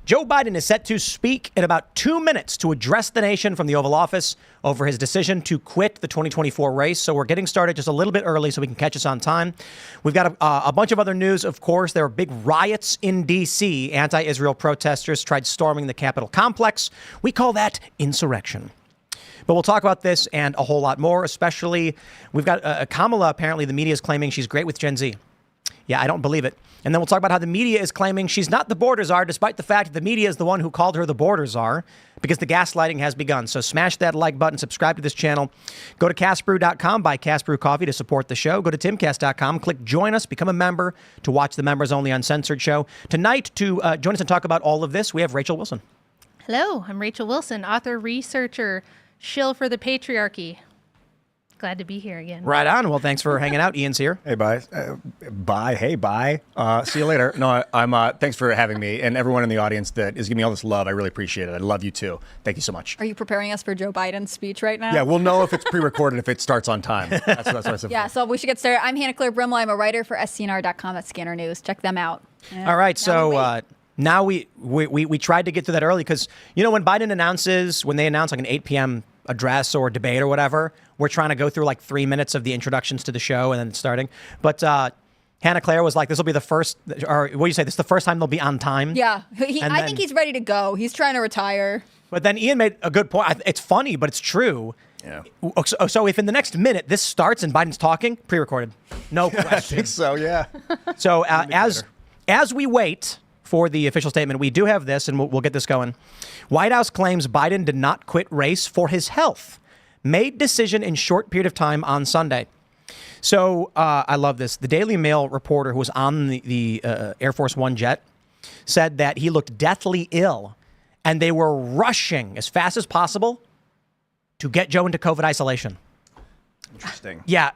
Joe Biden is set to speak in about 2 minutes to address the nation from the Oval Office over his decision to quit the 2024 race. So we're getting started just a little bit early so we can catch us on time. We've got a bunch of other news, of course. There were big riots in D.C. Anti-Israel protesters tried storming the Capitol complex. We call that insurrection. But we'll talk about this and a whole lot more, especially we've got Kamala. Apparently, the media is claiming she's great with Gen Z. Yeah, I don't believe it. And then we'll talk about how the media is claiming she's not the border czar, despite the fact that the media is the one who called her the border czar, because the gaslighting has begun. So smash that like button, subscribe to this channel. Go to castbrew.com, buy Cast Brew coffee to support the show. Go to timcast.com, click join us, become a member to watch the members only uncensored show. Tonight, to join us and talk about all of this, we have Rachel Wilson. Hello, I'm Rachel Wilson, author, researcher, shill for the patriarchy. Glad to be here again. Right on. Well, thanks for hanging out. Ian's here. Hey, bye. Bye. Hey, bye. See you later. No, I'm. Thanks for having me, and everyone in the audience that is giving me all this love. I really appreciate it. I love you too. Thank you so much. Are you preparing us for Joe Biden's speech right now? Yeah, we'll know if it's pre-recorded if it starts on time. That's what I said. Yeah. So we should get started. I'm Hannah Claire Brimley. I'm a writer for SCNR.com. That's Scanner News. Check them out. All right. So now we tried to get to that early because when Biden announces, when they announce like an 8 p.m. address or debate or whatever, we're trying to go through like 3 minutes of the introductions to the show and then starting. But Hannah Claire was like, this will be the first, or what do you say? This is the first time they'll be on time. Yeah. I think he's ready to go. He's trying to retire. But then Ian made a good point. It's funny, but it's true. Yeah. So if in the next minute this starts and Biden's talking, pre-recorded, no question. I think so, yeah. So as we wait for the official statement, we do have this, and we'll get this going. White House claims Biden did not quit race for his health. Made decision in short period of time on Sunday. So I love this. The Daily Mail reporter who was on the Air Force One jet said that he looked deathly ill, and they were rushing as fast as possible to get Joe into COVID isolation. Interesting. Yeah,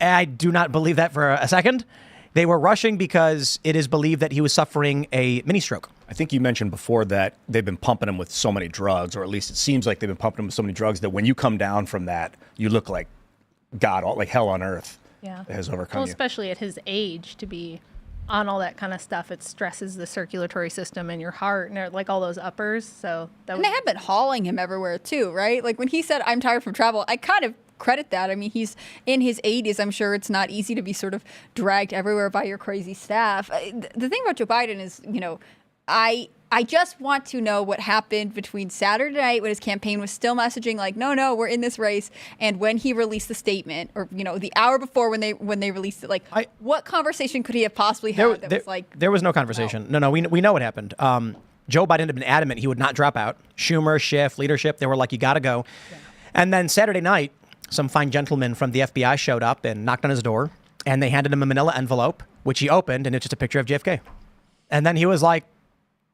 I do not believe that for a second. They were rushing because it is believed that he was suffering a mini stroke. I think you mentioned before that they've been pumping him with so many drugs, or at least it seems like they've been pumping him with so many drugs that when you come down from that, you look like God, like hell on earth. Yeah. Has overcome you. Especially at his age, to be on all that kind of stuff, it stresses the circulatory system and your heart and like all those uppers. So and they have been hauling him everywhere too, right? Like when he said, "I'm tired from travel," I kind of credit that. I mean, he's in his 80s. I'm sure it's not easy to be sort of dragged everywhere by your crazy staff. The thing about Joe Biden is, I just want to know what happened between Saturday night when his campaign was still messaging like, no, we're in this race, and when he released the statement, or the hour before when they released it. Like, what conversation could he have possibly had that was like? There was no conversation. No, we know what happened. Joe Biden had been adamant he would not drop out. Schumer, Schiff, leadership, they were like, you got to go. Yeah. And then Saturday night, some fine gentleman from the FBI showed up and knocked on his door, and they handed him a manila envelope, which he opened, and it's just a picture of JFK. And then he was like,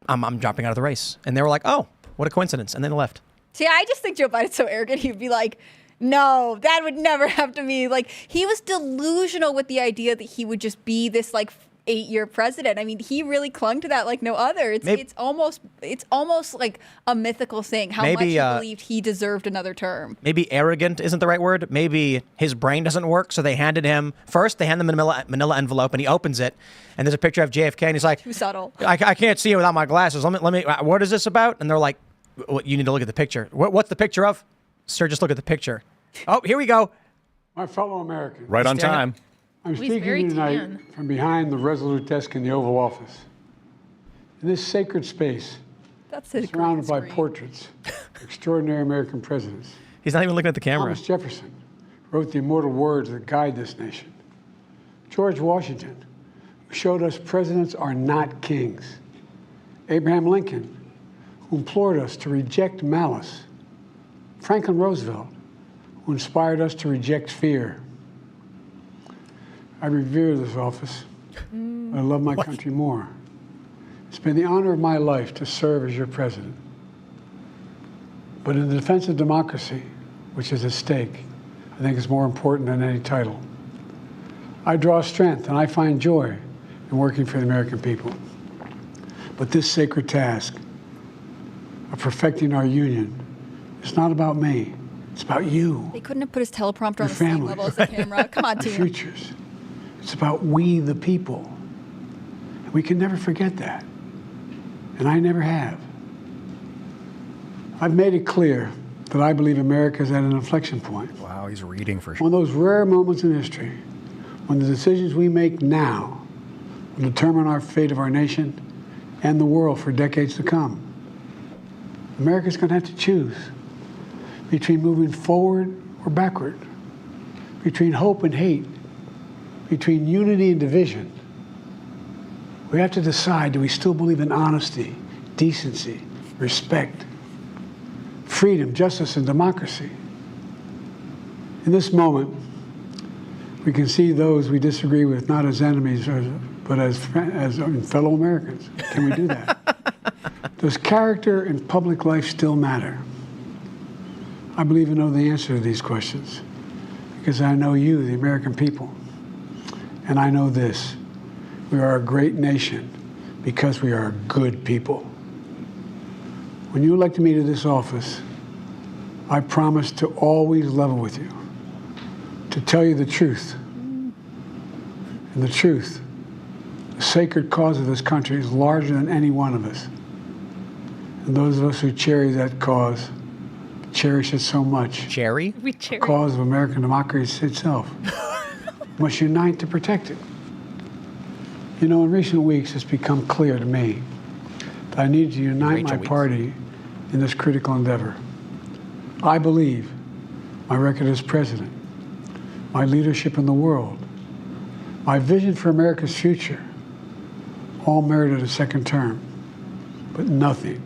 I'm dropping out of the race. And they were like, oh, what a coincidence. And then they left. See, I just think Joe Biden's so arrogant. He'd be like, no, that would never happen to me. Like, he was delusional with the idea that he would just be this, like, 8-year president. I mean, he really clung to that like no other. It's almost like a mythical thing how much he believed he deserved another term. Maybe arrogant isn't the right word. Maybe his brain doesn't work. So they hand him a manila envelope, and he opens it, and there's a picture of JFK, and he's like, too subtle. I can't see it without my glasses. Let me. What is this about? And they're like, well, you need to look at the picture. What's the picture of? Sir, just look at the picture. Oh, here we go. My fellow Americans. Right on time. I'm speaking tonight from behind the Resolute desk in the Oval Office. In this sacred space, surrounded by portraits of extraordinary American presidents. He's not even looking at the camera. Thomas Jefferson wrote the immortal words that guide this nation. George Washington, who showed us presidents are not kings. Abraham Lincoln, who implored us to reject malice. Franklin Roosevelt, who inspired us to reject fear. I revere this office, but I love my country more. It's been the honor of my life to serve as your president. But in the defense of democracy, which is at stake, I think it's more important than any title. I draw strength and I find joy in working for the American people. But this sacred task of perfecting our union is not about me. It's about you. They couldn't have put his teleprompter on the same level as the camera. Come on, team. Futures. It's about we, the people. And we can never forget that. and I never have. I've made it clear that I believe America is at an inflection point. Wow, he's reading for sure. One of those rare moments in history when the decisions we make now will determine our fate of our nation and the world for decades to come. America's going to have to choose between moving forward or backward, between hope and hate, between unity and division. We have to decide, do we still believe in honesty, decency, respect, freedom, justice, and democracy? In this moment, we can see those we disagree with not as enemies, but as fellow Americans. Can we do that? Does character in public life still matter? I believe I know the answer to these questions because I know you, the American people. And I know this: we are a great nation because we are good people. When you elected me to this office, I promised to always level with you, to tell you the truth. And the truth, the sacred cause of this country, is larger than any one of us. And those of us who cherish that cause cherish it so much. Cherry? We The cherry. cause of American democracy itself must unite to protect it. You know, in recent weeks, it's become clear to me that I need to unite my Rachel Weeks. party in this critical endeavor. I believe my record as president, my leadership in the world, my vision for America's future, all merited a second term. But nothing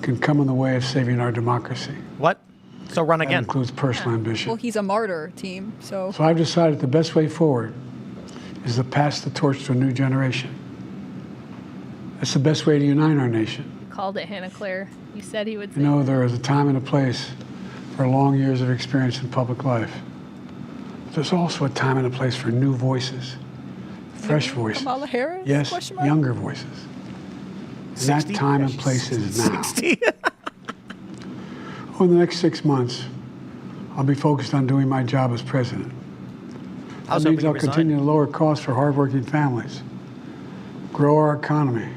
can come in the way of saving our democracy. What? So run That again. includes personal ambition. Well, he's a martyr, team. So So I've decided the best way forward is to pass the torch to a new generation. That's the best way to unite our nation. Called it, Hannah Claire. You said he would say You know, that. there is a time and a place for long years of experience in public life. But there's also a time and a place for new voices, fresh voices. Kamala Harris? Yes, Question mark? younger voices. And that 60? time and place is now. 60. Over the next 6 months, I'll be focused on doing my job as president. I was That hoping means you I'll resigned. continue to lower costs for hardworking families, grow our economy.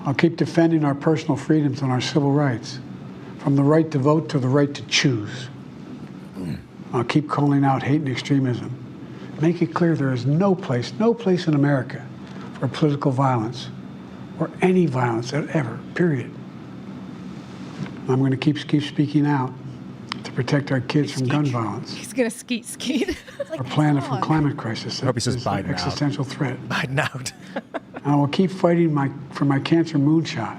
I'll keep defending our personal freedoms and our civil rights, from the right to vote to the right to choose. I'll keep calling out hate and extremism. Make it clear there is no place in America for political violence or any violence ever, period. I'm going to keep speaking out to protect our kids from gun violence, He's going to skeet. our planet from climate crisis. hope he says It's an Biden out. existential threat. Biden out. And I will keep fighting for my cancer moonshot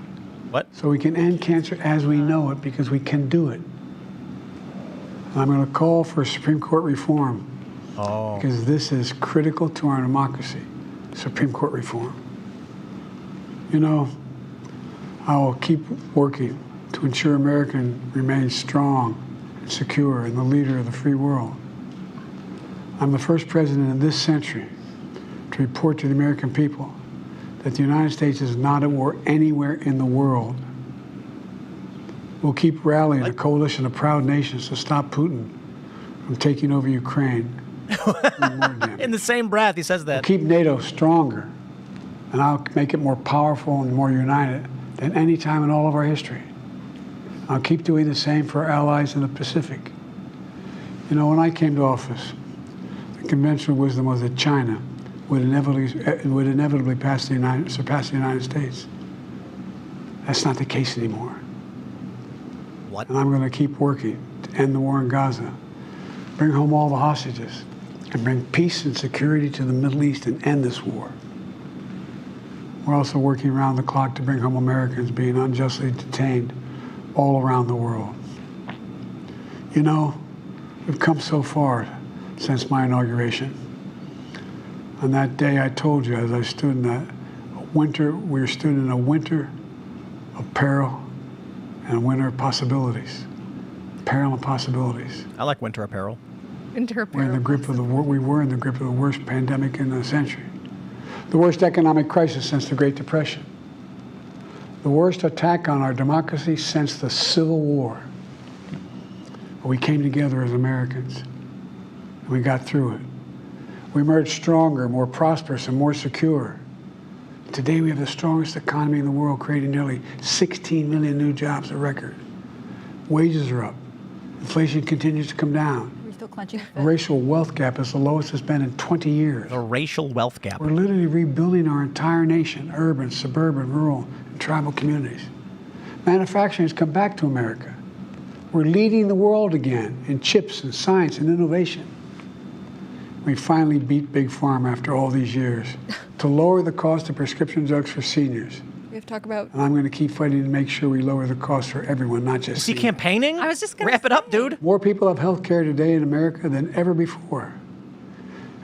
What? so we can end cancer as we know it, because we can do it. And I'm going to call for Supreme Court reform because this is critical to our democracy, Supreme Court reform. You know, I will keep working to ensure America remains strong and secure and the leader of the free world. I'm the first president in this century to report to the American people that the United States is not at war anywhere in the world. We'll keep rallying a coalition of proud nations to stop Putin from taking over Ukraine. and more damage. In the same breath, he says that. Keep NATO stronger, and I'll make it more powerful and more united than any time in all of our history. I'll keep doing the same for our allies in the Pacific. You know, when I came to office, the conventional wisdom was that China would inevitably surpass the United States. That's not the case anymore. What? And I'm going to keep working to end the war in Gaza, bring home all the hostages, and bring peace and security to the Middle East and end this war. We're also working around the clock to bring home Americans being unjustly detained all around the world. You know, we've come so far since my inauguration. On that day, I told you, as I stood in that winter, we stood in a winter of peril and a winter of possibilities. Peril and possibilities. I like winter apparel. We're in the grip of we were in the grip of the worst pandemic in the century, the worst economic crisis since the Great Depression, the worst attack on our democracy since the Civil War. But we came together as Americans, and we got through it. We emerged stronger, more prosperous, and more secure. Today we have the strongest economy in the world, creating nearly 16 million new jobs, a record. Wages are up. Inflation continues to come down. We're still clenching. The racial wealth gap is the lowest it's been in 20 years. The racial wealth gap. We're literally rebuilding our entire nation, urban, suburban, rural, and tribal communities. Manufacturing has come back to America. We're leading the world again in chips and science and innovation. We finally beat Big Pharma after all these years to lower the cost of prescription drugs for seniors. We have to talk about. And I'm going to keep fighting to make sure we lower the cost for everyone, not just Is he seniors. campaigning? I was just gonna Wrap it up, say. dude. More people have health care today in America than ever before.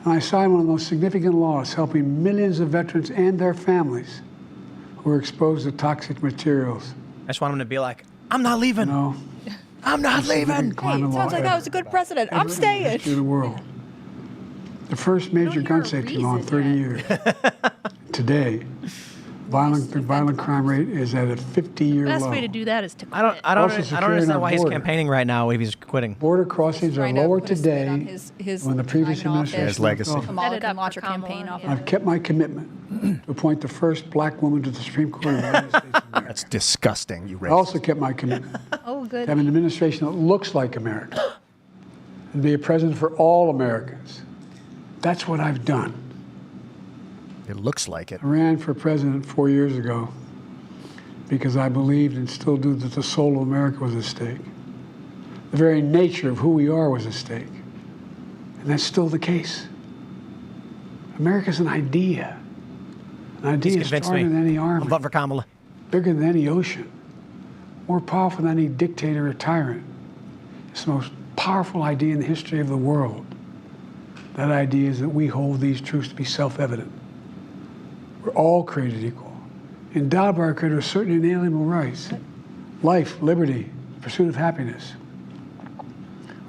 And I signed one of the most significant laws helping millions of veterans and their families who are exposed to toxic materials. I just want him to be like, I'm not leaving. No. I'm not leaving. Hey, it sounds like that was a good precedent. I'm staying. In the world. The first major you're gun a safety law in 30 reason years. Today, violent crime rate is at a 50-year The best low. way to do that is to quit. I don't Also understand securing why our he's border. campaigning right now if he's quitting. Border crossings are Trying to lower put a spin on today his when the previous time in office. administration His legacy. left office. Kamala Set it can up launch for a campaign Kamala, off yeah. of I've kept my commitment to appoint the first black woman to the Supreme Court of the United States of America. That's disgusting, you I racist. also kept my commitment Oh, to good. have an administration that looks like America and be a president for all Americans. That's what I've done. It looks like it. I ran for president 4 years ago because I believed and still do that the soul of America was at stake. The very nature of who we are was at stake. And that's still the case. America's an idea. An He's idea convinced stronger me. than any I'm army, voting for Kamala. bigger than any ocean, more powerful than any dictator or tyrant. It's the most powerful idea in the history of the world. That idea is that we hold these truths to be self-evident. We're all created equal, endowed by our Creator with certain inalienable rights: life, liberty, pursuit of happiness.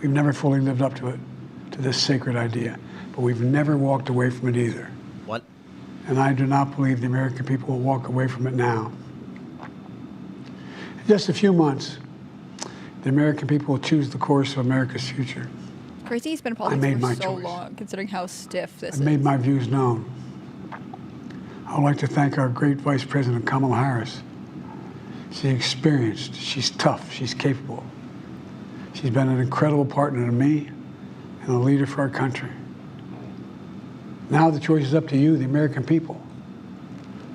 We've never fully lived up to it, to this sacred idea, but we've never walked away from it either. What? And I do not believe the American people will walk away from it now. In just a few months, the American people will choose the course of America's future. Crazy he's been in politics made for my so choice. long, considering how stiff this I've is. made my views known. I would like to thank our great Vice President Kamala Harris. She's experienced, she's tough, she's capable. She's been an incredible partner to me and a leader for our country. Now the choice is up to you, the American people.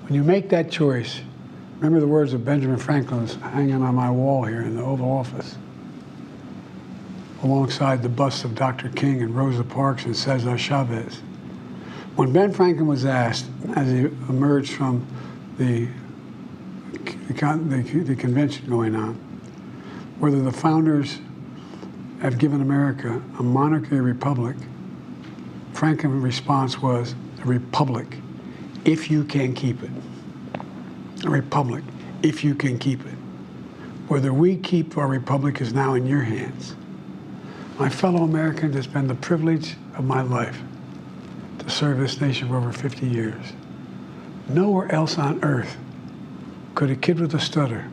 When you make that choice, remember the words of Benjamin Franklin hanging on my wall here in the Oval Office, alongside the busts of Dr. King and Rosa Parks and Cesar Chavez. When Ben Franklin was asked, as he emerged from the convention going on, whether the founders have given America a monarchy or republic, Franklin's response was, a republic, if you can keep it. A republic, if you can keep it. Whether we keep our republic is now in your hands. My fellow Americans, it's been the privilege of my life to serve this nation for over 50 years. Nowhere else on earth could a kid with a stutter,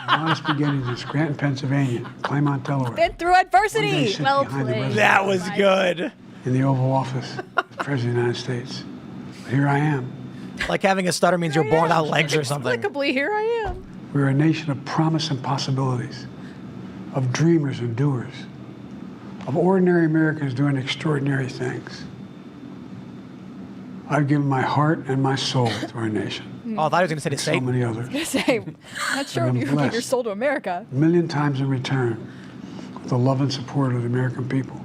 modest beginnings in Scranton, Pennsylvania, Claymont, Delaware, Been through one day adversity. sit Well behind the played. President That was good. in the Oval Office as President of the United States. But here I am. Like having a stutter means you're born without legs or something. Inexplicably, here I am. We're a nation of promise and possibilities, of dreamers and doers, of ordinary Americans doing extraordinary things. I've given my heart and my soul to our nation. Oh, I thought he was going to say to So Satan. many others. I say, I'm not sure I'm if you give blessed. your soul to America. A million times in return, with the love and support of the American people.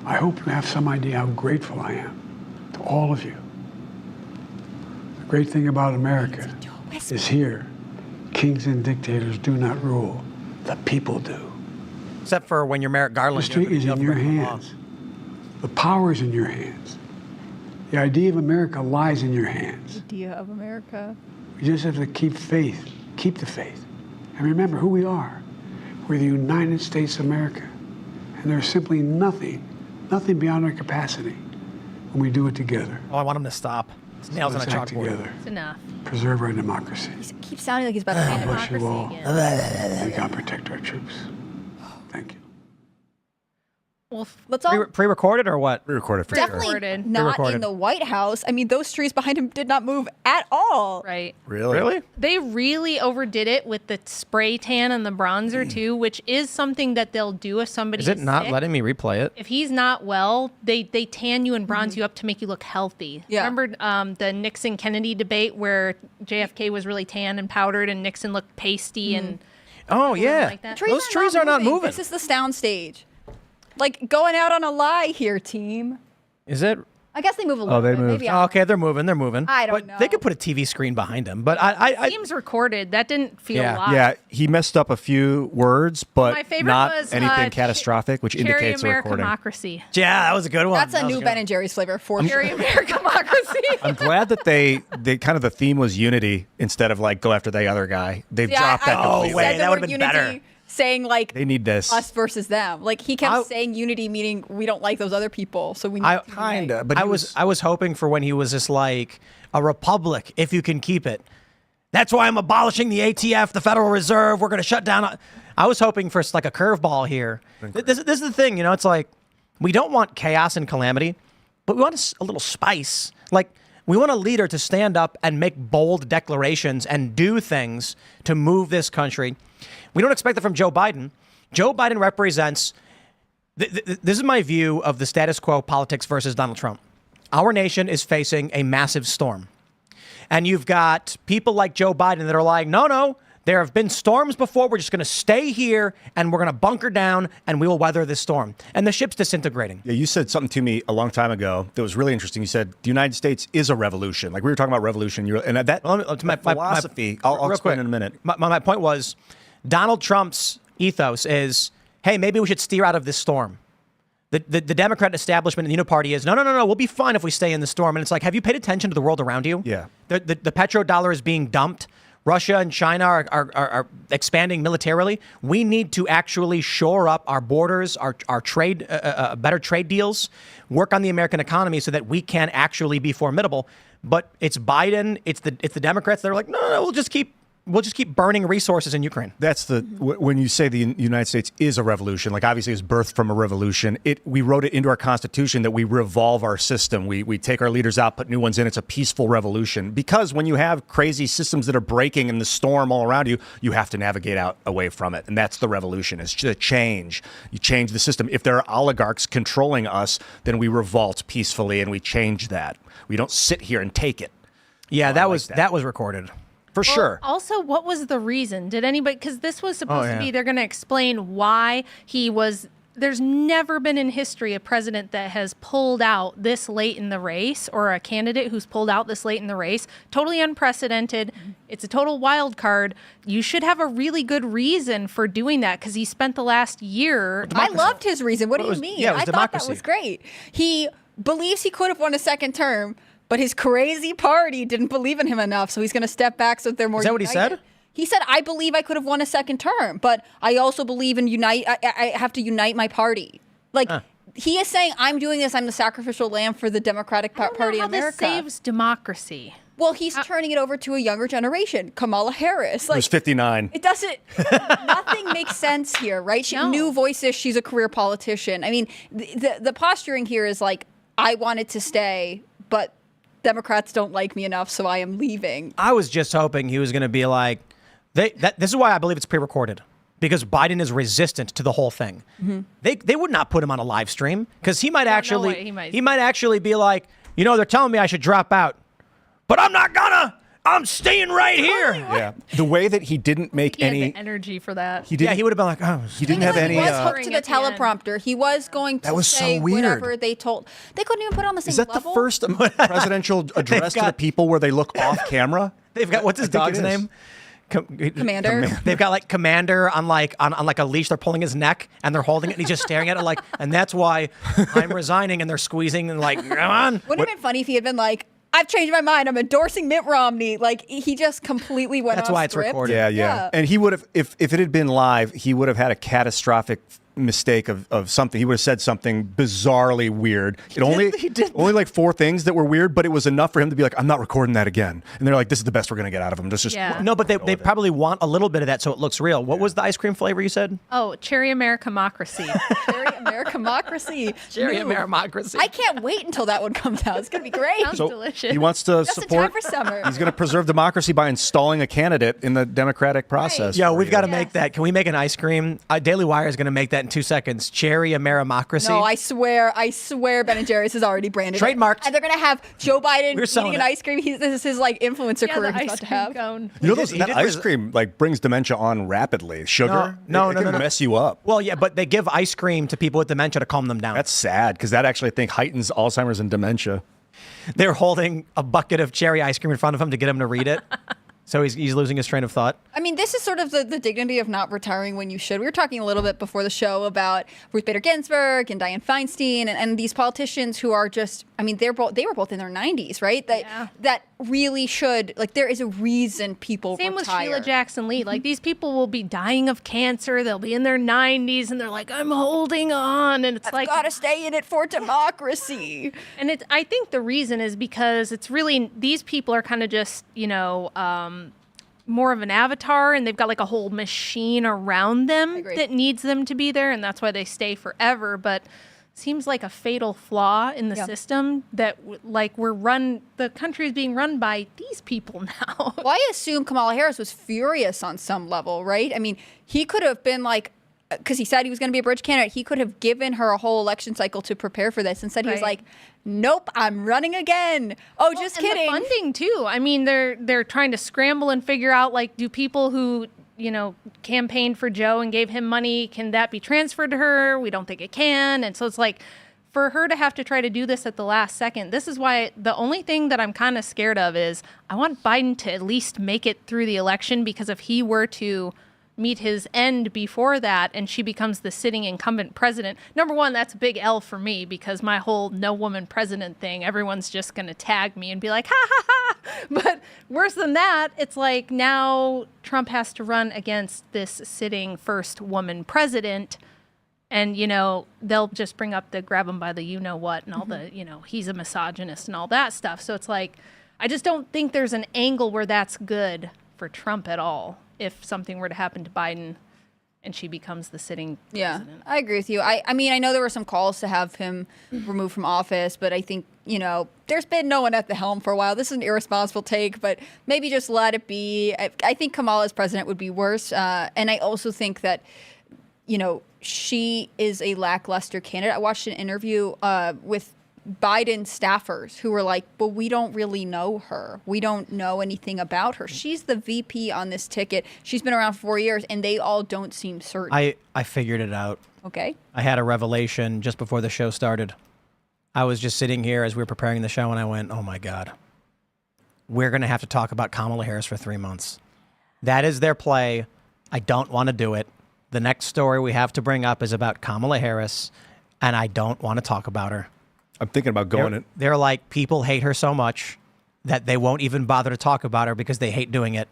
I hope you have some idea how grateful I am to all of you. The great thing about America is here, kings and dictators do not rule, the people do. Except for when you're Merrick Garland. History is in your hands. The power is in your hands. The idea of America lies in your hands. Idea of America. We just have to keep faith, keep the faith, and remember who we are. We're the United States of America, and there's simply nothing beyond our capacity when we do it together. Oh, I want him to stop. It's nails on a Let's act chalkboard. together, It's enough. preserve our democracy, He keeps sounding like he's about to say bless you all, Democracy again. and God protect our troops. Thank you. Well, Let's all Pre-recorded or what? Pre-recorded for definitely sure. Pre-recorded. not Pre-recorded. in the White House. I mean, those trees behind him did not move at all. right. Really? They really overdid it with the spray tan and the bronzer too, which is something that they'll do if somebody Is it not sick. letting me replay it? If he's not well, they tan you and bronze you up to make you look healthy. Yeah. Remember the Nixon-Kennedy debate where JFK was really tan and powdered and Nixon looked pasty and Oh yeah, like that. those trees are not moving. This is the sound stage. Like going out on a lie here, team. Is it? I guess they move a little they bit. moved. Maybe Oh, okay, they're moving. They're moving. I don't but They know. could put a TV screen behind him. But I Seems recorded. That didn't feel Yeah. live. Yeah, he messed up a few words, but My favorite not was anything Ch- catastrophic, which Cherry indicates a recording. America-mocracy. yeah, that was a good one. That's That a was new good. Ben and Jerry's flavor for sure. Cherry America-mocracy. I'm glad that they kind of the theme was unity instead of like go after the other guy. They've dropped that Oh, completely. wait, said the that would've word been unity, better. Saying like They need this. us versus them. Like he kept I- saying unity, meaning we don't like those other people, so we need I to unite. Kinda, but I was hoping for when he was just like a republic, if you can keep it. That's why I'm abolishing the ATF, the Federal Reserve. We're going to shut down. I was hoping for like a curveball here. This is the thing, you know. It's like we don't want chaos and calamity, but we want a little spice. Like we want a leader to stand up and make bold declarations and do things to move this country. We don't expect that from Joe Biden. Joe Biden represents. This is my view of the status quo politics versus Donald Trump. Our nation is facing a massive storm. And you've got people like Joe Biden that are like, no, there have been storms before. We're just going to stay here and we're going to bunker down and we will weather this storm. And the ship's disintegrating. Yeah, you said something to me a long time ago that was really interesting. You said the United States is a revolution. Like we were talking about revolution, and that My philosophy. I'll real explain quick, in a minute. My point was Donald Trump's ethos is, hey, maybe we should steer out of this storm. The Democrat establishment and the Uniparty is, no, we'll be fine if we stay in the storm. And it's like, have you paid attention to the world around you? Yeah. The petrodollar is being dumped. Russia and China are expanding militarily. We need to actually shore up our borders, our trade, better trade deals, work on the American economy so that we can actually be formidable. But it's Biden, it's the Democrats that are like, no, we'll just keep burning resources in Ukraine. That's when you say the United States is a revolution, like obviously it's birthed from a revolution. We wrote it into our Constitution that we revolve our system. We take our leaders out, put new ones in. It's a peaceful revolution because when you have crazy systems that are breaking and the storm all around you, you have to navigate out away from it. And that's the revolution. It's to change. You change the system. If there are oligarchs controlling us, then we revolt peacefully and we change that. We don't sit here and take it. Yeah, that was that. recorded. For sure. Also, what was the reason? Did anybody, because this was supposed yeah. to be, they're going to explain why he was, there's never been in history a president that has pulled out this late in the race or a candidate who's pulled out this late in the race. Totally unprecedented. It's a total wild card. You should have a really good reason for doing that because he spent the last year. I loved his reason. What do you mean? yeah, it was I thought democracy. that was great. He believes he could have won a second term, but his crazy party didn't believe in him enough, so he's going to step back so they're more Is that what he united. said? He said, I believe I could have won a second term, but I also believe in unite. I have to unite my party. Like, he is saying, I'm doing this. I'm the sacrificial lamb for the Democratic Party in I don't know how America. this saves democracy. Well, he's turning it over to a younger generation. Kamala Harris. It Like, was 59. it doesn't, nothing makes sense here, right? No. New voices, she's a career politician. I mean, the posturing here is like, I wanted to stay, but Democrats don't like me enough, so I am leaving. I was just hoping he was going to be like, this is why I believe it's pre-recorded, because Biden is resistant to the whole thing. They would not put him on a live stream because he might actually he might. actually be like, they're telling me I should drop out, but I'm not gonna. I'm staying right here. Yeah. The way that he didn't make He had any. the energy for that. He didn't. Yeah, he would have been like, oh, He didn't have any. He was hooked to the At the end. teleprompter. He was going to That was so say weird. whatever they told. They couldn't even put it on the same Is that level. the first presidential address to the got- people where they look off camera? they've got what's his I think dog's it is. name? Commander. They've got like Commander on like a leash. They're pulling his neck and they're holding it and he's just staring at it like, and that's why I'm resigning and they're squeezing and like, come on. Wouldn't it have been funny if he had been like, I've changed my mind. I'm endorsing Mitt Romney. Like, he just completely went That's off why it's script. recorded. Yeah. And he would have, if it had been live, he would have had a catastrophic mistake of something. He would have said something bizarrely weird. He did. Only like 4 things that were weird, but it was enough for him to be like, I'm not recording that again. And they're like, this is the best we're going to get out of him. Just Yeah. No, but they probably want a little bit of that so it looks real. What was the ice cream flavor you said? Oh, cherry Americamocracy. Cherry Americamocracy. Cherry Ooh. Americamocracy. I can't wait until that one comes out. It's going to be great. Sounds delicious. He wants to Just in support. time for summer. He's going to preserve democracy by installing a candidate in the democratic process. Yo, for we've you. got to make that. Can we make an ice cream? Daily Wire is going to make that in 2 seconds. Cherry Amerimocracy. No, I swear Ben & Jerry's has already branded it. Trademarked. And they're going to have Joe Biden We're selling eating an it. ice cream. This is his like influencer yeah, career the he's ice about to cream have. cone. You know, He that did ice res- cream like brings dementia on rapidly. Sugar, No, it no, can no. mess you up. Well, yeah, but they give ice cream to people with dementia to calm them down. That's sad because that actually I think heightens Alzheimer's and dementia. They're holding a bucket of cherry ice cream in front of him to get him to read it. So he's losing his train of thought. I mean, this is sort of the dignity of not retiring when you should. We were talking a little bit before the show about Ruth Bader Ginsburg and Dianne Feinstein and these politicians who are just, I mean, they were both in their 90s, right? That really should, like, there is a reason people Same with retire. Sheila Jackson Lee. Like, these people will be dying of cancer. They'll be in their 90s, and they're like, I'm holding on. And it's I've like, got to stay in it for democracy. and I think the reason is because it's really, these people are kind of just, more of an avatar, and they've got like a whole machine around them agree. that needs them to be there, and that's why they stay forever. But seems like a fatal flaw in the system that the country is being run by these people now. Well, I assume Kamala Harris was furious on some level, right? I mean, he could have been like, because he said he was going to be a bridge candidate, he could have given her a whole election cycle to prepare for this. Instead, he was Right. like, nope, I'm running again. Oh, just And kidding. the funding too. I mean, they're trying to scramble and figure out, like, do people who campaigned for Joe and gave him money, can that be transferred to her? We don't think it can. And so it's like, for her to have to try to do this at the last second, this is why the only thing that I'm kind of scared of is I want Biden to at least make it through the election, because if he were to meet his end before that and she becomes the sitting incumbent president, number one, that's a big L for me, because my whole no woman president thing, everyone's just going to tag me and be like, ha ha ha. But worse than that, it's like now Trump has to run against this sitting first woman president. And, they'll just bring up the grab him by the you-know-what and all the, he's a misogynist and all that stuff. So it's like, I just don't think there's an angle where that's good for Trump at all if something were to happen to Biden and she becomes the sitting president. I agree with you. I mean, I know there were some calls to have him removed from office, but I think, there's been no one at the helm for a while. This is an irresponsible take, but maybe just let it be. I think Kamala as president would be worse. And I also think that, she is a lackluster candidate. I watched an interview with Biden staffers who were like, but we don't really know her. We don't know anything about her. She's the VP on this ticket. She's been around for 4 years, and they all don't seem certain. I figured it out. Okay. I had a revelation just before the show started. I was just sitting here as we were preparing the show, and I went, oh my God, we're going to have to talk about Kamala Harris for 3 months. That is their play. I don't want to do it. The next story we have to bring up is about Kamala Harris, and I don't want to talk about her. I'm thinking about going in. They're like, people hate her so much that they won't even bother to talk about her because they hate doing it.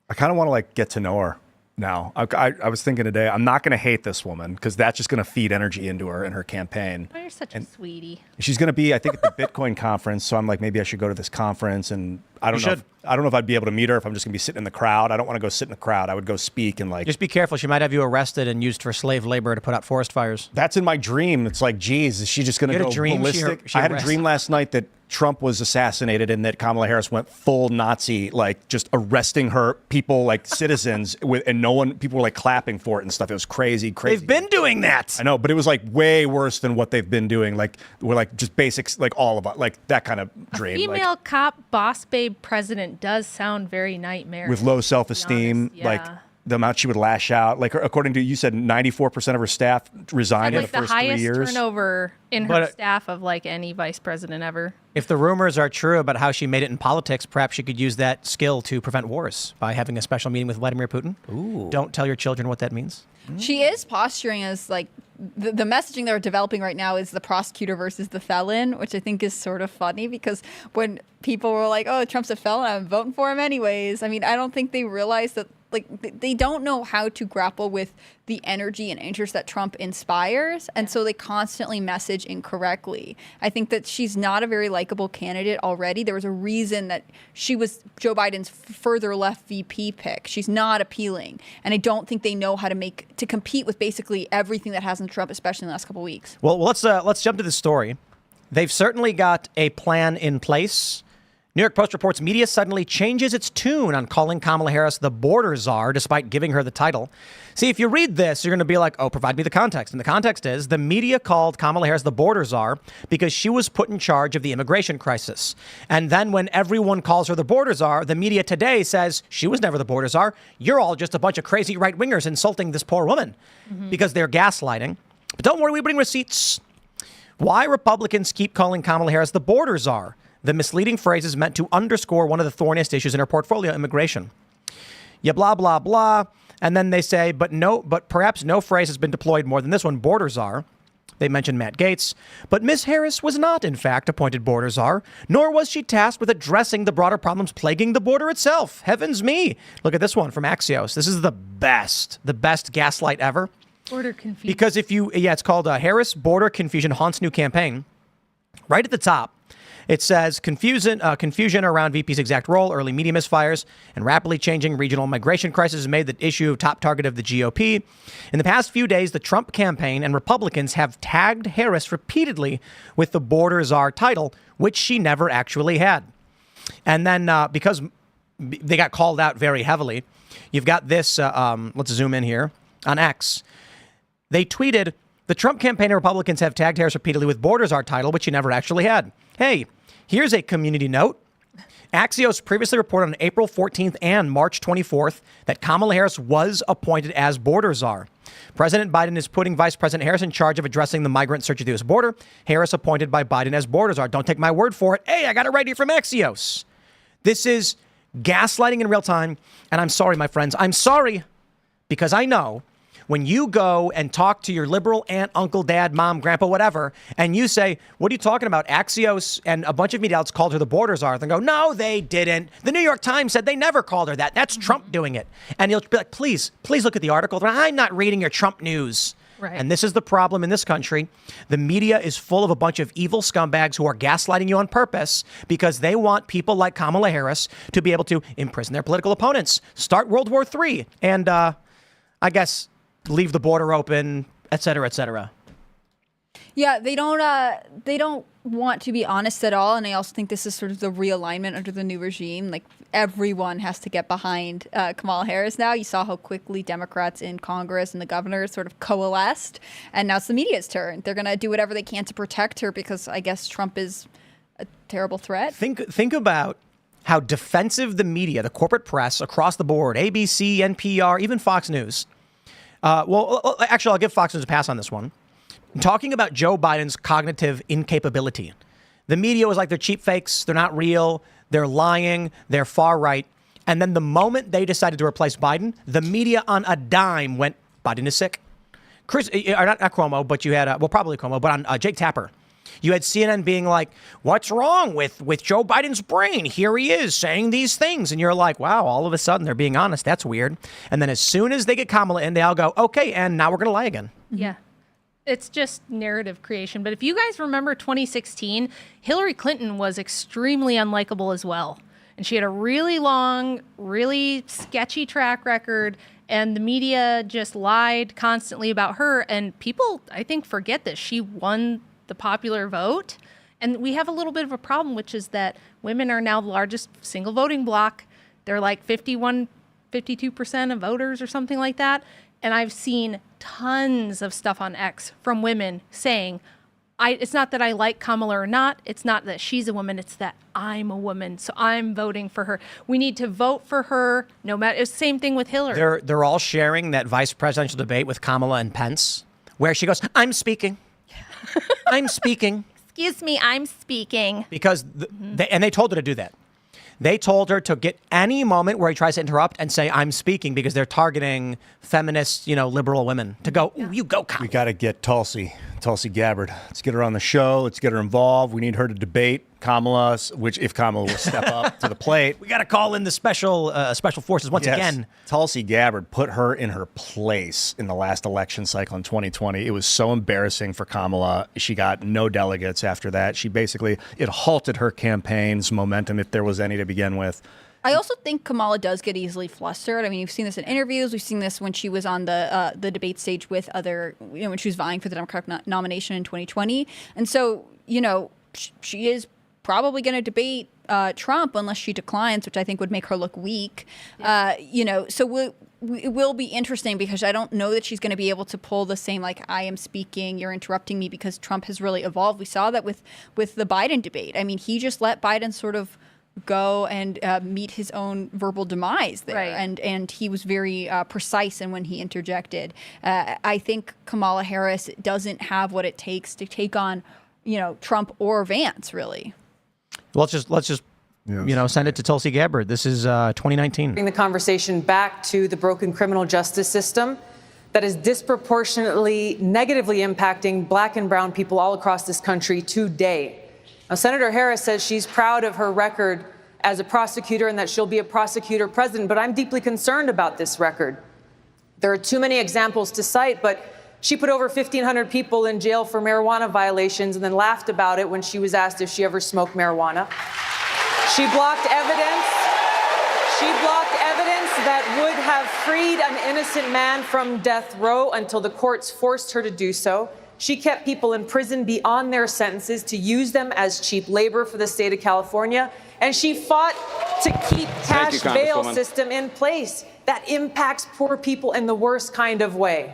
I kind of want to get to know her now. I was thinking today, I'm not going to hate this woman because that's just going to feed energy into her in her campaign. Oh, you're such a sweetie. She's going to be, I think, at the Bitcoin conference. So I'm like, maybe I should go to this conference. And I don't know. I don't know if I'd be able to meet her if I'm just going to be sitting in the crowd. I don't want to go sit in the crowd. I would go speak and Just be careful. She might have you arrested and used for slave labor to put out forest fires. That's in my dream. It's like, geez, is she just going to go ballistic? She I had a arrested- dream last night that Trump was assassinated and that Kamala Harris went full Nazi, just arresting her people, citizens, and people were clapping for it and stuff. It was crazy. They've been doing that. I know, but it was way worse than what they've been doing. We're just basics, all of it, that kind of dream. Female cop boss babe president does sound very nightmarish. With low self-esteem, to be honest. Yeah. the amount she would lash out. According to you said, 94% of her staff resigned in the the first 3 highest years. turnover in her staff of any vice president ever. If the rumors are true about how she made it in politics, perhaps she could use that skill to prevent wars by having a special meeting with Vladimir Putin. Ooh. Don't tell your children what that means. She is posturing as the messaging they're developing right now is the prosecutor versus the felon, which I think is sort of funny because when people were like, oh, Trump's a felon, I'm voting for him anyways. I mean, I don't think they realize that like they don't know how to grapple with the energy and interest that Trump inspires. And so they constantly message incorrectly. I think that she's not a very likable candidate already. There was a reason that she was Joe Biden's further left VP pick. She's not appealing. And I don't think they know how to compete with basically everything that hasn't Trump, especially in the last couple of weeks. Well, let's jump to the story. They've certainly got a plan in place. New York Post reports media suddenly changes its tune on calling Kamala Harris the border czar despite giving her the title. See, if you read this, you're going to be like, oh, provide me the context. And the context is the media called Kamala Harris the border czar because she was put in charge of the immigration crisis. And then when everyone calls her the border czar, the media today says she was never the border czar. You're all just a bunch of crazy right wingers insulting this poor woman because they're gaslighting. But don't worry, we bring receipts. Why Republicans keep calling Kamala Harris the border czar? The misleading phrase is meant to underscore one of the thorniest issues in her portfolio, immigration. Yeah, blah, blah, blah. And then they say, but perhaps no phrase has been deployed more than this one, border czar. They mentioned Matt Gaetz. But Ms. Harris was not, in fact, appointed border czar, nor was she tasked with addressing the broader problems plaguing the border itself. Heavens me. Look at this one from Axios. This is the best gaslight ever. Border confusion. Because it's called Harris Border Confusion Haunts New Campaign. Right at the top, it says confusion around VP's exact role, early media misfires, and rapidly changing regional migration crisis has made the issue a top target of the GOP. In the past few days, the Trump campaign and Republicans have tagged Harris repeatedly with the border czar title, which she never actually had. And then because they got called out very heavily, you've got this. Let's zoom in here on X. They tweeted, the Trump campaign and Republicans have tagged Harris repeatedly with border czar title, which she never actually had. Hey, here's a community note. Axios previously reported on April 14th and March 24th that Kamala Harris was appointed as border czar. President Biden is putting Vice President Harris in charge of addressing the migrant surge at the U.S. border. Harris appointed by Biden as border czar. Don't take my word for it. Hey, I got it right here from Axios. This is gaslighting in real time. And I'm sorry, my friends. I'm sorry because I know when you go and talk to your liberal aunt, uncle, dad, mom, grandpa, whatever, and you say, what are you talking about? Axios and a bunch of media outlets called her the border czar. They go, no, they didn't. The New York Times said they never called her that. That's Trump doing it. And you'll be like, please look at the article. I'm not reading your Trump news. Right. And this is the problem in this country. The media is full of a bunch of evil scumbags who are gaslighting you on purpose because they want people like Kamala Harris to be able to imprison their political opponents, start World War III, and I guess leave the border open, et cetera, et cetera. Yeah, they don't want to be honest at all. And I also think this is sort of the realignment under the new regime. Like everyone has to get behind Kamala Harris now. You saw how quickly Democrats in Congress and the governor sort of coalesced. And now it's the media's turn. They're going to do whatever they can to protect her because I guess Trump is a terrible threat. Think about how defensive the media, the corporate press across the board, ABC, NPR, even Fox News. Actually, I'll give Fox News a pass on this one. Talking about Joe Biden's cognitive incapability. The media was like, they're cheap fakes. They're not real. They're lying. They're far right. And then the moment they decided to replace Biden, the media on a dime went, Biden is sick. Not Cuomo, but you had, probably Cuomo, but on Jake Tapper. You had CNN being like, what's wrong with Joe Biden's brain? Here he is saying these things. And you're like, wow, all of a sudden they're being honest. That's weird. And then as soon as they get Kamala in, they all go, okay, and now we're going to lie again. Yeah. It's just narrative creation. But if you guys remember 2016, Hillary Clinton was extremely unlikable as well. And she had a really long, really sketchy track record. And the media just lied constantly about her. And people, I think, forget that she won the popular vote. And we have a little bit of a problem, which is that women are now the largest single voting bloc. They're like 52% of voters or something like that. And I've seen tons of stuff on X from women saying, it's not that I like Kamala or not. It's not that she's a woman. It's that I'm a woman. So I'm voting for her. We need to vote for her no matter. It's the same thing with Hillary. They're all sharing that vice presidential debate with Kamala and Pence, where she goes, I'm speaking. I'm speaking. Excuse me, I'm speaking. Because they told her to do that. They told her to get any moment where he tries to interrupt and say, I'm speaking, because they're targeting feminist, liberal women to go, ooh, you go, Kamala. We got to get Tulsi Tulsi Gabbard. Let's get her on the show. Let's get her involved. We need her to debate Kamala, which if Kamala will step up to the plate. We got to call in the special forces once again. Tulsi Gabbard put her in her place in the last election cycle in 2020. It was so embarrassing for Kamala. She got no delegates after that. It halted her campaign's momentum, if there was any to begin with. I also think Kamala does get easily flustered. I mean, you've seen this in interviews. We've seen this when she was on the debate stage with other, when she was vying for the Democratic nomination in 2020. And so, she is probably going to debate Trump unless she declines, which I think would make her look weak. So it will be interesting because I don't know that she's going to be able to pull the same, like, I am speaking, you're interrupting me, because Trump has really evolved. We saw that with the Biden debate. I mean, he just let Biden sort of go and meet his own verbal demise there. Right. And he was very precise in when he interjected. I think Kamala Harris doesn't have what it takes to take on, Trump or Vance, really. Let's just send it to Tulsi Gabbard. This is 2019. Bring the conversation back to the broken criminal justice system that is disproportionately negatively impacting Black and brown people all across this country today. Now, Senator Harris says she's proud of her record as a prosecutor and that she'll be a prosecutor president, but I'm deeply concerned about this record. There are too many examples to cite, but she put over 1,500 people in jail for marijuana violations and then laughed about it when she was asked if she ever smoked marijuana. She blocked evidence. She blocked evidence that would have freed an innocent man from death row until the courts forced her to do so. She kept people in prison beyond their sentences to use them as cheap labor for the state of California. And she fought to keep cash bail system in place that impacts poor people in the worst kind of way.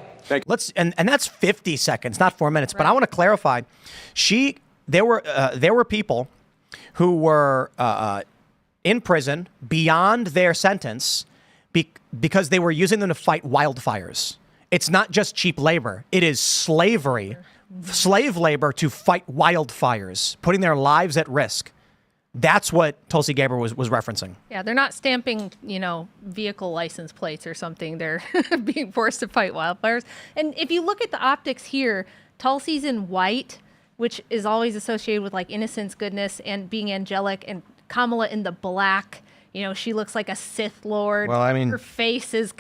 And that's 50 seconds, not 4 minutes. Right. But I want to clarify. There were people who were in prison beyond their sentence because they were using them to fight wildfires. It's not just cheap labor. It is slavery, slave labor to fight wildfires, putting their lives at risk. That's what Tulsi Gabbard was referencing. Yeah, they're not stamping, vehicle license plates or something. They're being forced to fight wildfires. And if you look at the optics here, Tulsi's in white, which is always associated with like innocence, goodness, and being angelic, and Kamala in the black. She looks like a Sith Lord. Well, I mean, her face is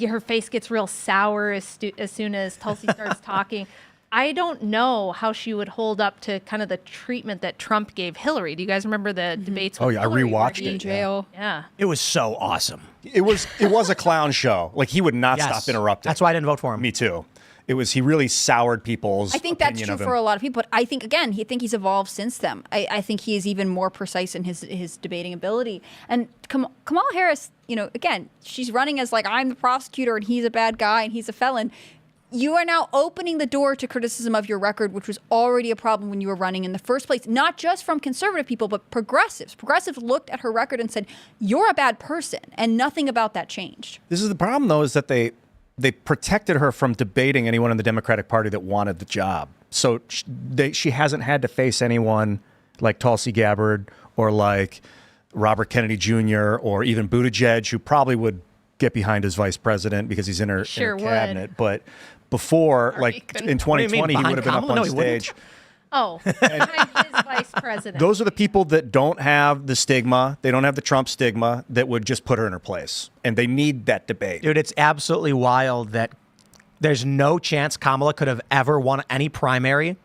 her face gets real sour as soon as Tulsi starts talking. I don't know how she would hold up to kind of the treatment that Trump gave Hillary. Do you guys remember the debates? Oh yeah, Hillary, I rewatched it. In jail. Yeah. It was so awesome. It was a clown show. Like, he would not stop interrupting. That's why I didn't vote for him. Me too. He really soured people's I think that's opinion true for a lot of people. But I think, again, he's evolved since then. I think he is even more precise in his debating ability. And Kamala Harris, again, she's running as like, I'm the prosecutor and he's a bad guy and he's a felon. You are now opening the door to criticism of your record, which was already a problem when you were running in the first place, not just from conservative people, but progressives. Progressives looked at her record and said, you're a bad person, and nothing about that changed. This is the problem, though, is that they protected her from debating anyone in the Democratic Party that wanted the job. So she hasn't had to face anyone like Tulsi Gabbard or like Robert Kennedy Jr. or even Buttigieg, who probably would get behind as vice president because he's in her cabinet. But before, in 2020, he would have been up on stage. Oh, behind his vice president. Those are the people that don't have the stigma. They don't have the Trump stigma that would just put her in her place. And they need that debate. Dude, it's absolutely wild that there's no chance Kamala could have ever won any primary.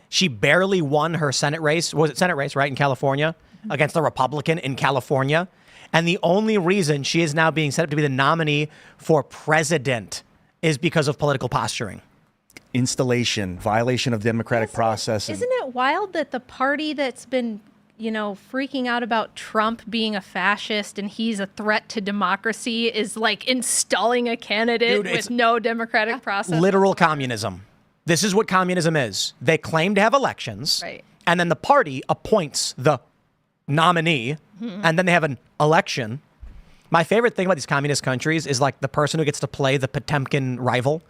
She barely won her Senate race. Was it Senate race, right, in California, against a Republican in California? And the only reason she is now being set up to be the nominee for president is because of political posturing. Installation, violation of democratic process. Isn't it wild that the party that's been, freaking out about Trump being a fascist and he's a threat to democracy is like installing a candidate with no democratic process? Literal communism. This is what communism is. They claim to have elections, right, and then the party appoints the nominee, and then they have an election. My favorite thing about these communist countries is like the person who gets to play the Potemkin rival.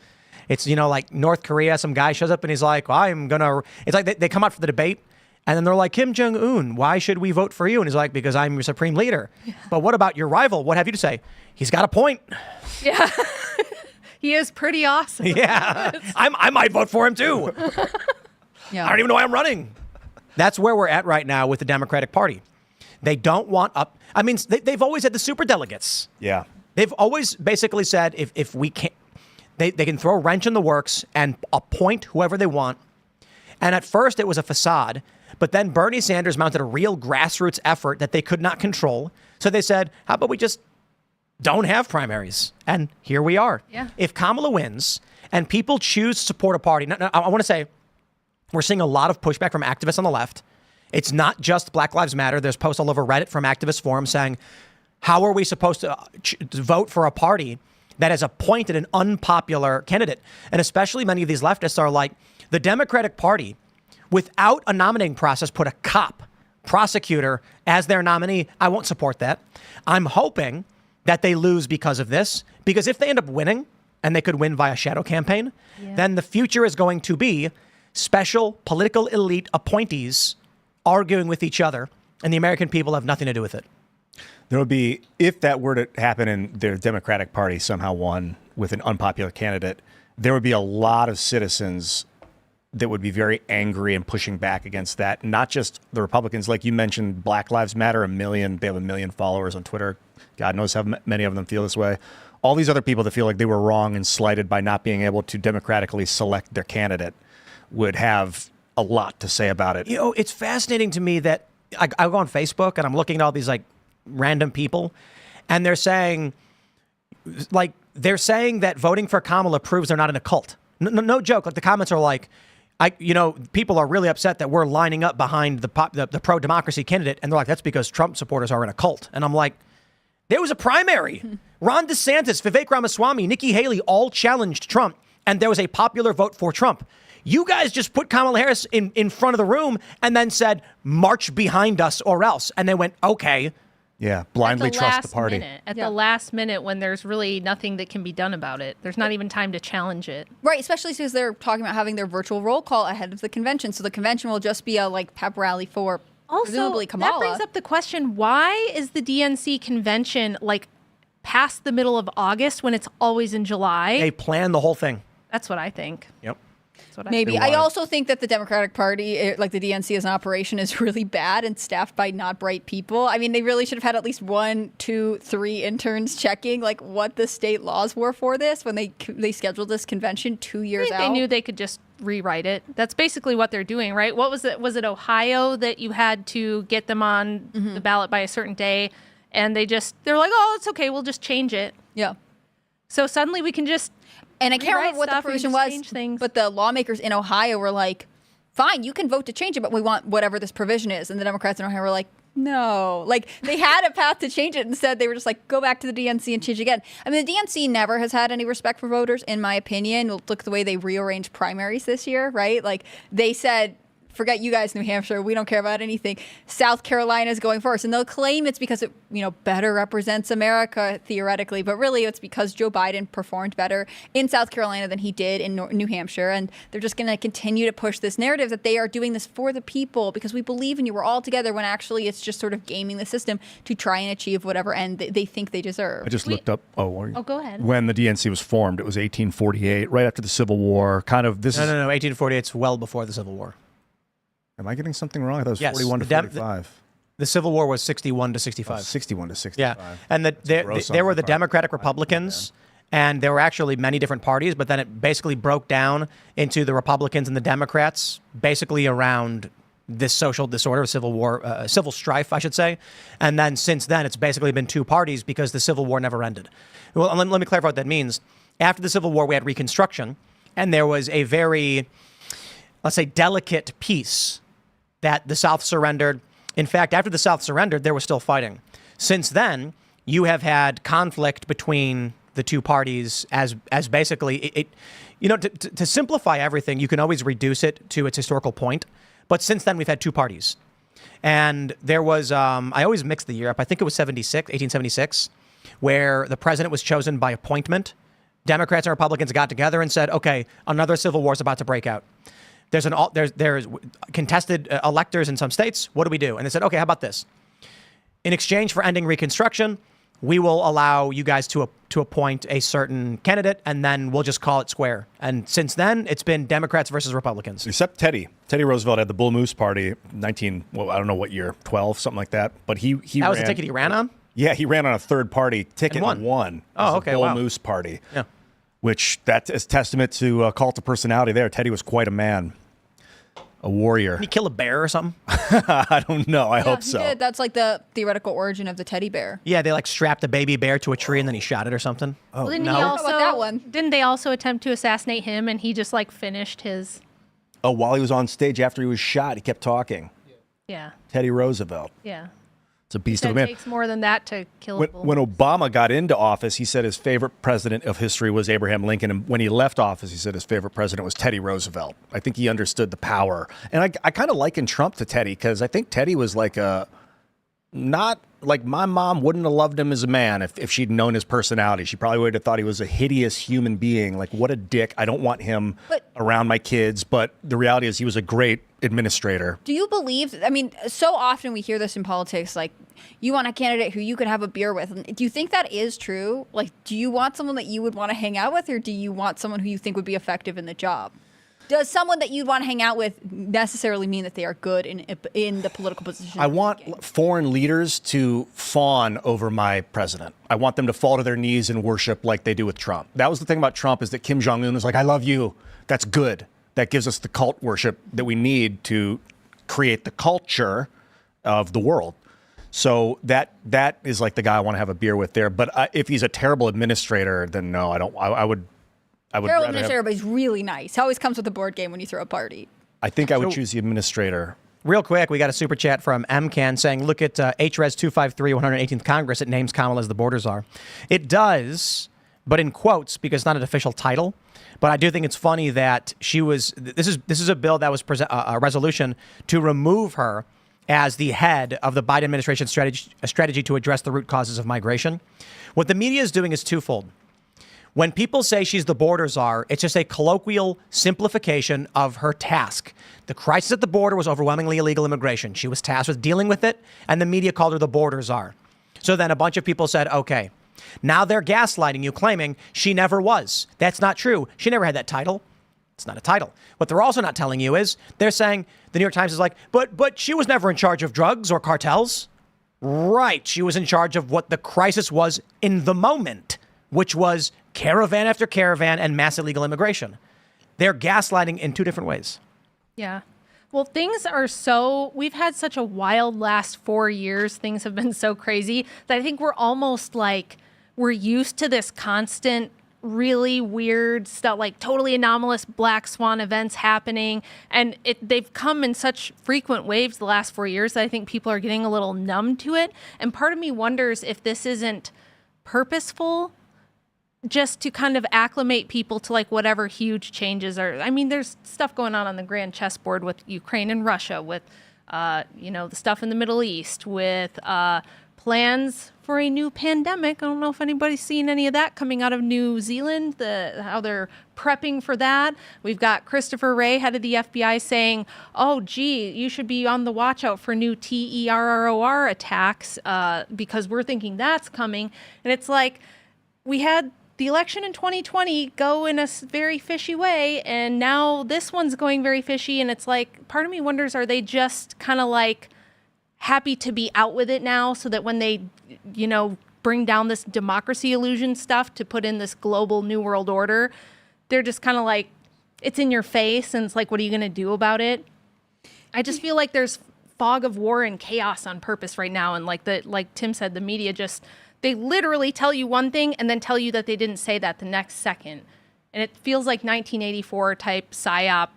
It's, like North Korea, some guy shows up and he's like, it's like they come out for the debate and then they're like, Kim Jong-un, why should we vote for you? And he's like, because I'm your supreme leader. Yeah. But what about your rival? What have you to say? He's got a point. Yeah. He is pretty awesome. Yeah, I might vote for him too. Yeah. I don't even know why I'm running. That's where we're at right now with the Democratic Party. They don't want up. I mean, they've always had the superdelegates. Yeah. They've always basically said if we can't, they can throw a wrench in the works and appoint whoever they want. And at first it was a facade, but then Bernie Sanders mounted a real grassroots effort that they could not control. So they said, how about we just don't have primaries? And here we are. Yeah. If Kamala wins and people choose to support a party, now, I want to say we're seeing a lot of pushback from activists on the left. It's not just Black Lives Matter. There's posts all over Reddit from activist forums saying, how are we supposed to vote for a party that has appointed an unpopular candidate? And especially many of these leftists are like, the Democratic Party, without a nominating process, put a cop, prosecutor as their nominee. I won't support that. I'm hoping that they lose because of this, because if they end up winning, and they could win via shadow campaign, then the future is going to be special political elite appointees arguing with each other, and the American people have nothing to do with it. There would be, if that were to happen and the Democratic Party somehow won with an unpopular candidate, there would be a lot of citizens that would be very angry and pushing back against that. Not just the Republicans, like you mentioned, Black Lives Matter, they have 1 million followers on Twitter. God knows how many of them feel this way. All these other people that feel like they were wrong and slighted by not being able to democratically select their candidate would have a lot to say about it. You know, it's fascinating to me that I go on Facebook and I'm looking at all these like random people, and they're saying that voting for Kamala proves they're not in a cult. No joke. Like the comments are like, people are really upset that we're lining up behind the pro-democracy candidate, and they're like, that's because Trump supporters are in a cult. And I'm like, there was a primary. Ron DeSantis, Vivek Ramaswamy, Nikki Haley all challenged Trump, and there was a popular vote for Trump. You guys just put Kamala Harris in front of the room and then said, march behind us or else. And they went, okay. Yeah, blindly trust the party. At the last minute, when there's really nothing that can be done about it. There's not even time to challenge it. Right, especially since they're talking about having their virtual roll call ahead of the convention. So the convention will just be a pep rally for presumably Kamala. That brings up the question, why is the DNC convention past the middle of August when it's always in July? They planned the whole thing. That's what I think. Yep. Maybe. I also think that the Democratic Party, like the DNC as an operation, is really bad and staffed by not bright people. I mean, they really should have had at least 1, 2, 3 interns checking what the state laws were for this when they scheduled this convention 2 years out. They knew they could just rewrite it. That's basically what they're doing, right? What was it? Was it Ohio that you had to get them on the ballot by a certain day? And they're like, oh, it's okay. We'll just change it. Yeah. So suddenly we can just And I can't remember what the provision was, but the lawmakers in Ohio were like, fine, you can vote to change it, but we want whatever this provision is. And the Democrats in Ohio were like, no. They had a path to change it. Instead, they were just like, go back to the DNC and change it again. I mean, the DNC never has had any respect for voters, in my opinion. Look at the way they rearranged primaries this year, right? They said, forget you guys, New Hampshire. We don't care about anything. South Carolina is going first. And they'll claim it's because it, better represents America theoretically. But really, it's because Joe Biden performed better in South Carolina than he did in New Hampshire. And they're just going to continue to push this narrative that they are doing this for the people because we believe in you. We're all together, when actually it's just sort of gaming the system to try and achieve whatever end they think they deserve. I just looked up. Oh, go ahead. When the DNC was formed, it was 1848, right after the Civil War. No, 1848. It's well before the Civil War. Am I getting something wrong? I thought it was Yes, 41 to 45. The Civil War was 61 to 65. 61 to 65. Yeah, and there were the Democratic Republicans, and there were actually many different parties, but then it basically broke down into the Republicans and the Democrats, basically around this social disorder, civil war, civil strife, I should say. And then since then, it's basically been two parties because the Civil War never ended. Well, let me clarify what that means. After the Civil War, we had Reconstruction, and there was a very, let's say, delicate peace that the South surrendered. In fact, after the South surrendered, there was still fighting. Since then, you have had conflict between the two parties as basically to simplify everything, you can always reduce it to its historical point. But since then, we've had two parties. And there was, I always mix the year up. I think it was 1876, where the president was chosen by appointment. Democrats and Republicans got together and said, okay, another civil war is about to break out. There's contested electors in some states. What do we do? And they said, okay, how about this? In exchange for ending Reconstruction, we will allow you guys to appoint a certain candidate, and then we'll just call it square. And since then, it's been Democrats versus Republicans. Except Teddy. Teddy Roosevelt had the Bull Moose Party, I don't know what year, 12, something like that. But he that was the ticket he ran on? Yeah, he ran on a third party ticket and won. Oh, okay, Bull wow. Moose Party. Yeah. Which that is testament to a cult of personality there. Teddy was quite a man. A warrior. Did he kill a bear or something? I don't know. I hope he so. did. That's like the theoretical origin of the teddy bear. Yeah, they like strapped a baby bear to a tree and then he shot it or something. Oh, Well, didn't no. he I don't know about that one. Didn't they also attempt to assassinate him, and he just like finished his? Oh, while he was on stage after he was shot, he kept talking. Yeah, Teddy Roosevelt. yeah. It's a beast So of it a man. takes more than that to kill a bull. When Obama got into office, he said his favorite president of history was Abraham Lincoln. And when he left office, he said his favorite president was Teddy Roosevelt. I think he understood the power. And I kind of liken Trump to Teddy because I think Teddy was like not like my mom wouldn't have loved him as a man if she'd known his personality. She probably would have thought he was a hideous human being. Like, what a dick. I don't want him around my kids. But the reality is he was a great administrator. Do you believe, I mean, so often we hear this in politics, like, you want a candidate who you could have a beer with. Do you think that is true? Like, do you want someone that you would want to hang out with, or do you want someone who you think would be effective in the job? Does someone that you'd want to hang out with necessarily mean that they are good in the political position? I want foreign leaders to fawn over my president. I want them to fall to their knees and worship like they do with Trump. That was the thing about Trump, is that Kim Jong-un was like, I love you. That's good. That gives us the cult worship that we need to create the culture of the world. So that is like the guy I want to have a beer with there. But if he's a terrible administrator, then no, I don't. I would. Terrible administrator, but he's really nice. He always comes with a board game when you throw a party. I think I would choose the administrator. Real quick, we got a super chat from MCAN saying, look at HRES 253, 118th Congress. It names Kamala as the border czar. It does, but in quotes, because it's not an official title. But I do think it's funny that she was, this is a bill that was a resolution to remove her as the head of the Biden administration strategy to address the root causes of migration. What the media is doing is twofold. When people say she's the border czar, it's just a colloquial simplification of her task. The crisis at the border was overwhelmingly illegal immigration. She was tasked with dealing with it, and the media called her the border czar. So then a bunch of people said, okay, now they're gaslighting you, claiming she never was. That's not true. She never had that title. It's not a title. What they're also not telling you is they're saying, the New York Times is like, but she was never in charge of drugs or cartels. Right. She was in charge of what the crisis was in the moment, which was caravan after caravan and mass illegal immigration. They're gaslighting in two different ways. Yeah. Well, things are we've had such a wild last 4 years. Things have been so crazy that I think we're almost like, we're used to this constant, really weird stuff, like totally anomalous black swan events happening. And they've come in such frequent waves the last 4 years that I think people are getting a little numb to it. And part of me wonders if this isn't purposeful, just to kind of acclimate people to like whatever huge changes are. I mean, there's stuff going on the grand chessboard with Ukraine and Russia, with, the stuff in the Middle East, with plans for a new pandemic. I don't know if anybody's seen any of that coming out of New Zealand, how they're prepping for that. We've got Christopher Wray, head of the FBI, saying, oh, gee, you should be on the watch out for new terror attacks because we're thinking that's coming. And it's like, we had the election in 2020 go in a very fishy way, and now this one's going very fishy. And it's like, part of me wonders, are they just kind of like happy to be out with it now so that when they, bring down this democracy illusion stuff to put in this global new world order, they're just kind of like, it's in your face, and it's like, what are you going to do about it? I just feel like there's fog of war and chaos on purpose right now. And like Tim said, the media they literally tell you one thing and then tell you that they didn't say that the next second. And it feels like 1984 type psyop,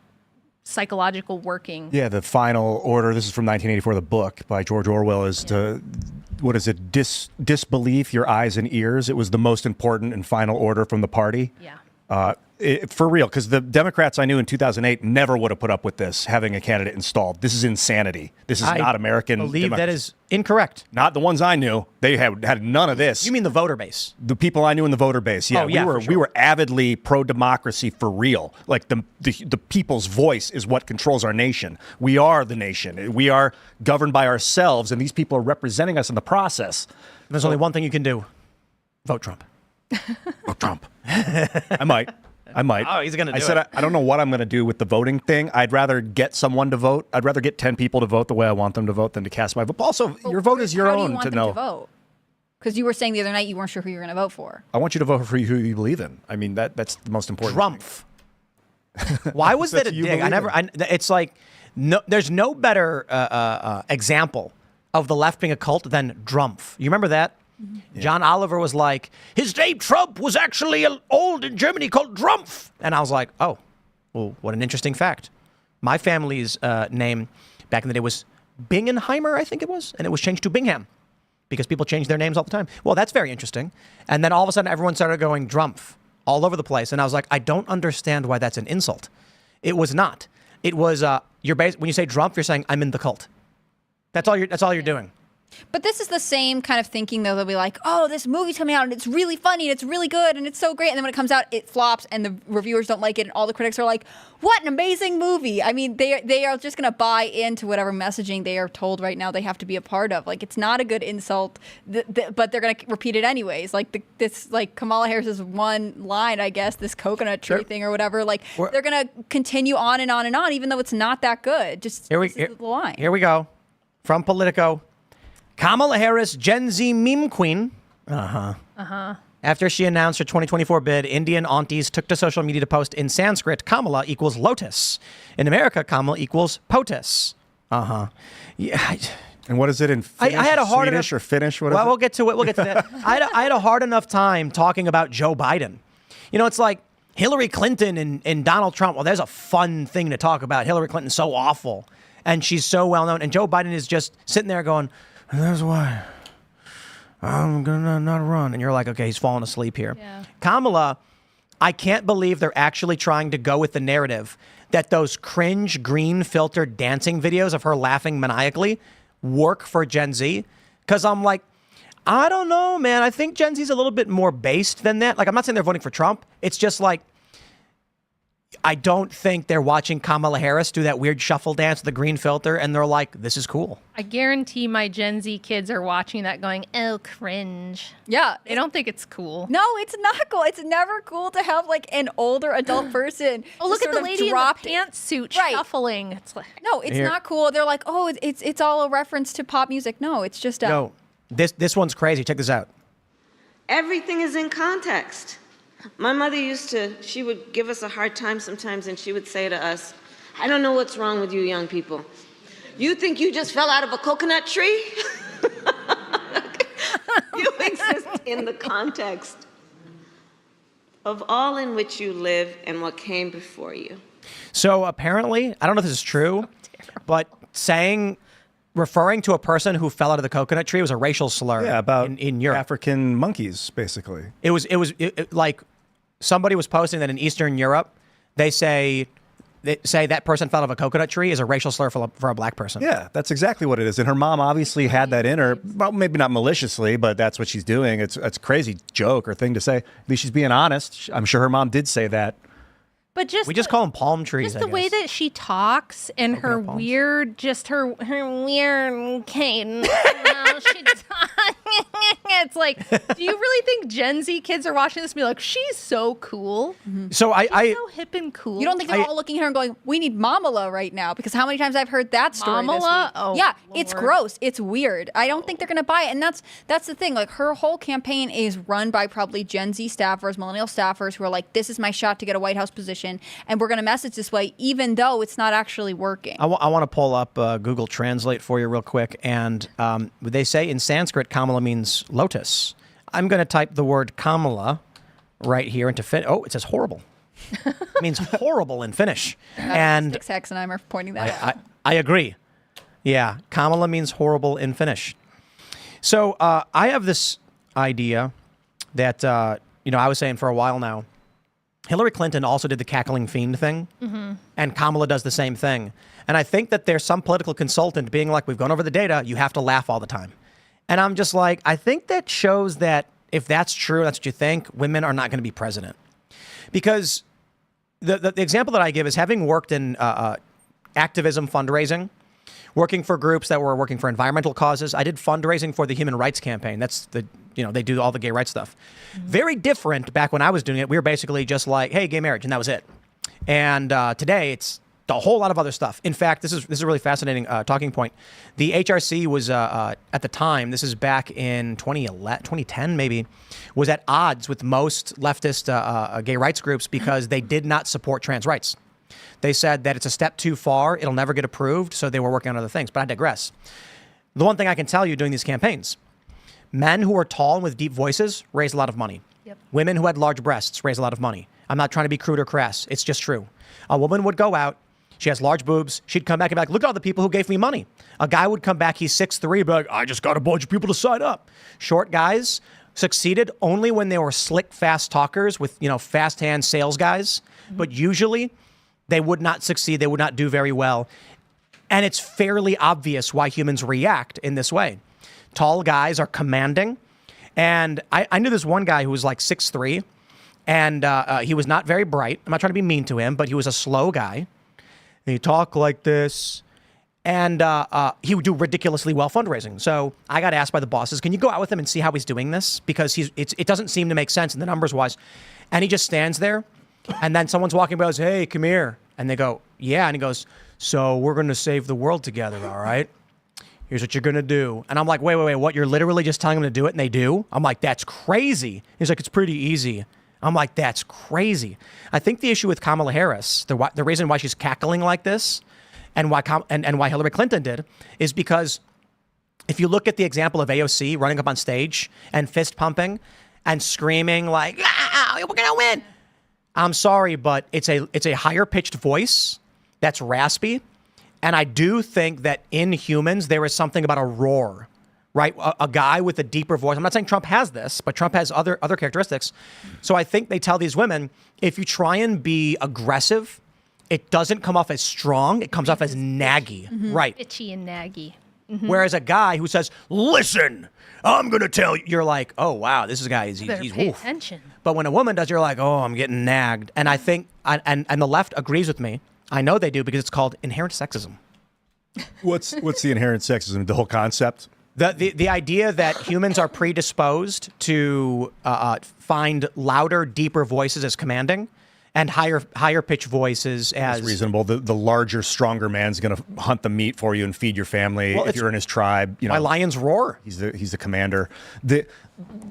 psychological working. Yeah, the final order, this is from 1984, the book by George Orwell, is to, what is it, disbelief your eyes and ears. It was the most important and final order from the party. Yeah. For real, because the Democrats I knew in 2008 never would have put up with this, having a candidate installed. This is insanity. This is not American. I believe democracy. that is incorrect. Not the ones I knew. They had none of this. You mean the voter base? The people I knew in the voter base. Yeah, Oh, yeah, for we sure. were avidly pro-democracy for real. Like the people's voice is what controls our nation. We are the nation. We are governed by ourselves, and these people are representing us in the process. There's only one thing you can do: vote Trump. Vote Trump. I might. Oh, he's gonna do I said it. I don't know what I'm going to do with the voting thing. I'd rather get someone to vote. I'd rather get 10 people to vote the way I want them to vote than to cast my vote. But also, your vote is your How do you own want to them know. to vote? Because you were saying the other night you weren't sure who you were going to vote for. I want you to vote for who you believe in. I mean, that's the most important. Trump. Why was that a That's you dig? It's like there's no better example of the left being a cult than Drumpf. You remember that? Yeah. John Oliver was like, his name Trump was actually old in Germany called Drumpf. And I was like, oh, well, what an interesting fact. My family's name back in the day was Bingenheimer, I think it was. And it was changed to Bingham because people change their names all the time. Well, that's very interesting. And then all of a sudden, everyone started going Drumpf all over the place. And I was like, I don't understand why that's an insult. It was not. It was, when you say Drumpf, you're saying I'm in the cult. That's all you're doing. But this is the same kind of thinking, though. They'll be like, oh, this movie's coming out and it's really funny and it's really good and it's so great. And then when it comes out, it flops and the reviewers don't like it and all the critics are like, what an amazing movie. I mean, they are just going to buy into whatever messaging they are told right now they have to be a part of. Like, it's not a good insult, but they're going to repeat it anyways. Like, this Kamala Harris's one line, I guess, this coconut tree thing or whatever. Like, they're going to continue on and on and on, even though it's not that good. Just this is the line. Here we go. From Politico. Kamala Harris, Gen Z meme queen. After she announced her 2024 bid, Indian aunties took to social media to post in Sanskrit, Kamala equals lotus. In America, Kamala equals POTUS. Yeah. And what is it in Finnish, I had a hard Swedish, or Finnish? What is well, it? we'll get to it. We'll get to that. I had a hard enough time talking about Joe Biden. You know, it's like Hillary Clinton and Donald Trump. Well, there's a fun thing to talk about. Hillary Clinton's so awful, and she's so well known. And Joe Biden is just sitting there going, and that's why I'm going to not run. And you're like, okay, he's falling asleep here. Yeah. Kamala, I can't believe they're actually trying to go with the narrative that those cringe green filtered dancing videos of her laughing maniacally work for Gen Z. Because I'm like, I don't know, man. I think Gen Z is a little bit more based than that. Like, I'm not saying they're voting for Trump. It's just like, I don't think they're watching Kamala Harris do that weird shuffle dance with the green filter, and they're like, this is cool. I guarantee my Gen Z kids are watching that going, oh, cringe. Yeah. They don't think it's cool. No, it's not cool. It's never cool to have like an older adult person. Oh, look at the lady in the pantsuit shuffling. It's like, no, it's not cool. They're like, oh, it's all a reference to pop music. No, it's just No, this one's crazy. Check this out. Everything is in context. My mother she would give us a hard time sometimes, and she would say to us, I don't know what's wrong with you young people. You think you just fell out of a coconut tree? You exist in the context of all in which you live and what came before you. So apparently, I don't know if this is true, but referring to a person who fell out of the coconut tree was a racial slur. Yeah, about in Europe. African monkeys, basically. It was like somebody was posting that in Eastern Europe, they say that person fell out of a coconut tree is a racial slur for a black person. Yeah, that's exactly what it is. And her mom obviously had that in her, well, maybe not maliciously, but that's what she's doing. It's a crazy joke or thing to say. At least she's being honest. I'm sure her mom did say that. But we just call them palm trees. Just the way that she talks and her weird, her weird cadence. It's like, do you really think Gen Z kids are watching this and be like, she's so cool? Mm-hmm. So she's so hip and cool. You don't think they're all looking at her and going, we need Mamala right now? Because how many times I've heard that story this week. Oh, yeah, Lord. It's gross. It's weird. I don't think they're going to buy it. And that's the thing. Like, her whole campaign is run by probably Gen Z staffers, millennial staffers who are like, this is my shot to get a White House position. And we're going to message this way, even though it's not actually working. I want to pull up Google Translate for you real quick. And they say in Sanskrit, Kamala means lotus. I'm going to type the word Kamala right here into Finnish. Oh, it says horrible. It means horrible in Finnish. And Six Hexenheimer pointing that out. I agree. Yeah, Kamala means horrible in Finnish. So I have this idea that, I was saying for a while now, Hillary Clinton also did the cackling fiend thing, and Kamala does the same thing. And I think that there's some political consultant being like, we've gone over the data, you have to laugh all the time. And I'm just like, I think that shows that if that's true, that's what you think, women are not going to be president. Because the example that I give is having worked in activism fundraising, working for groups that were working for environmental causes. I did fundraising for the Human Rights Campaign. That's they do all the gay rights stuff. Very different back when I was doing it. We were basically just like, hey, gay marriage, and that was it. And today it's a whole lot of other stuff. In fact, this is a really fascinating talking point. The HRC was at the time, this is back in 2010 maybe, was at odds with most leftist gay rights groups because they did not support trans rights. They said that it's a step too far, it'll never get approved, so they were working on other things. But I digress. The one thing I can tell you doing these campaigns, men who are tall and with deep voices raised a lot of money. Yep. Women who had large breasts raised a lot of money. I'm not trying to be crude or crass. It's just true. A woman would go out, she has large boobs, she'd come back and be like, look at all the people who gave me money. A guy would come back, he's 6'3", be like, I just got a bunch of people to sign up. Short guys succeeded only when they were slick, fast talkers with, fast hand sales guys. But usually they would not succeed. They would not do very well. And it's fairly obvious why humans react in this way. Tall guys are commanding. And I knew this one guy who was like 6'3", and he was not very bright. I'm not trying to be mean to him, but he was a slow guy. And he talked like this. And he would do ridiculously well fundraising. So I got asked by the bosses, can you go out with him and see how he's doing this? Because it doesn't seem to make sense in the numbers wise. And he just stands there. And then someone's walking by and goes, hey, come here. And they go, yeah. And he goes, so we're going to save the world together, all right? Here's what you're going to do. And I'm like, wait, what? You're literally just telling them to do it and they do? I'm like, that's crazy. He's like, it's pretty easy. I'm like, that's crazy. I think the issue with Kamala Harris, the reason why she's cackling like this and why Hillary Clinton did is because if you look at the example of AOC running up on stage and fist pumping and screaming like, we're going to win. I'm sorry, but it's a higher pitched voice that's raspy. And I do think that in humans, there is something about a roar, right? A guy with a deeper voice. I'm not saying Trump has this, but Trump has other characteristics. So I think they tell these women, if you try and be aggressive, it doesn't come off as strong. It comes off as naggy, right? Bitchy and naggy. Whereas a guy who says, listen, I'm going to tell you, you're like, oh, wow, this guy, he's pay woof. attention. But when a woman does, you're like, oh, I'm getting nagged. And I think, and the left agrees with me. I know they do because it's called inherent sexism. What's the inherent sexism? The whole concept? The idea that humans are predisposed to find louder, deeper voices as commanding and higher pitch voices as It's reasonable. The larger, stronger man's going to hunt the meat for you and feed your family if you're in his tribe. My lions roar. He's the commander.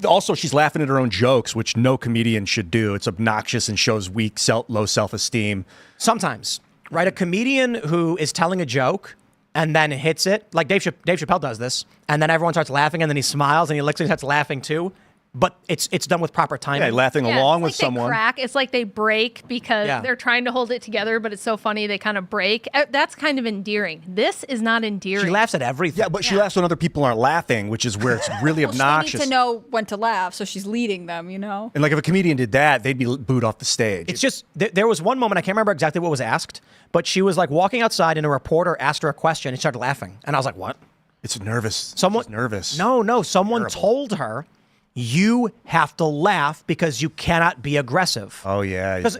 Also, she's laughing at her own jokes, which no comedian should do. It's obnoxious and shows weak, low self-esteem. Sometimes, right? A comedian who is telling a joke and then hits it, like Dave Chappelle does this, and then everyone starts laughing, and then he smiles and he looks and starts laughing too. But it's done with proper timing. Yeah, laughing along with it's like someone. They crack. It's like they break because they're trying to hold it together, but it's so funny they kind of break. That's kind of endearing. This is not endearing. She laughs at everything. Yeah, but she laughs when other people aren't laughing, which is where it's really obnoxious. She needs to know when to laugh, so she's leading them, And like if a comedian did that, they'd be booed off the stage. It's just, there was one moment, I can't remember exactly what was asked, but she was like walking outside and a reporter asked her a question and started laughing. And I was like, what? It's nervous. Someone She's nervous. No, someone Terrible. told her, you have to laugh because you cannot be aggressive. Oh, yeah. Because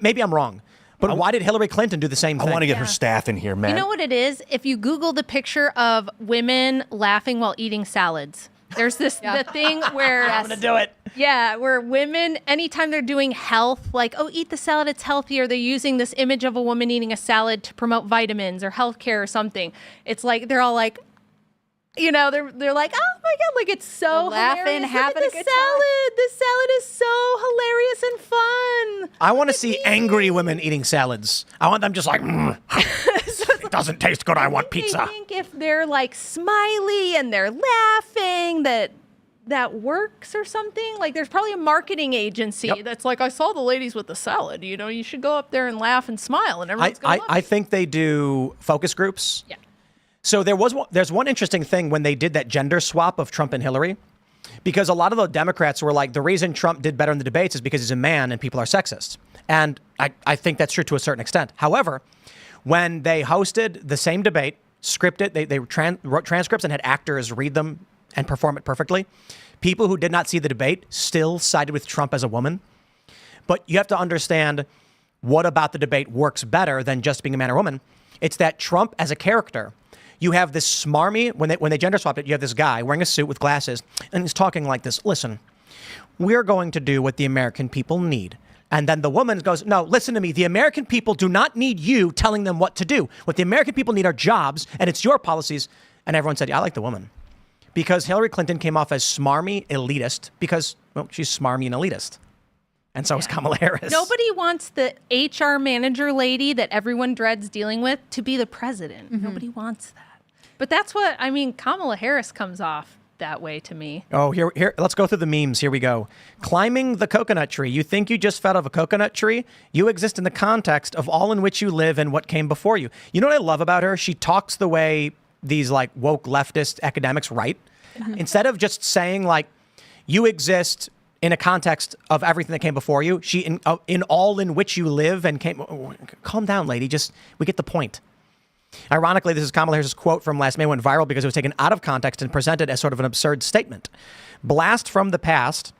maybe I'm wrong, but why did Hillary Clinton do the same thing? I want to get her staff in here, man. You know what it is? If you Google the picture of women laughing while eating salads, there's the thing where I'm going to do it. Yeah, where women, anytime they're doing health, like, oh, eat the salad, it's healthier. They're using this image of a woman eating a salad to promote vitamins or healthcare or something. It's like, they're all like, they're like, oh my God, like it's so laughing, hilarious. having Look a at good time. the salad is so hilarious and fun. I want to see angry women eating salads. I want them just like, it doesn't taste good. I want pizza. I think if they're like smiley and they're laughing, that works or something. Like there's probably a marketing agency that's like, I saw the ladies with the salad. You should go up there and laugh and smile, and everyone's going to love I it. think they do focus groups. Yeah. So there's one interesting thing when they did that gender swap of Trump and Hillary. because a lot of the Democrats were like, the reason Trump did better in the debates is because he's a man and people are sexist. And I think that's true to a certain extent. However, when they hosted the same debate, scripted, they wrote transcripts and had actors read them and perform it perfectly, people who did not see the debate still sided with Trump as a woman. But you have to understand what about the debate works better than just being a man or woman. It's that Trump as a character, you have this smarmy, when they gender swapped it, you have this guy wearing a suit with glasses, and he's talking like this. Listen, we're going to do what the American people need. And then the woman goes, no, listen to me. The American people do not need you telling them what to do. What the American people need are jobs, and it's your policies. And everyone said, yeah, I like the woman. Because Hillary Clinton came off as smarmy elitist because, well, she's smarmy and elitist. And so is Kamala Harris. Nobody wants the HR manager lady that everyone dreads dealing with to be the president. Nobody wants that. But that's what, I mean, Kamala Harris comes off that way to me. Oh, here, let's go through the memes. Here we go. Climbing the coconut tree. You think you just fell out of a coconut tree? You exist in the context of all in which you live and what came before you. You know what I love about her? She talks the way these like woke leftist academics write. Instead of just saying like, you exist in a context of everything that came before you, she in all in which you live and came. Calm down, lady. We get the point. Ironically, this is Kamala Harris's quote from last May, went viral because it was taken out of context and presented as sort of an absurd statement. Blast from the past.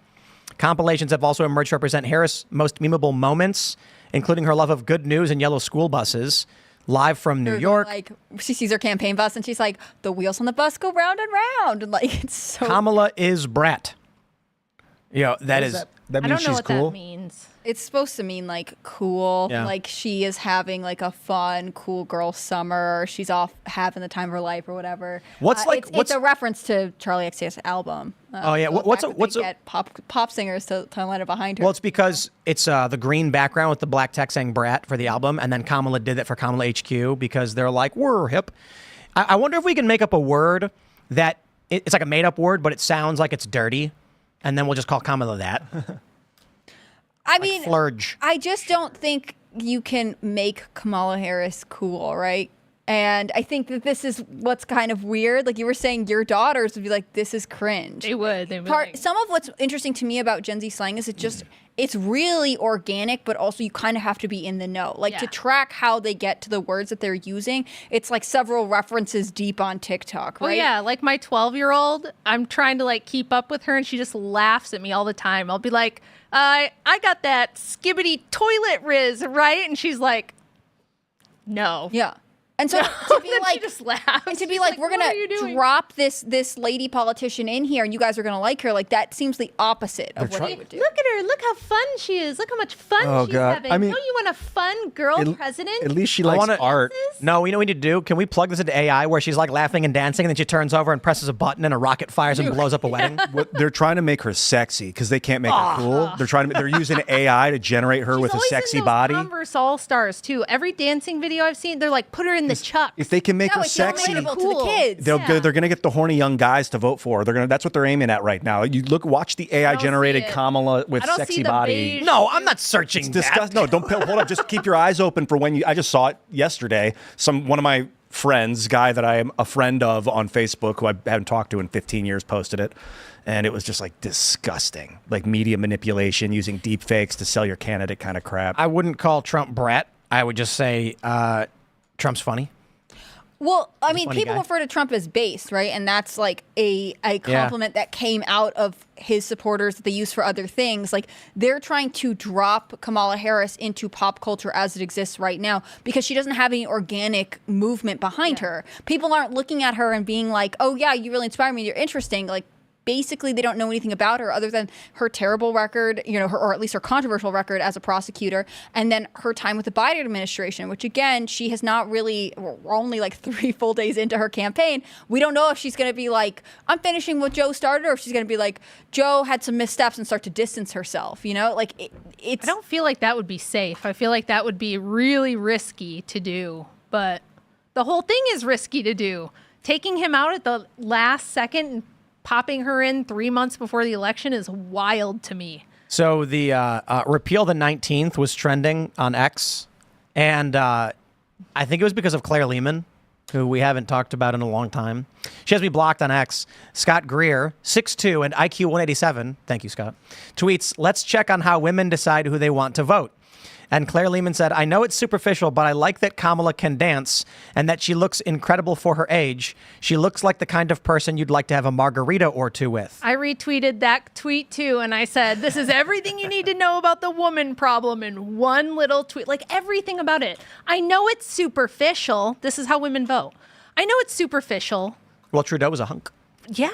Compilations have also emerged to represent Harris' most memeable moments, including her love of good news and yellow school buses. Live from New York. Like, she sees her campaign bus and she's like, the wheels on the bus go round and round. And like, it's so. Kamala is brat. You know, that means I don't know she's what cool. that means. It's supposed to mean like cool, Yeah. like she is having like a fun, cool girl summer. Or she's off having the time of her life or whatever. It's a reference to Charlie XCX album. Oh yeah, get pop singers to line it behind her? Well, it's because it's the green background with the black text saying "brat" for the album, and then Kamala did that for Kamala HQ because they're like, we're hip. I wonder if we can make up a word that it's like a made up word, but it sounds like it's dirty, and then we'll just call Kamala that. I mean, flurge. I just don't think you can make Kamala Harris cool, right? And I think that this is what's kind of weird. Like you were saying, your daughters would be like, this is cringe. They would. They'd be like, Some of what's interesting to me about Gen Z slang is it's really organic, but also you kind of have to be in the know. Like to track how they get to the words that they're using, it's like several references deep on TikTok, right? Oh yeah, like my 12-year-old, I'm trying to like keep up with her and she just laughs at me all the time. I'll be like, I got that skibbity toilet riz, right? And she's like, no. Yeah. And so to be like, she just laughs. And to be like, we're gonna drop this lady politician in here, and you guys are gonna like her. Like that seems the opposite of what they would do. Look at her. Look how fun she is. Look how much fun she's having. I mean, don't you want a fun girl president? At least she likes art. No, you know what we need to do? Can we plug this into AI where she's like laughing and dancing, and then she turns over and presses a button, and a rocket fires and blows up a wedding? They're trying to make her sexy because they can't make her cool. They're using AI to generate her with a sexy body. Converse All Stars too. Every dancing video I've seen, they're like, put her in the chucks. If they can make her it's sexy, relatable to the kids. they're going to get the horny young guys to vote for her. That's what they're aiming at right now. You watch the AI generated Kamala with sexy body. No, I'm not searching. No, don't hold up. Just keep your eyes open for when I just saw it yesterday. One of my friends, guy that I am a friend of on Facebook, who I haven't talked to in 15 years, posted it. And it was just like disgusting, like media manipulation using deep fakes to sell your candidate kind of crap. I wouldn't call Trump brat. I would just say Trump's funny. Well, I mean, people refer to Trump as based, right? And that's like a compliment that came out of his supporters that they use for other things. Like they're trying to drop Kamala Harris into pop culture as it exists right now because she doesn't have any organic movement behind her. People aren't looking at her and being like, oh yeah, you really inspire me. You're interesting. Like, basically, they don't know anything about her other than her terrible record, or at least her controversial record as a prosecutor, and then her time with the Biden administration, which again, she has not really, we're only like 3 full days into her campaign. We don't know if she's going to be like, I'm finishing what Joe started, or if she's going to be like, Joe had some missteps and start to distance herself, Like, it's... I don't feel like that would be safe. I feel like that would be really risky to do, but the whole thing is risky to do. Taking him out at the last second and popping her in 3 months before the election is wild to me. So the repeal the 19th was trending on X, and I think it was because of Claire Lehman. who we haven't talked about in a long time. She has me blocked on X. Scott Greer, 6'2" and IQ 187, thank you, Scott, tweets, let's check on how women decide who they want to vote. And Claire Lehman said, I know it's superficial, but I like that Kamala can dance and that she looks incredible for her age. She looks like the kind of person you'd like to have a margarita or two with. I retweeted that tweet too, and I said, this is everything you need to know about the woman problem in one little tweet. Like everything about it. I know it's superficial. This is how women vote. I know it's superficial. Well, Trudeau was a hunk. Yeah.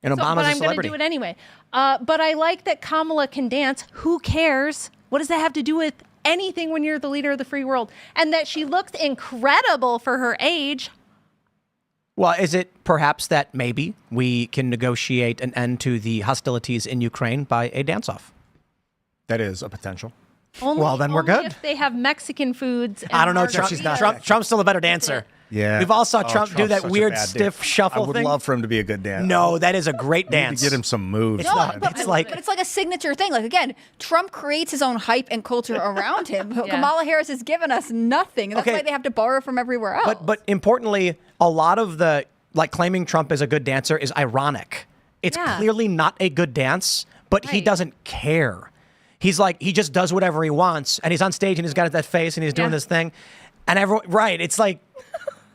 And Obama's but a I'm celebrity. going to do it anyway. But I like that Kamala can dance. Who cares? What does that have to do with anything when you're the leader of the free world? And that she looks incredible for her age. Well, is it perhaps that maybe we can negotiate an end to the hostilities in Ukraine by a dance-off? That is a potential. Well, then we're only good. If they have Mexican foods. And I don't know. margaritas. Trump's still a better dancer. Yeah. We've all saw Oh, Trump do Trump's that such a weird bad stiff dancer. shuffle I would thing. love for him to be a good dancer. No, that is a great We need dance. to get him some moves. It's not- man. it's like- But it's like a signature thing. Like, again, Trump creates his own hype and culture around him. Kamala Harris has given us nothing. That's why they have to borrow from everywhere else. But importantly, a lot of the claiming Trump is a good dancer is ironic. It's clearly not a good dance, but he doesn't care. He's like, he just does whatever he wants, and he's on stage and he's got that face and he's doing this thing, and everyone, it's like,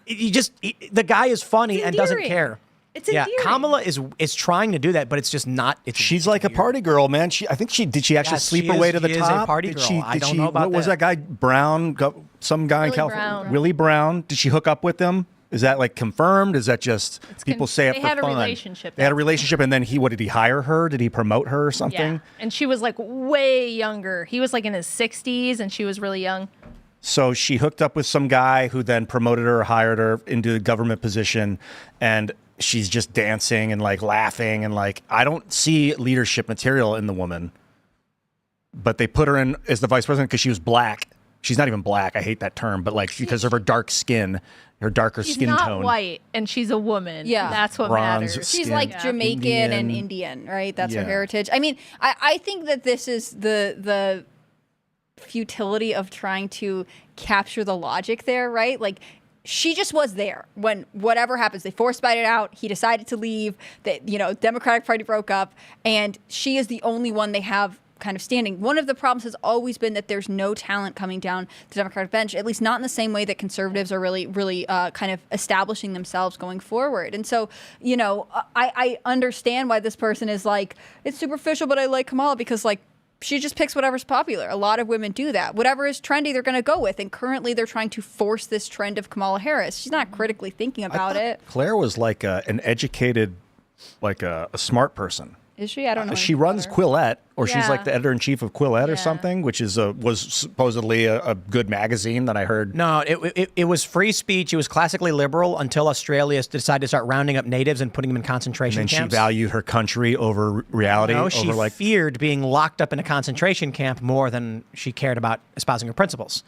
the guy is funny and doesn't care. It's endearing. Kamala is trying to do that, but it's just not. She's like a party girl, man. I think did she actually sleep her way to the she top? is a party girl. I don't know about what was that guy Brown? Some guy in California, Brown. Willie Brown. Did she hook up with him? Is that like confirmed? Is that just people say it they for had a fun? relationship. They had a relationship, and then did he hire her? Did he promote her or something? Yeah. And she was like way younger. He was like in his 60s and she was really young. So she hooked up with some guy who then promoted her, hired her into a government position, and she's just dancing and like laughing and like, I don't see leadership material in the woman, but they put her in as the vice president because she was black. She's not even black. I hate that term, but like because of her dark skin, her darker She's skin not tone. white and she's a woman. Yeah. That's what Bronze matters. she's skin. like Jamaican Indian. and Indian, right? That's her Yeah. heritage. I mean, I think that this is the futility of trying to capture the logic there, right? Like, she just was there when whatever happens. They force fight it out. He decided to leave. Democratic Party broke up, and she is the only one they have kind of standing. One of the problems has always been that there's no talent coming down the Democratic bench, at least not in the same way that conservatives are really kind of establishing themselves going forward. And so, I understand why this person is like, it's superficial, but I like Kamala because like, she just picks whatever's popular. A lot of women do that. Whatever is trendy, they're going to go with. And currently, they're trying to force this trend of Kamala Harris. She's not critically thinking about it. Claire was like an educated, like a smart person. Is she? I don't know. She runs Quillette, or she's Yeah. like the editor-in-chief of Quillette or Yeah. something, which is was supposedly a good magazine that I heard. No, it was free speech. It was classically liberal until Australia decided to start rounding up natives and putting them in concentration And then camps. she valued her country over reality. No, she over like feared being locked up in a concentration camp more than she cared about espousing her principles.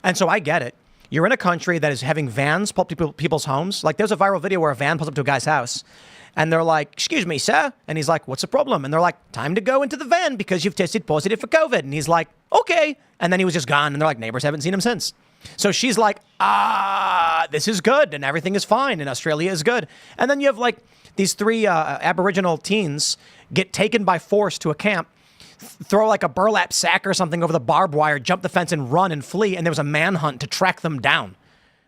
And so I get it. You're in a country that is having vans pull up people's homes. Like there's a viral video where a van pulls up to a guy's house. And they're like, excuse me, sir. And he's like, what's the problem? And they're like, time to go into the van because you've tested positive for COVID. And he's like, okay. And then he was just gone. And they're like, neighbors haven't seen him since. So she's like, this is good. And everything is fine. And Australia is good. And then you have like these three Aboriginal teens get taken by force to a camp, throw like a burlap sack or something over the barbed wire, jump the fence and run and flee. And there was a manhunt to track them down.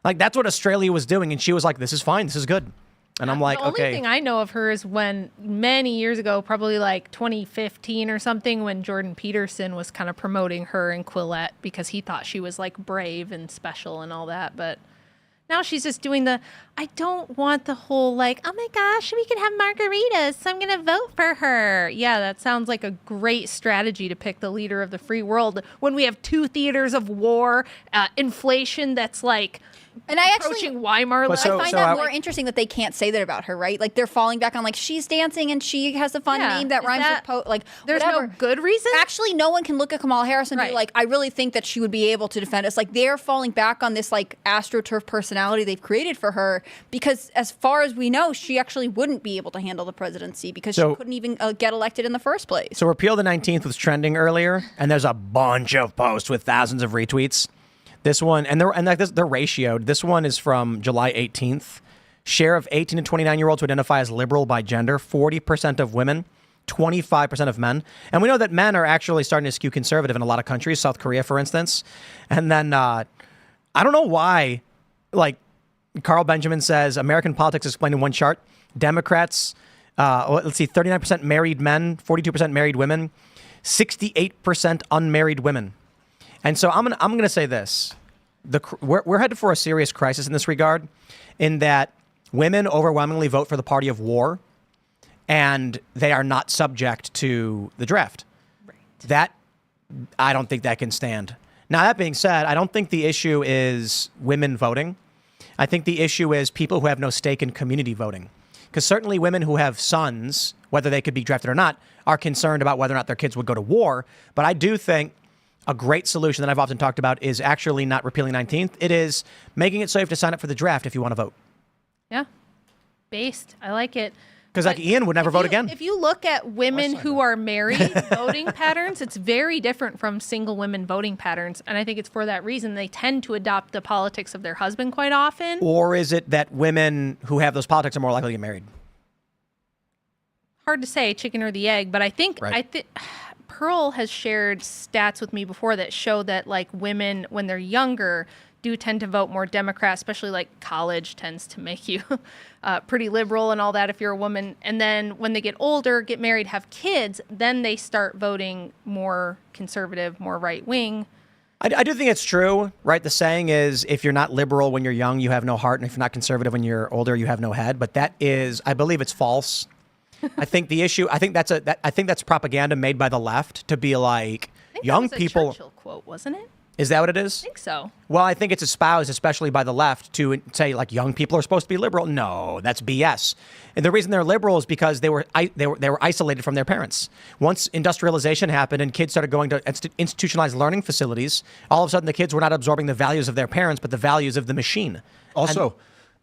Like that's what Australia was doing. And she was like, this is fine. This is good. And I'm like, the only okay. thing I know of her is when many years ago, probably like 2015 or something, when Jordan Peterson was kind of promoting her in Quillette because he thought she was like brave and special and all that. But now she's just doing I don't want the whole like, oh my gosh, we can have margaritas, so I'm going to vote for her. Yeah, that sounds like a great strategy to pick the leader of the free world when we have 2 theaters of war, inflation that's like And I actually approaching Weimar. But level. so- I find that more interesting that they can't say that about her, right? Like they're falling back on like she's dancing and she has a fun Yeah. name that Is rhymes that- with like There's whatever. no good reason? Actually, no one can look at Kamala Harris and be Right. like, I really think that she would be able to defend us. Like they're falling back on this like AstroTurf personality they've created for her because as far as we know, she actually wouldn't be able to handle the presidency because So- she couldn't even get elected in the first place. So Repeal the 19th was trending earlier, and there's a bunch of posts with thousands of retweets. This one, and they're ratioed. This one is from July 18th. Share of 18 to 29-year-olds who identify as liberal by gender, 40% of women, 25% of men. And we know that men are actually starting to skew conservative in a lot of countries, South Korea, for instance. And then I don't know why, like Carl Benjamin says, American politics explained in one chart. Democrats, let's see, 39% married men, 42% married women, 68% unmarried women. And so I'm gonna say this. We're headed for a serious crisis in this regard, in that women overwhelmingly vote for the party of war, and they are not subject to the draft. Right. That, I don't think that can stand. Now, that being said, I don't think the issue is women voting. I think the issue is people who have no stake in community voting. Because certainly women who have sons, whether they could be drafted or not, are concerned about whether or not their kids would go to war. But I do think a great solution that I've often talked about is actually not repealing 19th. It is making it so you have to sign up for the draft if you want to vote. Yeah. Based. I like it. Because like Ian would never vote again. If you look at women who are married voting patterns, it's very different from single women voting patterns. And I think it's for that reason they tend to adopt the politics of their husband quite often. Or is it that women who have those politics are more likely to get married? Hard to say, chicken or the egg, but I think Pearl has shared stats with me before that show that like women when they're younger do tend to vote more Democrat, especially like college tends to make you pretty liberal and all that if you're a woman. And then when they get older, get married, have kids, then they start voting more conservative, more right wing. I do think it's true, right? The saying is, if you're not liberal when you're young, you have no heart. And if you're not conservative when you're older, you have no head. But that is, I believe it's false. I think the issue, I think that's propaganda made by the left to be like, young people. That was a Churchill quote, wasn't it? Is that what it is? I think so. Well, I think it's espoused, especially by the left, to say like young people are supposed to be liberal. No, that's BS. And the reason they're liberal is because they were isolated from their parents. Once industrialization happened and kids started going to institutionalized learning facilities, all of a sudden the kids were not absorbing the values of their parents, but the values of the machine. Also,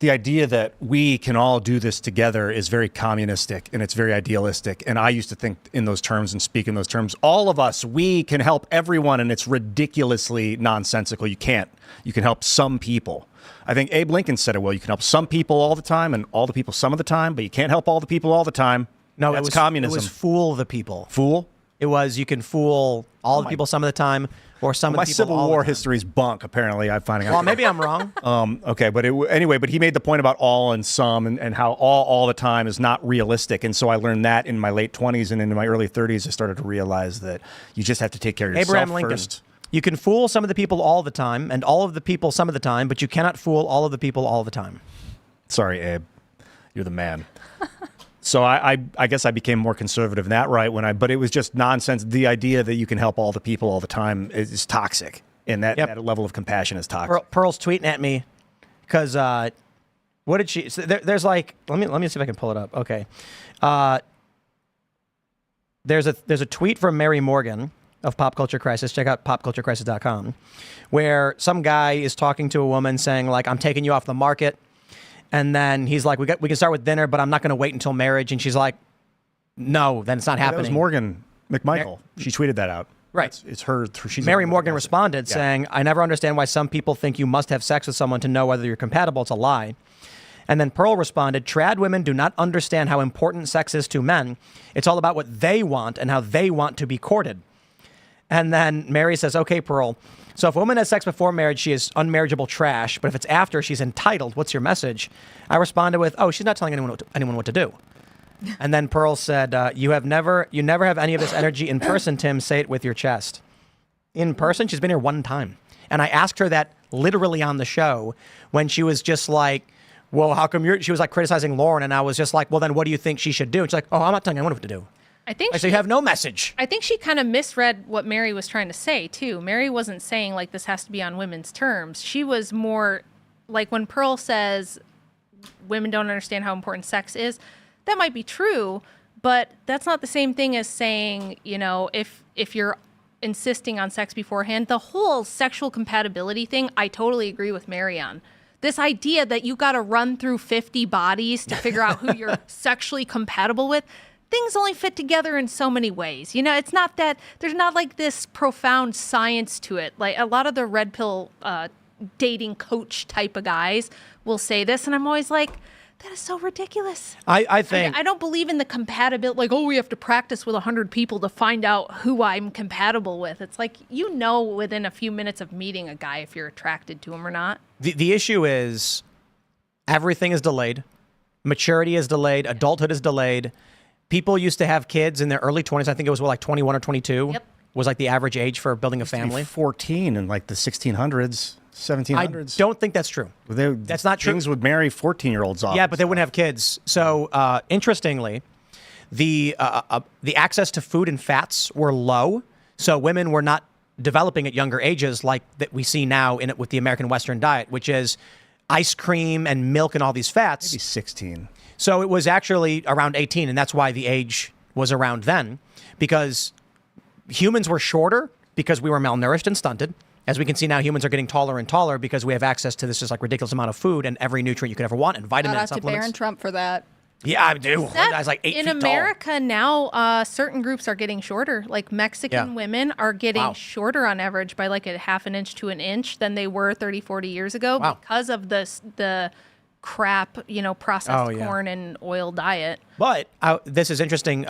the idea that we can all do this together is very communistic and it's very idealistic. And I used to think in those terms and speak in those terms. All of us, we can help everyone, and it's ridiculously nonsensical. You can't. You can help some people. I think Abe Lincoln said it well. You can help some people all the time and all the people some of the time, but you can't help all the people all the time. No, that's communism. It was fool the people. Fool? It was you can fool all the people some of the time, or some of the people all the time. My Civil War history is bunk, apparently. I'm finding out. Well, maybe I'm wrong. Okay, but anyway, but he made the point about all and some and how all the time is not realistic. And so I learned that in my late 20s, and in my early 30s, I started to realize that you just have to take care of yourself Abraham Lincoln. first. You can fool some of the people all the time and all of the people some of the time, but you cannot fool all of the people all the time. Sorry, Abe. You're the man. So I guess I became more conservative in that but it was just nonsense. The idea that you can help all the people all the time is toxic. And that level of compassion is toxic. Pearl's tweeting at me because what did she? So there's like let me see if I can pull it up. Okay, there's a tweet from Mary Morgan of Pop Culture Crisis. Check out popculturecrisis.com, where some guy is talking to a woman saying like, "I'm taking you off the market." And then he's like, we can start with dinner, but I'm not going to wait until marriage. And she's like, no, then it's not happening. That was Morgan McMichael. She tweeted that out. Right. It's her. Mary Morgan responded saying, I never understand why some people think you must have sex with someone to know whether you're compatible. It's a lie. And then Pearl responded, trad women do not understand how important sex is to men. It's all about what they want and how they want to be courted. And then Mary says, okay, Pearl. So if a woman has sex before marriage, she is unmarriageable trash. But if it's after, she's entitled. What's your message? I responded with, oh, she's not telling anyone what to do. And then Pearl said, you never have any of this energy in person, Tim. Say it with your chest. In person? She's been here one time. And I asked her that literally on the show when she was just like, well, how come she was like criticizing Lauren. And I was just like, well, then what do you think she should do? And she's like, oh, I'm not telling anyone what to do. So you have no message. I think she kind of misread what Mary was trying to say, too. Mary wasn't saying, like, this has to be on women's terms. She was more, like, when Pearl says women don't understand how important sex is, that might be true, but that's not the same thing as saying, you know, if you're insisting on sex beforehand, the whole sexual compatibility thing, I totally agree with Mary on. This idea that you got to run through 50 bodies to figure out who you're sexually compatible with, things only fit together in so many ways. You know, it's not that there's not like this profound science to it. Like a lot of the red pill dating coach type of guys will say this, and I'm always like, that is so ridiculous. I think I don't believe in the compatibility, like, oh, we have to practice with 100 people to find out who I'm compatible with. It's like, you know, within a few minutes of meeting a guy if you're attracted to him or not. the issue is everything is delayed. Maturity is delayed. Adulthood is delayed. People used to have kids in their early 20s. I think it was like 21 or 22 Yep. was like the average age for building a Be family. 14 in like the 1600s, 1700s. I don't think that's true. That's not true. Kings would marry 14-year-olds off. Yeah, but they wouldn't have kids. So interestingly, the access to food and fats were low. So women were not developing at younger ages like that we see now in it with the American Western diet, which is ice cream and milk and all these fats. Maybe 16. So it was actually around 18, and that's why the age was around then, because humans were shorter because we were malnourished and stunted. As we can see now, humans are getting taller and taller because we have access to this just like ridiculous amount of food and every nutrient you could ever want and vitamin Shout and out to supplements. Barron Trump for that. Yeah, I do. I was like 8 in feet America now, certain groups are getting shorter. Like Mexican Yeah. women are getting Wow. shorter on average by like a half an inch to an inch than they were 30, 40 years ago Wow. because of the crap, you know, processed Oh, yeah. corn and oil diet. But this is interesting.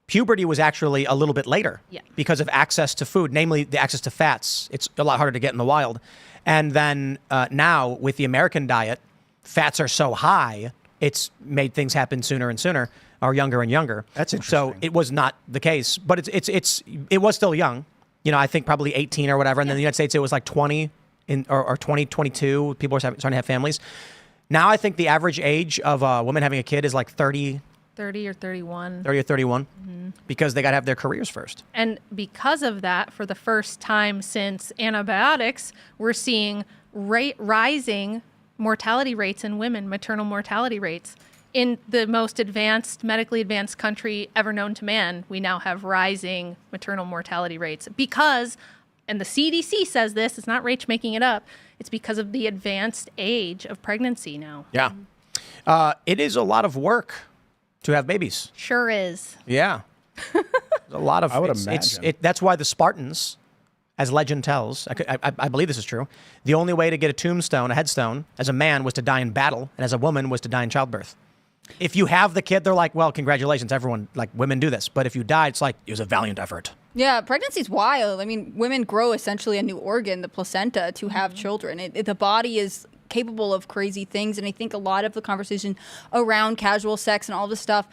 Puberty was actually a little bit later Yeah. because of access to food, namely the access to fats. It's a lot harder to get in the wild. And then now with the American diet, fats are so high, it's made things happen sooner and sooner, or younger and younger. That's So interesting. it was not the case, but it was still young. You know, I think probably 18 or whatever. And then in the United States, it was like 20 or 20, 22. People are starting to have families. Now I think the average age of a woman having a kid is like 30 30 or 31. or 31 because they got to have their careers first. And because of that, for the first time since antibiotics, we're seeing rising mortality rates in women, maternal mortality rates. In the most advanced, medically advanced country ever known to man, we now have rising maternal mortality rates because, and the CDC says this, it's not Rach making it up, it's because of the advanced age of pregnancy now. Yeah. It is a lot of work to have babies. Sure is. Yeah. There's a lot of. I would it's- imagine. That's why the Spartans, as legend tells, I believe this is true, the only way to get a tombstone, a headstone, as a man was to die in battle, and as a woman was to die in childbirth. If you have the kid, they're like, well, congratulations, everyone, like women do this. But if you die, it's like, it was a valiant effort. Yeah, pregnancy's wild. I mean, women grow essentially a new organ, the placenta, to have children. The body is capable of crazy things, and I think a lot of the conversation around casual sex and all this stuff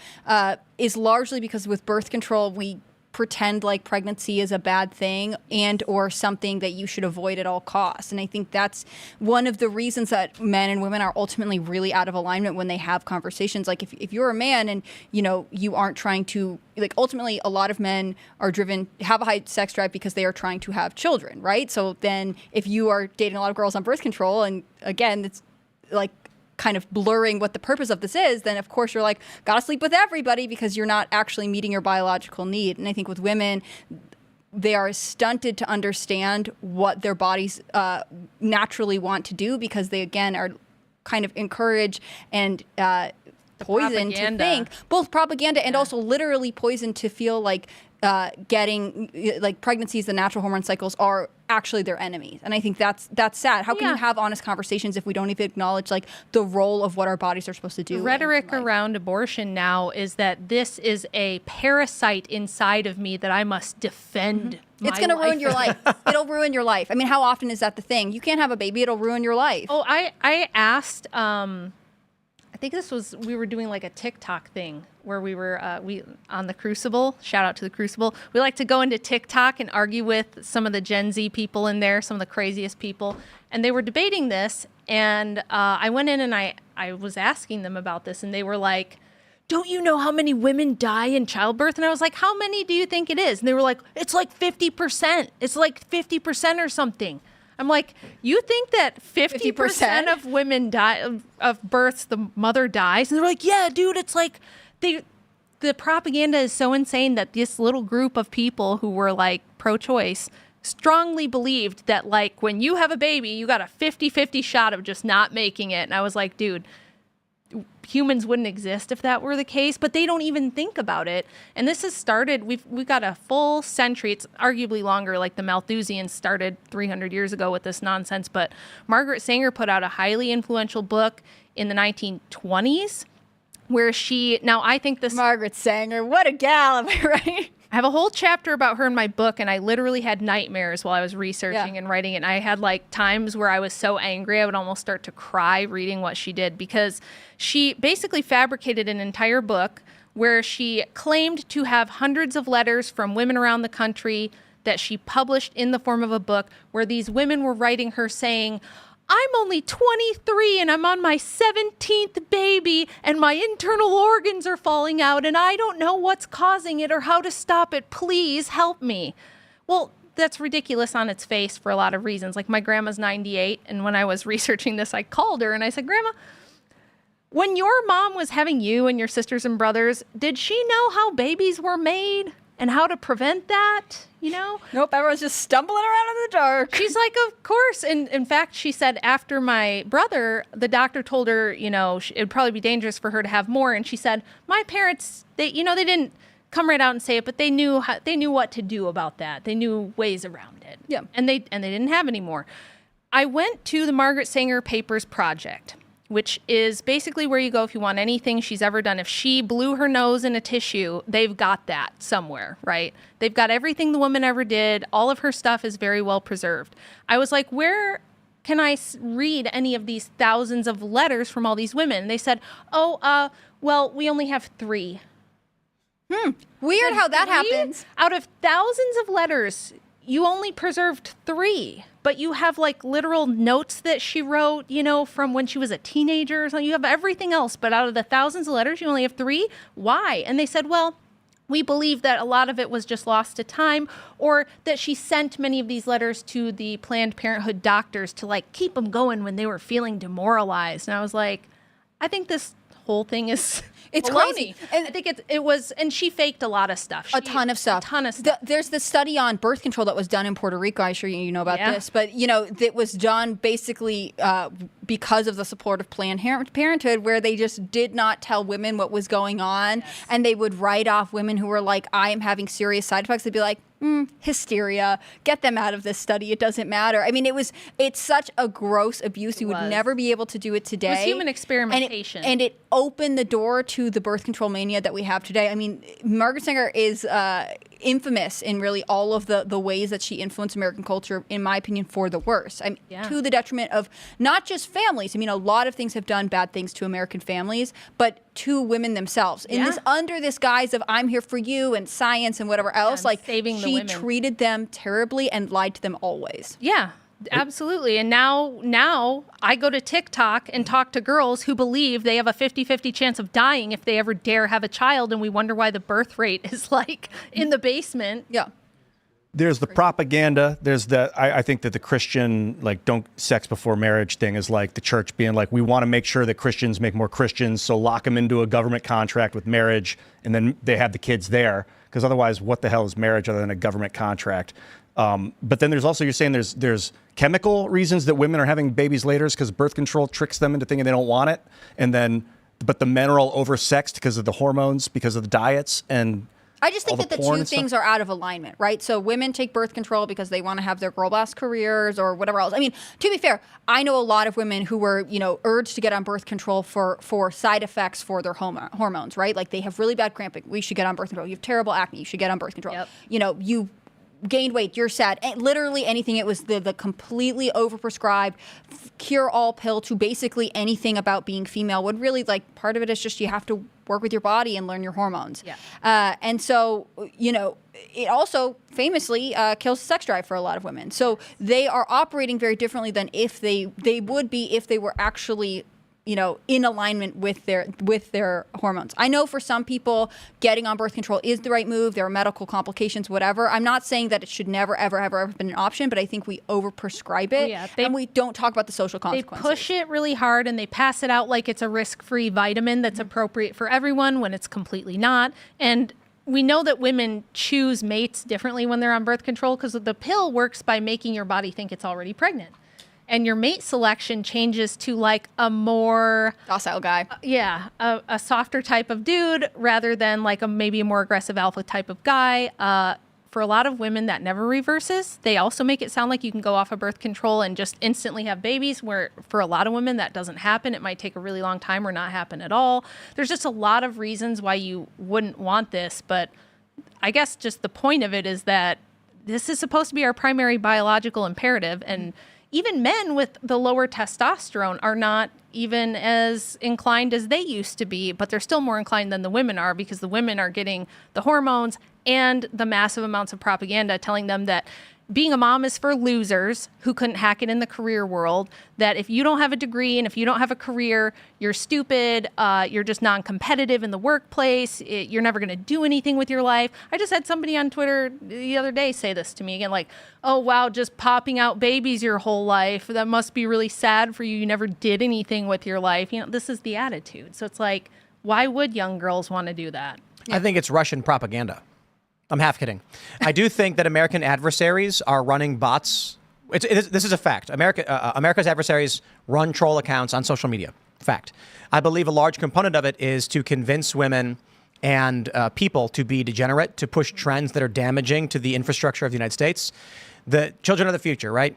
is largely because with birth control, we pretend like pregnancy is a bad thing and or something that you should avoid at all costs. And I think that's one of the reasons that men and women are ultimately really out of alignment when they have conversations. Like if you're a man and, you know, you aren't trying to, like, ultimately a lot of men are driven, have a high sex drive because they are trying to have children, right? So then if you are dating a lot of girls on birth control, and again, it's like kind of blurring what the purpose of this is, then of course you're like, gotta sleep with everybody because you're not actually meeting your biological need. And I think with women, they are stunted to understand what their bodies naturally want to do because they, again, are kind of encouraged and poisoned to propaganda. think, both propaganda and also literally poisoned to feel like getting like pregnancies, the natural hormone cycles are actually their enemies. And I think that's sad. How can you have honest conversations if we don't even acknowledge like the role of what our bodies are supposed to do? Rhetoric around abortion now is that this is a parasite inside of me that I must defend. It's going to ruin your life. It'll ruin your life. I mean, how often is that the thing? You can't have a baby. It'll ruin your life. Oh, I asked, I think we were doing like a TikTok thing where we were on the Crucible. Shout out to the Crucible. We like to go into TikTok and argue with some of the Gen Z people in there, some of the craziest people. And they were debating this. And I went in and I was asking them about this. And they were like, don't you know how many women die in childbirth? And I was like, how many do you think it is? And they were like, it's like 50%. It's like 50% or something. I'm like, you think that 50% of women die of births, the mother dies? And they're like, yeah, dude, it's like the propaganda is so insane that this little group of people who were like pro-choice strongly believed that like when you have a baby, you got a 50-50 shot of just not making it. And I was like, dude, humans wouldn't exist if that were the case, but they don't even think about it. And this has started, we've got a full century. It's arguably longer, like the Malthusians started 300 years ago with this nonsense. But Margaret Sanger put out a highly influential book in the 1920s where I think this... Margaret Sanger, what a gal, am I right? I have a whole chapter about her in my book, and I literally had nightmares while I was researching and writing it. And I had like times where I was so angry I would almost start to cry reading what she did, because she basically fabricated an entire book where she claimed to have hundreds of letters from women around the country that she published in the form of a book, where these women were writing her saying, I'm only 23 and I'm on my 17th baby and my internal organs are falling out and I don't know what's causing it or how to stop it. Please help me. Well, that's ridiculous on its face for a lot of reasons. Like, my grandma's 98, and when I was researching this, I called her and I said, Grandma, when your mom was having you and your sisters and brothers, did she know how babies were made and how to prevent that? You know? Nope, everyone's just stumbling around in the dark. She's like, of course. And in fact, she said after my brother, the doctor told her, you know, it would probably be dangerous for her to have more. And she said, my parents, they didn't come right out and say it, but they knew what to do about that. They knew ways around it. Yeah. And they didn't have any more. I went to the Margaret Sanger Papers Project, which is basically where you go if you want anything she's ever done. If she blew her nose in a tissue, they've got that somewhere, right? They've got everything the woman ever did. All of her stuff is very well preserved. I was like, where can I read any of these thousands of letters from all these women? And they said, well, we only have 3. Weird how that happens. Out of thousands of letters, you only preserved 3. But you have like literal notes that she wrote, you know, from when she was a teenager or something. You have everything else, but out of the thousands of letters, you only have 3. Why? And they said, well, we believe that a lot of it was just lost to time, or that she sent many of these letters to the Planned Parenthood doctors to like keep them going when they were feeling demoralized. And I was like, I think this whole thing is It's baloney. crazy. And I think it was, and she faked a lot of stuff. A ton of stuff. There's this study on birth control that was done in Puerto Rico. I'm sure you know about this, but you know, that was done basically because of the support of Planned Parenthood, where they just did not tell women what was going on, and they would write off women who were like, I am having serious side effects. They'd be like, hysteria, get them out of this study. It doesn't matter. I mean, it's such a gross abuse. You would never be able to do it today. It was human experimentation. And it opened the door to the birth control mania that we have today. I mean, Margaret Sanger is infamous in really all of the ways that she influenced American culture, in my opinion, for the worse. I mean, to the detriment of not just families. I mean, a lot of things have done bad things to American families, but to women themselves. Under this guise of I'm here for you and science and whatever else, like saving the she women. Treated them terribly and lied to them always. Yeah. Absolutely. And now I go to TikTok and talk to girls who believe they have a 50-50 chance of dying if they ever dare have a child, and we wonder why the birth rate is like in the basement. Yeah. There's the propaganda. There's I think that the Christian, like, don't sex before marriage thing is like the church being like, we want to make sure that Christians make more Christians, so lock them into a government contract with marriage, and then they have the kids there. Because otherwise, what the hell is marriage other than a government contract? But then there's also, you're saying there's chemical reasons that women are having babies later because birth control tricks them into thinking they don't want it. And then, but the men are all oversexed because of the hormones, because of the diets, and I just think that the two things are out of alignment, right? So women take birth control because they want to have their girl boss careers or whatever else. I mean, to be fair, I know a lot of women who were, urged to get on birth control for side effects for their hormones, right? Like, they have really bad cramping. We should get on birth control. You have terrible acne. You should get on birth control. Yep. You gained weight, you're sad. Literally anything. It was the completely overprescribed cure-all pill to basically anything about being female. Would really, like, part of it is just you have to work with your body and learn your hormones. Yeah. And so, it also famously kills the sex drive for a lot of women. So they are operating very differently than if they would be if they were actually in alignment with their hormones. I know for some people, getting on birth control is the right move. There are medical complications, whatever. I'm not saying that it should never, ever, ever, ever been an option, but I think we overprescribe it, and we don't talk about the social consequences. They push it really hard, and they pass it out like it's a risk-free vitamin that's appropriate for everyone when it's completely not. And we know that women choose mates differently when they're on birth control because the pill works by making your body think it's already pregnant. and your mate selection changes to like a more Docile guy. a softer type of dude rather than like maybe a more aggressive alpha type of guy. For a lot of women, that never reverses. They also make it sound like you can go off of birth control and just instantly have babies, where for a lot of women, that doesn't happen. It might take a really long time or not happen at all. There's just a lot of reasons why you wouldn't want this. But I guess just the point of it is that this is supposed to be our primary biological imperative. And even men with the lower testosterone are not even as inclined as they used to be, but they're still more inclined than the women are, because the women are getting the hormones and the massive amounts of propaganda telling them that being a mom is for losers who couldn't hack it in the career world, that if you don't have a degree and if you don't have a career, you're stupid, you're just non-competitive in the workplace, you're never going to do anything with your life. I just had somebody on Twitter the other day say this to me again, like, oh, wow, just popping out babies your whole life, that must be really sad for you. You never did anything with your life. You know, this is the attitude. So it's like, why would young girls want to do that? I think it's Russian propaganda. I'm half kidding. I do think that American adversaries are running bots. This is a fact. America's adversaries run troll accounts on social media. Fact. I believe a large component of it is to convince women and people to be degenerate, to push trends that are damaging to the infrastructure of the United States. The children are the future, right?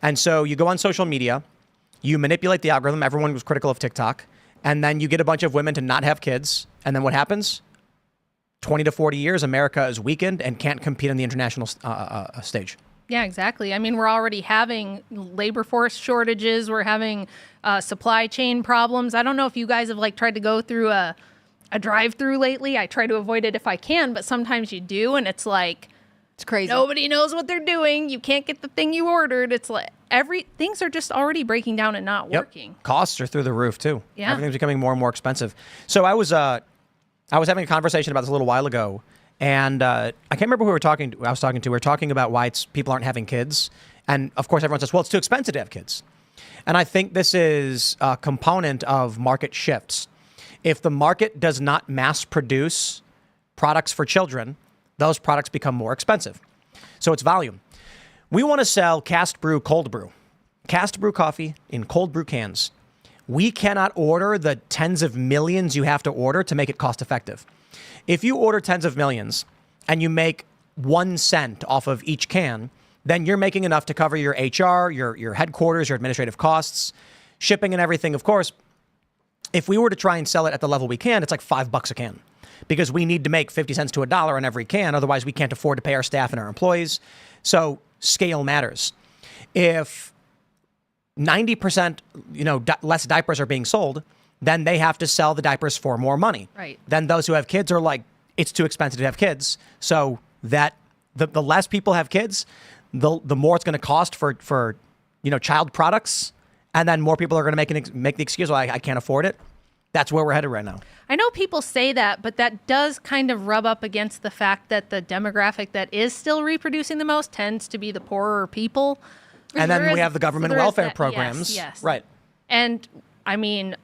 And so you go on social media, you manipulate the algorithm. Everyone was critical of TikTok. And then you get a bunch of women to not have kids. And then what happens? 20 to 40 years, America is weakened and can't compete on the international stage. Yeah, exactly. I mean, we're already having labor force shortages. We're having supply chain problems. I don't know if you guys have like tried to go through a drive-through lately. I try to avoid it if I can, but sometimes you do, and it's like, it's crazy. Nobody knows what they're doing. You can't get the thing you ordered. It's like things are just already breaking down and not working. Costs are through the roof too. Yeah. Everything's becoming more and more expensive. So I was having a conversation about this a little while ago, and I can't remember who I was talking to. We were talking about why people aren't having kids. And of course, everyone says, well, it's too expensive to have kids. And I think this is a component of market shifts. If the market does not mass produce products for children, those products become more expensive. So it's volume. We want to sell cast brew, cold brew. Cast brew coffee in cold brew cans. We cannot order the tens of millions you have to order to make it cost effective. If you order tens of millions and you make 1 cent off of each can, then you're making enough to cover your HR, your headquarters, your administrative costs, shipping and everything. Of course, if we were to try and sell it at the level we can, it's like $5 a can, because we need to make 50 cents to $1 on every can. Otherwise, we can't afford to pay our staff and our employees. So scale matters. If 90%, less diapers are being sold, then they have to sell the diapers for more money. Right. Then those who have kids are like, it's too expensive to have kids. So that the less people have kids, the more it's going to cost for child products. And then more people are going to make the excuse, well, I can't afford it. That's where we're headed right now. I know people say that, but that does kind of rub up against the fact that the demographic that is still reproducing the most tends to be the poorer people. And then we have the government welfare programs. Yes. Right. And I mean,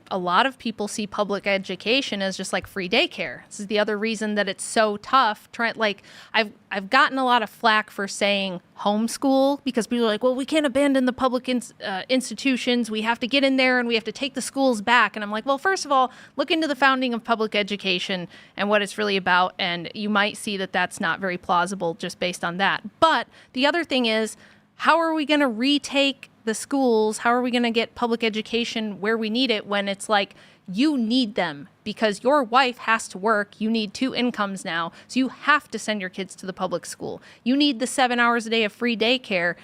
a lot of people see public education as just like free daycare. This is the other reason that it's so tough. I've gotten a lot of flack for saying homeschool, because people are like, well, we can't abandon the public institutions. We have to get in there and we have to take the schools back. And I'm like, well, first of all, look into the founding of public education and what it's really about. And you might see that that's not very plausible just based on that. But the other thing is, how are we going to retake the schools? How are we going to get public education where we need it when it's like you need them because your wife has to work? You need 2 incomes now. So you have to send your kids to the public school. You need the 7 hours a day of free daycare.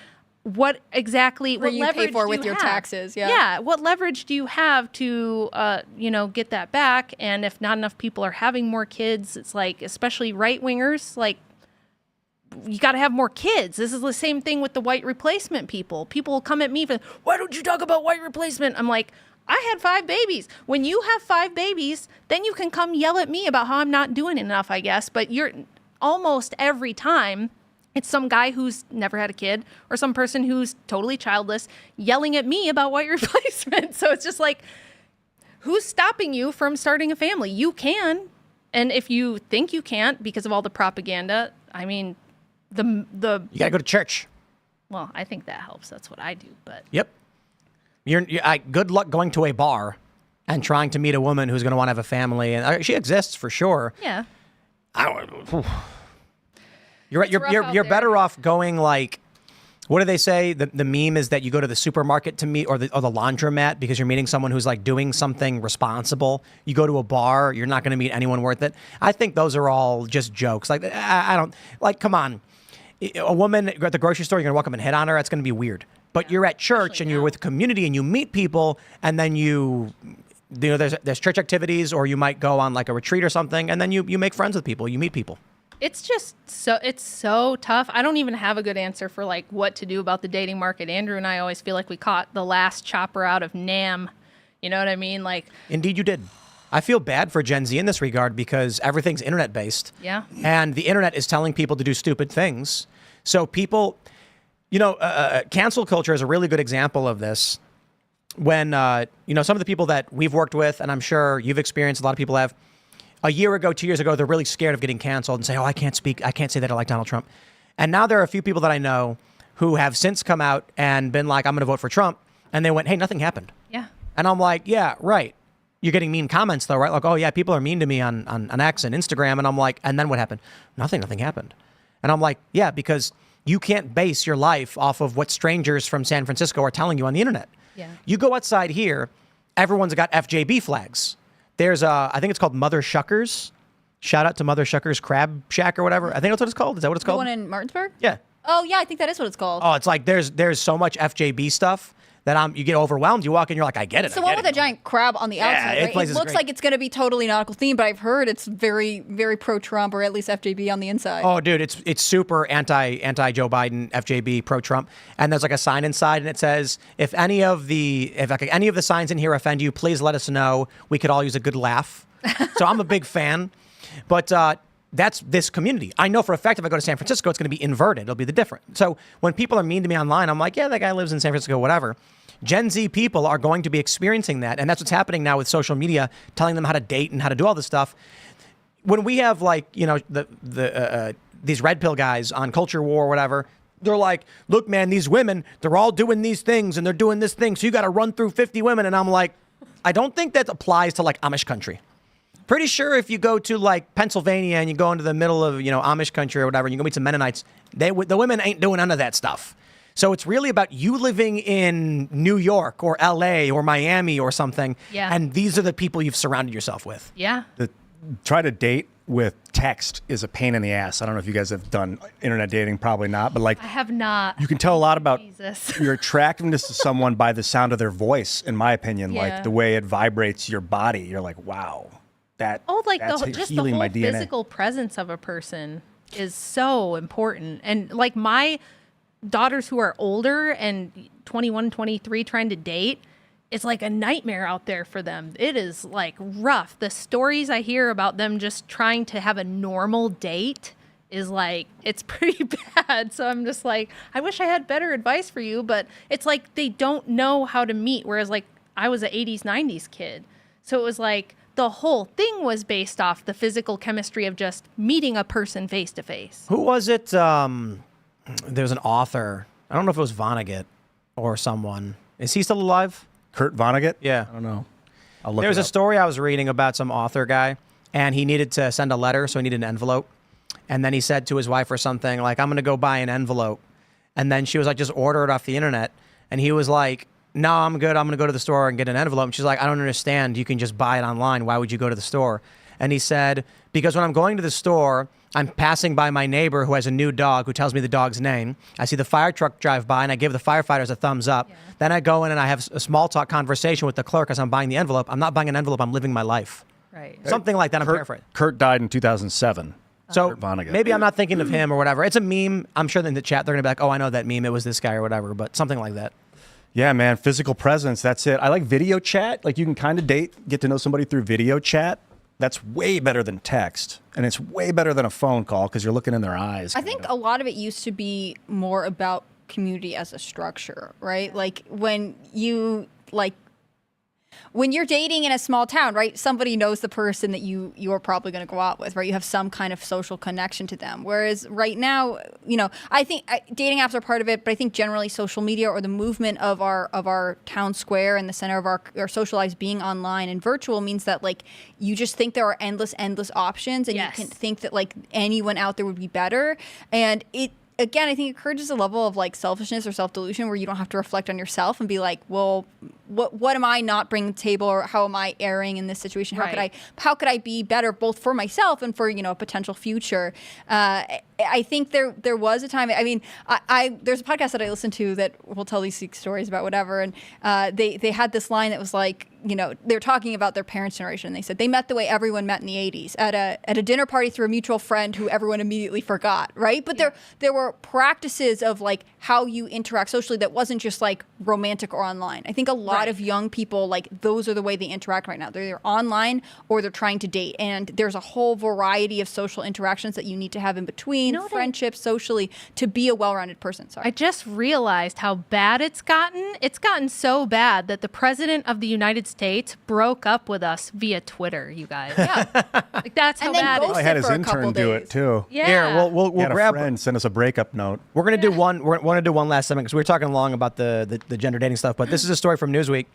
What exactly, what you leverage pay for do with you your have? taxes? Yeah. Yeah. What leverage do you have to, get that back? And if not enough people are having more kids, it's like, especially right wingers, like, you got to have more kids. This is the same thing with the white replacement people. People will come at me for, why don't you talk about white replacement? I'm like, I had 5 babies. When you have 5 babies, then you can come yell at me about how I'm not doing enough, I guess. But you're almost every time, it's some guy who's never had a kid or some person who's totally childless yelling at me about white replacement. So it's just like, who's stopping you from starting a family? You can. And if you think you can't because of all the propaganda, I mean, you got to go to church. Well, I think that helps. That's what I do. But Yep. Good luck going to a bar and trying to meet a woman who's going to want to have a family. And she exists for sure. yeah, You're better off going like, what do they say? The meme is that you go to the supermarket to meet, or the laundromat, because you're meeting someone who's like doing something responsible. You go to a bar, you're not going to meet anyone worth it. I think those are all just jokes. Like, I don't, like, come on. A woman at the grocery store, you're going to walk up and hit on her. That's going to be weird. But you're at church and you're with community and you meet people, and then you know, there's church activities, or you might go on like a retreat or something, and then you make friends with people, you meet people. it's just so tough. I don't even have a good answer for like what to do about the dating market. Andrew and I always feel like we caught the last chopper out of Nam. You know what I mean? Like, indeed you did. I feel bad for Gen Z in this regard because everything's internet based. Yeah. And the internet is telling people to do stupid things. So people, you know, cancel culture is a really good example of this. When, you know, some of the people that we've worked with, and I'm sure you've experienced, a lot of people have, a year ago, 2 years ago, they're really scared of getting canceled and say, oh, I can't say that I like Donald Trump. And now there are a few people that I know who have since come out and been like, I'm going to vote for Trump. And they went, hey, nothing happened. Yeah. And I'm like, yeah, right. You're getting mean comments though, right? Like, oh yeah, people are mean to me on X and Instagram. And I'm like, and then what happened? Nothing happened. And I'm like, yeah, because you can't base your life off of what strangers from San Francisco are telling you on the internet. Yeah. You go outside here, everyone's got FJB flags. There's I think it's called Mother Shuckers. Shout out to Mother Shuckers Crab Shack or whatever. I think that's what it's called. Is that what it's The called? one in Martinsburg? Yeah. Oh, yeah, I think that is what it's called. Oh, it's like there's so much FJB stuff that you get overwhelmed. You walk in, you're like, I get it. It's the one with the giant crab on the outside, it right? It looks like it's going to be totally nautical themed, but I've heard it's very, very pro-Trump, or at least FJB on the inside. Oh, dude, it's super anti-Joe Biden, FJB, pro-Trump, and there's like a sign inside, and it says, if any of the signs in here offend you, please let us know. We could all use a good laugh. So I'm a big fan, but that's this community. I know for a fact if I go to San Francisco, it's going to be inverted. It'll be the different. So when people are mean to me online, I'm like, yeah, that guy lives in San Francisco, whatever. Gen Z people are going to be experiencing that. And that's what's happening now with social media, telling them how to date and how to do all this stuff. When we have like, you know, these red pill guys on Culture War or whatever, they're like, look, man, these women, they're all doing these things and they're doing this thing. So you got to run through 50 women. And I'm like, I don't think that applies to like Amish country. Pretty sure if you go to like Pennsylvania and you go into the middle of, you know, Amish country or whatever, and you go meet some Mennonites, the women ain't doing none of that stuff. So it's really about you living in New York or LA or Miami or something. Yeah. And these are the people you've surrounded yourself with. Yeah. Try to date with text is a pain in the ass. I don't know if you guys have done internet dating, probably not, but like I have not. you can tell a lot about Jesus. your attractiveness to someone by the sound of their voice, in my opinion, Yeah. like the way it vibrates your body. You're like, wow, that's just the healing whole my DNA. physical presence of a person is so important. And like my daughters who are older and 21, 23 trying to date, it's like a nightmare out there for them. It is like rough. The stories I hear about them just trying to have a normal date is like, it's pretty bad. So I'm just like, I wish I had better advice for you, but it's like they don't know how to meet. Whereas like I was an 80s, 90s kid. So it was like the whole thing was based off the physical chemistry of just meeting a person face to face. Who was it? There's an author. I don't know if it was Vonnegut or someone. Is he still alive? Kurt Vonnegut? Yeah. I don't know. I'll look There was it a up. story I was reading about some author guy, and he needed to send a letter, so he needed an envelope. And then he said to his wife or something, like, I'm going to go buy an envelope. And then she was like, just order it off the internet. And he was like, no, I'm good. I'm going to go to the store and get an envelope. And she's like, I don't understand. You can just buy it online. Why would you go to the store? And he said, because when I'm going to the store, I'm passing by my neighbor who has a new dog who tells me the dog's name. I see the fire truck drive by and I give the firefighters a thumbs up. Yeah. Then I go in and I have a small talk conversation with the clerk as I'm buying the envelope. I'm not buying an envelope. I'm living my life. Right. Something like that. I'm paraphrasing. Kurt died in 2007. So Kurt Vonnegut. maybe I'm not thinking of him or whatever. It's a meme. I'm sure in the chat they're going to be like, oh, I know that meme. It was this guy or whatever, but something like that. Yeah, man, physical presence, that's it. I like video chat. Like you can kind of get to know somebody through video chat. That's way better than text. And it's way better than a phone call because you're looking in their eyes. I think a lot of it used to be more about community as a structure, right? Like when you when you're dating in a small town, right, somebody knows the person that you're probably going to go out with, right? You have some kind of social connection to them. Whereas right now, I think dating apps are part of it, but I think generally social media or the movement of our town square and the center of our social lives being online and virtual means that like you just think there are endless options, and you can think that like anyone out there would be better, and it. Again, I think it encourages a level of like selfishness or self-delusion where you don't have to reflect on yourself and be like, well, what am I not bringing to the table, or how am I erring in this situation? How could I be better both for myself and for a potential future? I think there was a time. I mean, there's a podcast that I listened to that will tell these stories about whatever, and they had this line that was like, they're talking about their parents' generation. And they said they met the way everyone met in the 80s at a dinner party through a mutual friend who everyone immediately forgot, right? But there were practices of like how you interact socially that wasn't just like romantic or online. I think a lot of young people, like those are the way they interact right now. They're either online or they're trying to date, and there's a whole variety of social interactions that you need to have in between, friendships, socially, to be a well-rounded person. Sorry. I just realized how bad it's gotten. It's gotten so bad that the president of the United States broke up with us via Twitter, you guys. Yeah. Like that's how bad it is. I had his intern do it too. Yeah. Here, we'll grab. A friend send us a breakup note. We're gonna do one. We're gonna do one last segment because we were talking long about the gender dating stuff. But this is a story from Newsweek.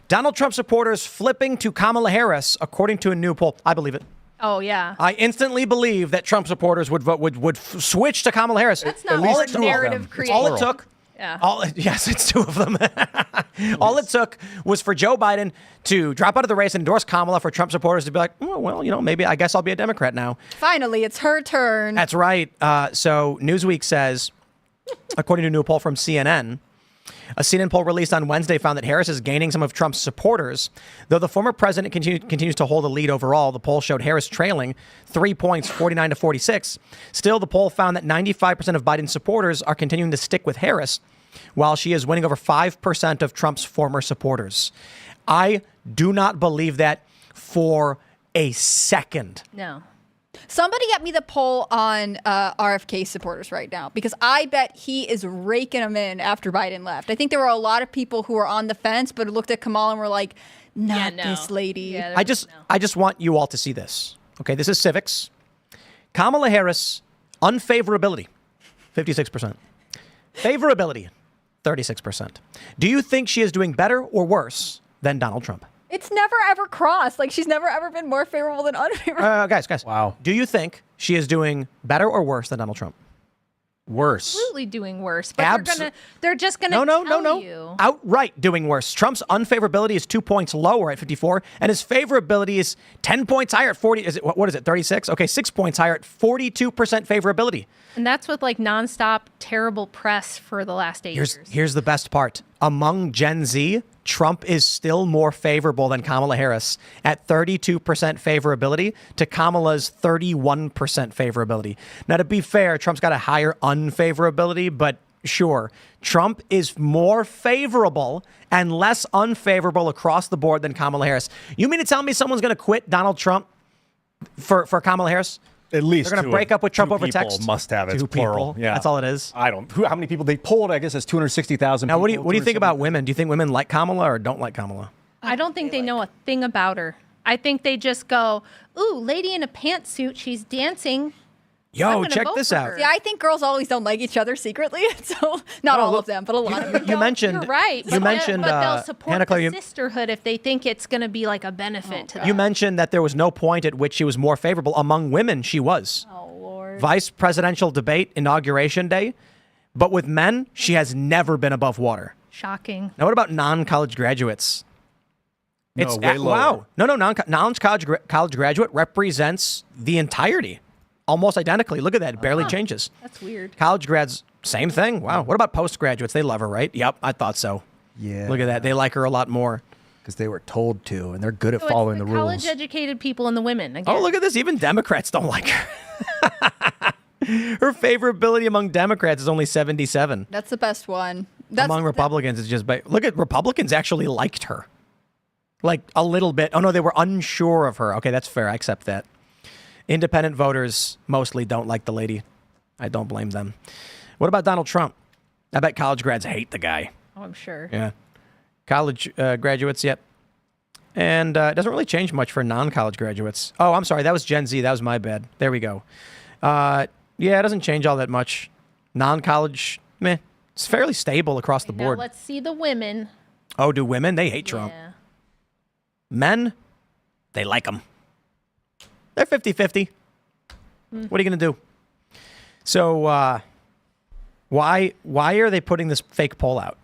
Donald Trump supporters flipping to Kamala Harris, according to a new poll. I believe it. Oh yeah. I instantly believe that Trump supporters would switch to Kamala Harris. That's not all it narrative creation. All it took. Yeah. Yes, it's two of them. All it took was for Joe Biden to drop out of the race and endorse Kamala, for Trump supporters to be like, oh, well, maybe I guess I'll be a Democrat now. Finally, it's her turn. That's right. So Newsweek says, according to a new poll from CNN, a CNN poll released on Wednesday found that Harris is gaining some of Trump's supporters. Though the former president continues to hold a lead overall, the poll showed Harris trailing 3 points, 49 to 46. Still, the poll found that 95% of Biden's supporters are continuing to stick with Harris, while she is winning over 5% of Trump's former supporters. I do not believe that for a second. No. Somebody get me the poll on RFK supporters right now, because I bet he is raking them in after Biden left. I think there were a lot of people who were on the fence, but looked at Kamala and were like, not this lady. Yeah, I just want you all to see this. Okay, this is civics. Kamala Harris, unfavorability, 56%. Favorability, 36%. Do you think she is doing better or worse than Donald Trump? It's never ever crossed. Like, she's never ever been more favorable than unfavorable. Guys. Wow. Do you think she is doing better or worse than Donald Trump? Worse. Absolutely doing worse. But they're just gonna tell you. Outright doing worse. Trump's unfavorability is 2 points lower at 54, and his favorability is 10 points higher at 40. What is it, 36? Okay, 6 points higher at 42% favorability. And that's with like nonstop terrible press for the last 8 years. Here's the best part. Among Gen Z, Trump is still more favorable than Kamala Harris at 32% favorability to Kamala's 31% favorability. Now, to be fair, Trump's got a higher unfavorability, but sure, Trump is more favorable and less unfavorable across the board than Kamala Harris. You mean to tell me someone's going to quit Donald Trump for Kamala Harris? At least they're going to break up with Trump over text. Must have it. Two plural. people. Yeah, that's all it is. I don't. How many people they polled? I guess it's 260,000. Now, what do you think about women? Do you think women like Kamala or don't like Kamala? I don't think they know a thing about her. I think they just go, "Ooh, lady in a pantsuit, she's dancing." Yo, check this out. Yeah, I think girls always don't like each other secretly. So not all of them, but a lot of them. You mentioned. You're right. You mentioned. But they'll support Hannah Claire, the sisterhood if they think it's going to be like a benefit to them. You mentioned that there was no point at which she was more favorable. Among women, she was. Oh, Lord. Vice presidential debate, inauguration day. But with men, she has never been above water. Shocking. Now, what about non-college graduates? No, way lower. Wow. No, non-college graduate represents the entirety. Almost identically. Look at that. It barely changes. That's weird. College grads, same thing. Wow. What about postgraduates? They love her, right? Yep, I thought so. Yeah. Look at that. They like her a lot more. Because they were told to, and they're good at So following it's the rules. college-educated people and the women. Again. Oh, look at this. Even Democrats don't like her. Her favorability among Democrats is only 77. That's the best one. Among Republicans, it's just... Look at Republicans actually liked her. Like, a little bit. Oh, no, they were unsure of her. Okay, that's fair. I accept that. Independent voters mostly don't like the lady. I don't blame them. What about Donald Trump? I bet college grads hate the guy. Oh, I'm sure. Yeah. College graduates, yep. And it doesn't really change much for non-college graduates. Oh, I'm sorry. That was Gen Z. That was my bad. There we go. Yeah, it doesn't change all that much. Non-college, meh. It's fairly stable across the board. Now let's see the women. Oh, do women? They hate Trump. Yeah. Men, they like him. They're 50-50. What are you going to do? So why are they putting this fake poll out?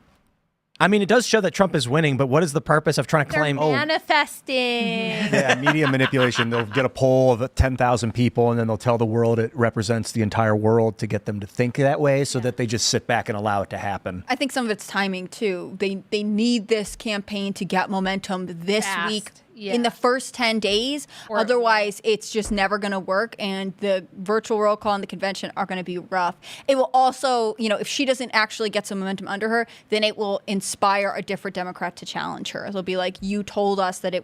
I mean, it does show that Trump is winning, but what is the purpose of trying to claim, They're manifesting. Yeah, media manipulation. They'll get a poll of 10,000 people, and then they'll tell the world it represents the entire world to get them to think that way so that they just sit back and allow it to happen. I think some of it's timing, too. They need this campaign to get momentum this Fast. week. Yeah. In the first 10 days. Or- Otherwise, it's just never going to work. And the virtual roll call and the convention are going to be rough. It will also, if she doesn't actually get some momentum under her, then it will inspire a different Democrat to challenge her. It'll be like, you told us that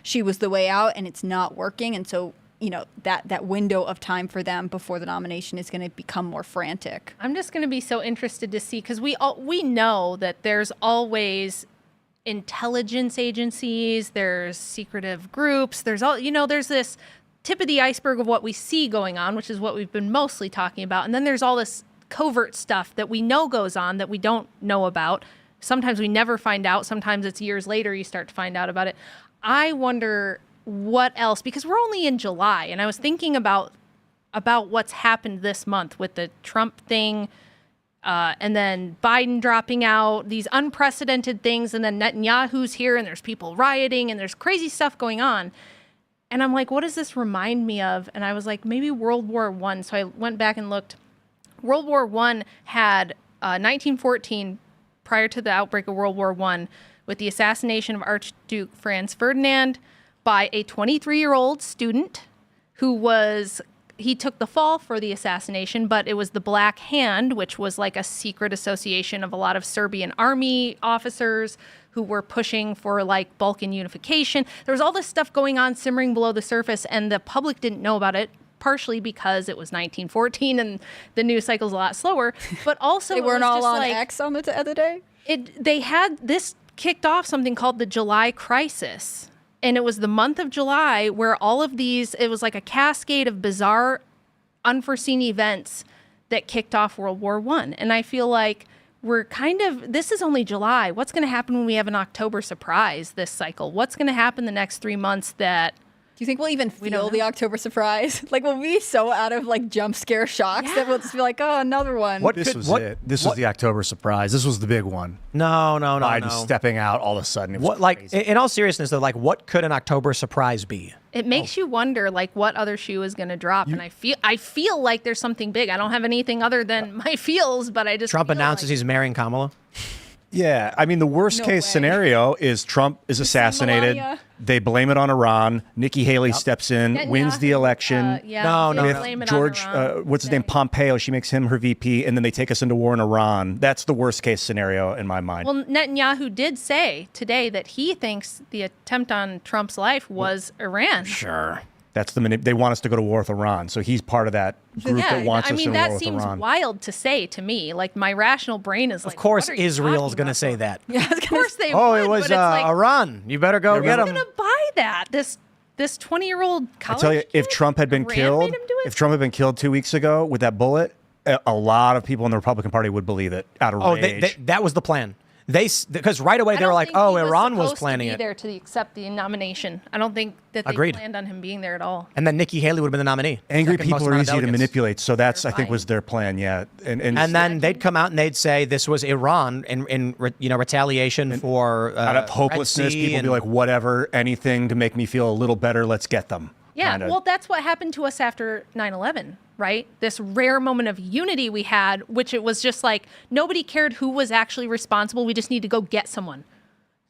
she was the way out and it's not working. And so, that window of time for them before the nomination is going to become more frantic. I'm just going to be so interested to see, because we know that there's always intelligence agencies, there's secretive groups, there's this tip of the iceberg of what we see going on, which is what we've been mostly talking about. And then there's all this covert stuff that we know goes on that we don't know about. Sometimes we never find out. Sometimes it's years later you start to find out about it. I wonder what else, because we're only in July, and I was thinking about what's happened this month with the Trump thing, and then Biden dropping out, these unprecedented things, and then Netanyahu's here, and there's people rioting, and there's crazy stuff going on. And I'm like, what does this remind me of? And I was like, maybe World War I. So I went back and looked. World War I had 1914, prior to the outbreak of World War I, with the assassination of Archduke Franz Ferdinand by a 23-year-old student he took the fall for the assassination, but it was the Black Hand, which was like a secret association of a lot of Serbian army officers who were pushing for like Balkan unification. There was all this stuff going on simmering below the surface, and the public didn't know about it, partially because it was 1914 and the news cycle's a lot slower, but also They weren't all on like, X on the other day? They had this kicked off something called the July crisis. And it was the month of July where all of these, it was like a cascade of bizarre, unforeseen events that kicked off World War I. And I feel like this is only July. What's going to happen when we have an October surprise this cycle? What's going to happen the next 3 months that... Do you think we'll even feel the October surprise? Like, we'll be so out of like jump scare shocks that we'll just be like, oh, another one. This was the October surprise. This was the big one. No. Biden stepping out all of a sudden. It was crazy. In all seriousness, though, like, what could an October surprise be? It makes you wonder, like, what other shoe is going to drop. And I feel like there's something big. I don't have anything other than my feels, but I just Trump announces he's marrying Kamala. Yeah, I mean, the worst case scenario is Trump is assassinated. Melania. They blame it on Iran. Nikki Haley steps in, wins the election. No. George, what's his name, Pompeo, she makes him her VP, and then they take us into war in Iran. That's the worst case scenario in my mind. Well, Netanyahu did say today that he thinks the attempt on Trump's life was Iran. Sure. That's they want us to go to war with Iran. So he's part of that group that wants us to war with Iran. That seems wild to say to me. Like, my rational brain is like, of course, what are you Israel's talking going to about? say that. Yeah, of course they Oh, would. it was but it's like, Iran. You better go get who's him. going to buy that? This 20-year-old college I tell you, if kid? Trump had been Iran killed, made him do it? if Trump had been killed 2 weeks ago with that bullet, a lot of people in the Republican Party would believe it out of rage. That was the plan. Because right away they were like, "Oh, Iran was planning it." There to accept the nomination. I don't think that they Agreed. planned on him being there at all. And then Nikki Haley would have been the nominee. Angry Second most people are amount of easy to delegates. manipulate, so that's I think fine. was their plan. Yeah, And then they'd come out and they'd say this was Iran in retaliation for out of hopelessness, people would be like, "Whatever, anything to make me feel a little better. Let's get them." Yeah, kinda. well, that's what happened to us after 9/11, right? This rare moment of unity we had, which it was just like nobody cared who was actually responsible. We just need to go get someone.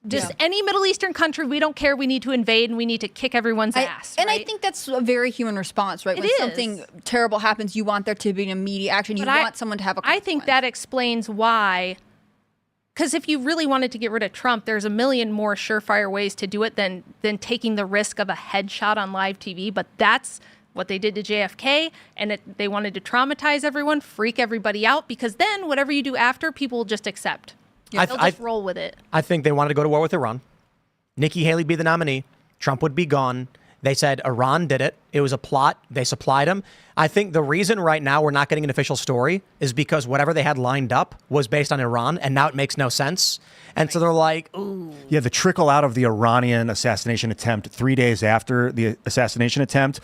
Just any Middle Eastern country, we don't care. We need to invade and we need to kick everyone's ass. And I right? think that's a very human response, right? It When is. something terrible happens, you want there to be an immediate action. You want someone to have a I think that explains why. Because if you really wanted to get rid of Trump, there's a million more surefire ways to do it than taking the risk of a headshot on live TV. But that's what they did to JFK, and they wanted to traumatize everyone, freak everybody out, because then whatever you do after, people will just accept. They'll just roll with it. I think they wanted to go to war with Iran. Nikki Haley be the nominee. Trump would be gone. They said Iran did it. It was a plot. They supplied him. I think the reason right now we're not getting an official story is because whatever they had lined up was based on Iran, and now it makes no sense. And so they're like, ooh. Yeah, the trickle out of the Iranian assassination attempt 3 days after the assassination attempt,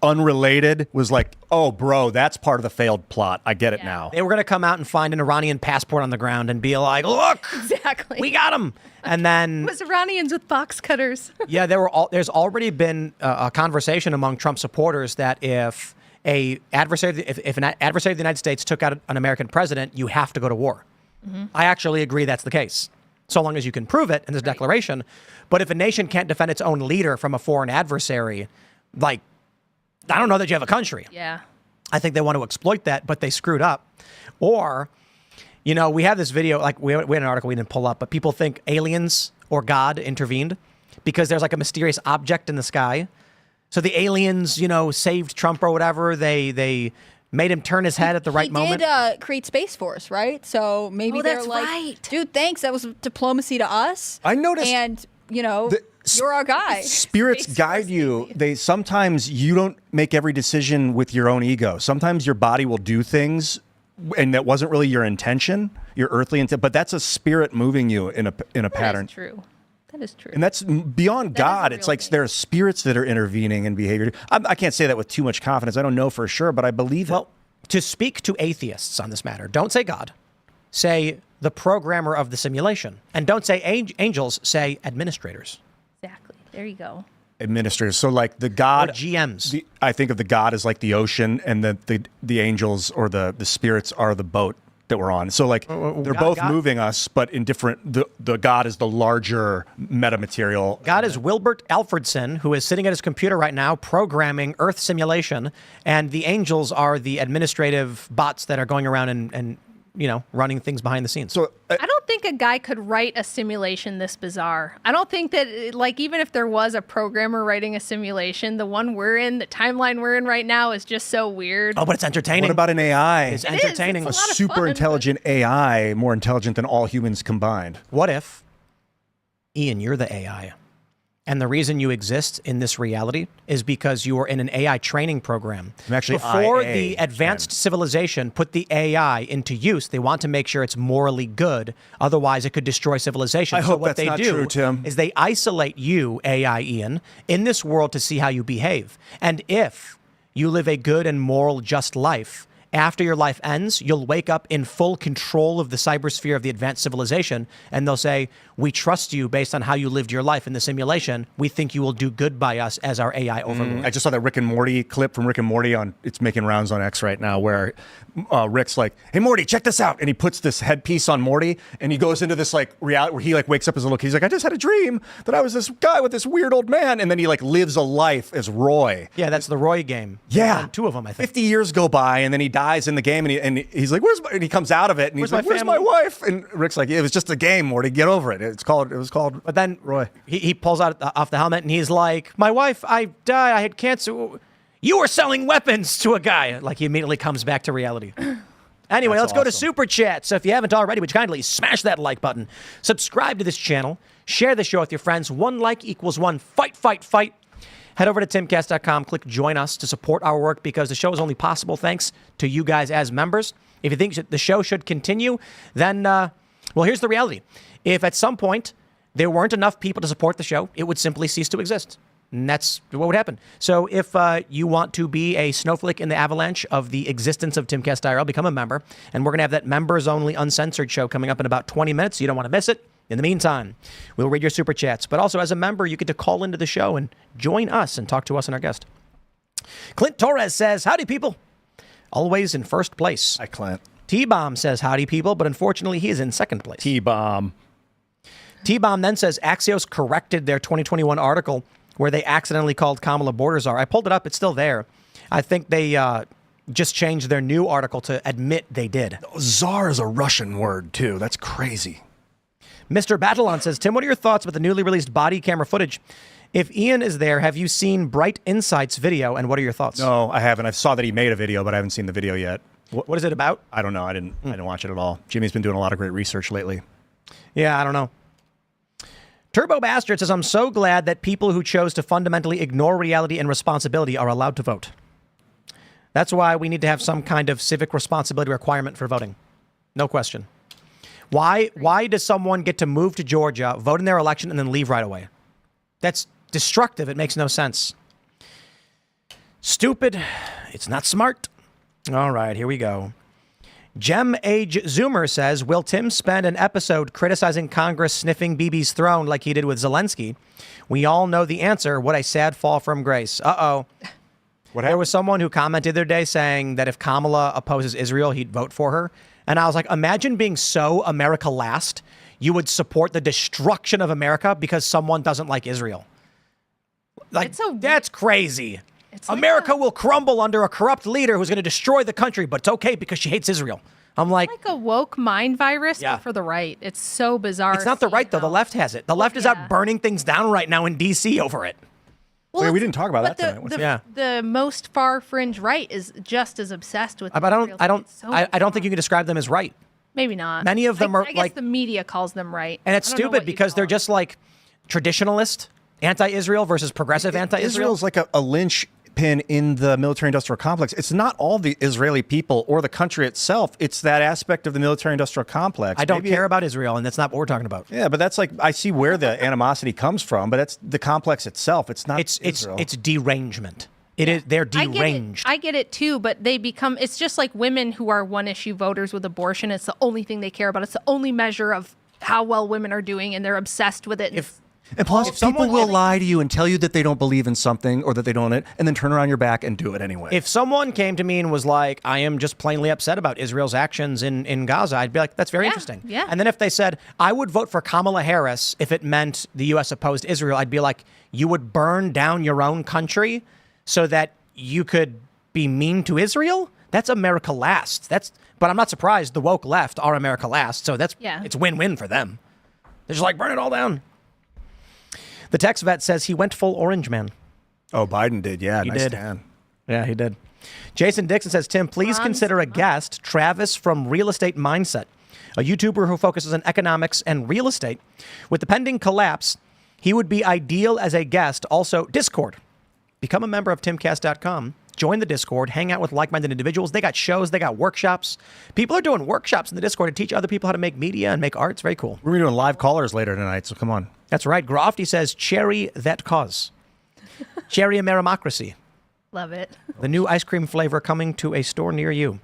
unrelated, was like, oh, bro, that's part of the failed plot. I get it now. They were going to come out and find an Iranian passport on the ground and be like, look, Exactly. we got him. And then, It was Iranians with box cutters. yeah, there's already been a conversation among Trump supporters that if an adversary of the United States took out an American president, you have to go to war. I actually agree that's the case, so long as you can prove it in this declaration. But if a nation can't defend its own leader from a foreign adversary, like, I don't know that you have a country. Yeah. I think they want to exploit that, but they screwed up. Or, you know, we have this video, like we had an article we didn't pull up, but people think aliens or God intervened because there's like a mysterious object in the sky. So the aliens, you know, saved Trump or whatever. They made him turn his head at the right moment. He did create Space Force, right? So maybe they're that's like, right. dude, thanks. That was diplomacy to us. I noticed- And, you know, you're our guy. Spirits Space guide Force you. Navy. They sometimes you don't make every decision with your own ego. Sometimes your body will do things, and that wasn't really your intention, your earthly intent. But that's a spirit moving you in a pattern. That is true. That is true. And that's beyond God. a It's real like thing. there are spirits that are intervening in behavior. I can't say that with too much confidence. I don't know for sure, but I believe it. Well, to speak to atheists on this matter, don't say God. Say the programmer of the simulation. And don't say angels, say administrators. Exactly. There you go. Administrators. So like the God, Or GMs. I think of the God as like the ocean, and the angels or the spirits are the boat that we're on. So like they're both God- moving us, but in different. The God is the larger metamaterial. God is Wilbert Alfredson, who is sitting at his computer right now programming Earth simulation, and the angels are the administrative bots that are going around and you know, running things behind the scenes. So I don't think a guy could write a simulation this bizarre. I don't think that, like, even if there was a programmer writing a simulation, the one we're in, the timeline we're in right now is just so weird. Oh, but it's entertaining. what about an AI? It's It is. entertaining. It's A a lot of super fun, intelligent AI, more intelligent than all humans combined. What if, Ian, you're the AI, and the reason you exist in this reality is because you are in an AI training program. I'm actually Before IA, the advanced Ken. civilization put the AI into use, they want to make sure it's morally good. Otherwise, it could destroy civilization. I so hope what that's they not do true, Tim. is they isolate you, AI Ian, in this world to see how you behave. And if you live a good and moral, just life, after your life ends, you'll wake up in full control of the cybersphere of the advanced civilization, and they'll say, we trust you based on how you lived your life in the simulation. We think you will do good by us as our AI overlord. I just saw that Rick and Morty clip from Rick and Morty it's making rounds on X right now, where Rick's like, "Hey Morty, check this out," and he puts this headpiece on Morty, and he goes into this like reality where he like wakes up as a little kid. He's like, "I just had a dream that I was this guy with this weird old man," and then he like lives a life as Roy. Yeah, that's the Roy game. Yeah, Done two of them, I think. 50 years go by, and then he dies in the game, and he's like, and he comes out of it, and he's Where's like, my "Where's my family?" wife?" And Rick's like, "It was just a game, Morty. Get over it. It was called." But then Roy. he pulls out off the helmet and he's like, "My wife, I died. I had cancer. You were selling weapons to a guy." Like he immediately comes back to reality. Anyway, That's let's go to awesome. Super Chat. So if you haven't already, would you kindly smash that like button, subscribe to this channel, share the show with your friends. 1 like equals 1 fight, fight, fight. Head over to timcast.com, click join us to support our work because the show is only possible thanks to you guys as members. If you think the show should continue, then, well, here's the reality. If at some point there weren't enough people to support the show, it would simply cease to exist. And that's what would happen. So if you want to be a snowflake in the avalanche of the existence of Timcast IRL, become a member. And we're going to have that members-only uncensored show coming up in about 20 minutes. You don't want to miss it. In the meantime, we'll read your super chats. But also, as a member, you get to call into the show and join us and talk to us and our guest. Clint Torres says, howdy, people. Always in first place. Hi, Clint. T-Bomb says, howdy, people. But unfortunately, he is in second place. T-bomb. T-Bomb then says, Axios corrected their 2021 article where they accidentally called Kamala border czar. I pulled it up. It's still there. I think they just changed their new article to admit they did. Czar is a Russian word, too. That's crazy. Mr. Battleon says, Tim, what are your thoughts about the newly released body camera footage? If Ian is there, have you seen Bright Insights video, and what are your thoughts? No, I haven't. I saw that he made a video, but I haven't seen the video yet. What is it about? I don't know. I didn't watch it at all. Jimmy's been doing a lot of great research lately. Yeah, I don't know. Turbo Bastard says, I'm so glad that people who chose to fundamentally ignore reality and responsibility are allowed to vote. That's why we need to have some kind of civic responsibility requirement for voting. No question. Why does someone get to move to Georgia, vote in their election, and then leave right away? That's destructive. It makes no sense. Stupid. It's not smart. All right, here we go. Gem Age Zoomer says, will Tim spend an episode criticizing Congress sniffing Bibi's throne like he did with Zelensky? We all know the answer. What a sad fall from grace. Uh-oh. There was someone who commented the other day saying that if Kamala opposes Israel, he'd vote for her. And I was like, imagine being so America last, you would support the destruction of America because someone doesn't like Israel. Like, that's crazy. America will crumble under a corrupt leader who's going to destroy the country, but it's okay because she hates Israel. I'm like a woke mind virus, but for the right. It's so bizarre. It's not the right, though. The left has it. The left is out burning things down right now in D.C. over it. Well, we didn't talk about that tonight. The most far fringe right is just as obsessed with. But I don't think you can describe them as right. Maybe not. Many of them are I guess like the media calls them right, and it's stupid because they're just like traditionalist, anti-Israel versus progressive anti-Israel. Israel's like a linchpin in the military-industrial complex. It's not all the Israeli people or the country itself. It's that aspect of the military-industrial complex. I don't care about Israel, and that's not what we're talking about. Yeah, but that's like, I see where the animosity comes from, but that's the complex itself. It's not Israel. It's derangement. It is. They're deranged. I get it too, but they become. It's just like women who are one-issue voters with abortion. It's the only thing they care about. It's the only measure of how well women are doing, and they're obsessed with it. And plus, people will lie to you and tell you that they don't believe in something or that they don't, and then turn around your back and do it anyway. If someone came to me and was like, I am just plainly upset about Israel's actions in Gaza, I'd be like, that's very interesting. Yeah. And then if they said, I would vote for Kamala Harris if it meant the U.S. opposed Israel, I'd be like, you would burn down your own country so that you could be mean to Israel? That's America last. But I'm not surprised the woke left are America last, so it's win-win for them. They're just like, burn it all down. The text vet says he went full orange man. Oh, Biden did. Yeah, he nice did. tan. Yeah, he did. Jason Dixon says, Tim, please consider a guest, Travis from Real Estate Mindset, a YouTuber who focuses on economics and real estate. With the pending collapse, he would be ideal as a guest. Also, Discord. Become a member of timcast.com. Join the Discord. Hang out with like-minded individuals. They got shows. They got workshops. People are doing workshops in the Discord to teach other people how to make media and make art. It's very cool. We're doing live callers later tonight, so come on. That's right. Grofty says, cherry that cause. Cherry Amerimocracy. Love it. The new ice cream flavor coming to a store near you.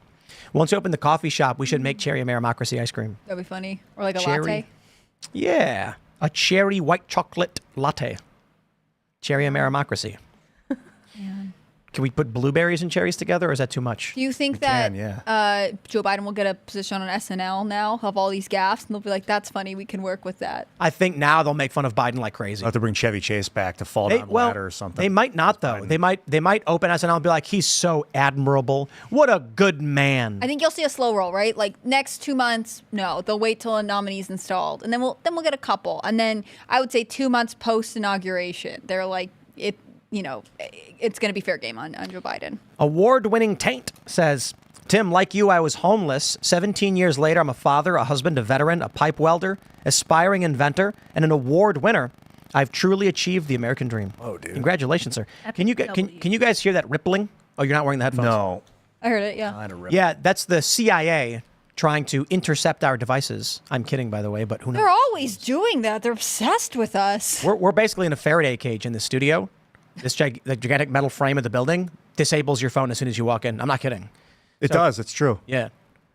Once you open the coffee shop, we should make cherry Amerimocracy ice cream. That'd be funny. Or like a Cherry. latte. Yeah. A cherry white chocolate latte. Cherry Amerimocracy. Can we put blueberries and cherries together, or is that too much? Do you think that Joe Biden will get a position on SNL now of all these gaffes, and they'll be like, that's funny, we can work with that? I think now they'll make fun of Biden like crazy. They'll have to bring Chevy Chase back to fall down the ladder or something. They might not, though. They might open SNL and be like, he's so admirable. What a good man. I think you'll see a slow roll, right? Like next 2 months, no, they'll wait till a nominee's installed, and then we'll get a couple, and then I would say 2 months post inauguration, they're like it's going to be fair game on Joe Biden. Award-winning Taint says, Tim, like you, I was homeless. 17 years later, I'm a father, a husband, a veteran, a pipe welder, aspiring inventor, and an award winner. I've truly achieved the American dream. Oh, dude. Congratulations, sir. Can you guys hear that rippling? Oh, you're not wearing the headphones? No. I heard it, yeah. Yeah, that's the CIA trying to intercept our devices. I'm kidding, by the way, but who knows? They're always doing that. They're obsessed with us. We're basically in a Faraday cage in the studio. The gigantic metal frame of the building disables your phone as soon as you walk in. I'm not kidding. It does. It's true. Yeah.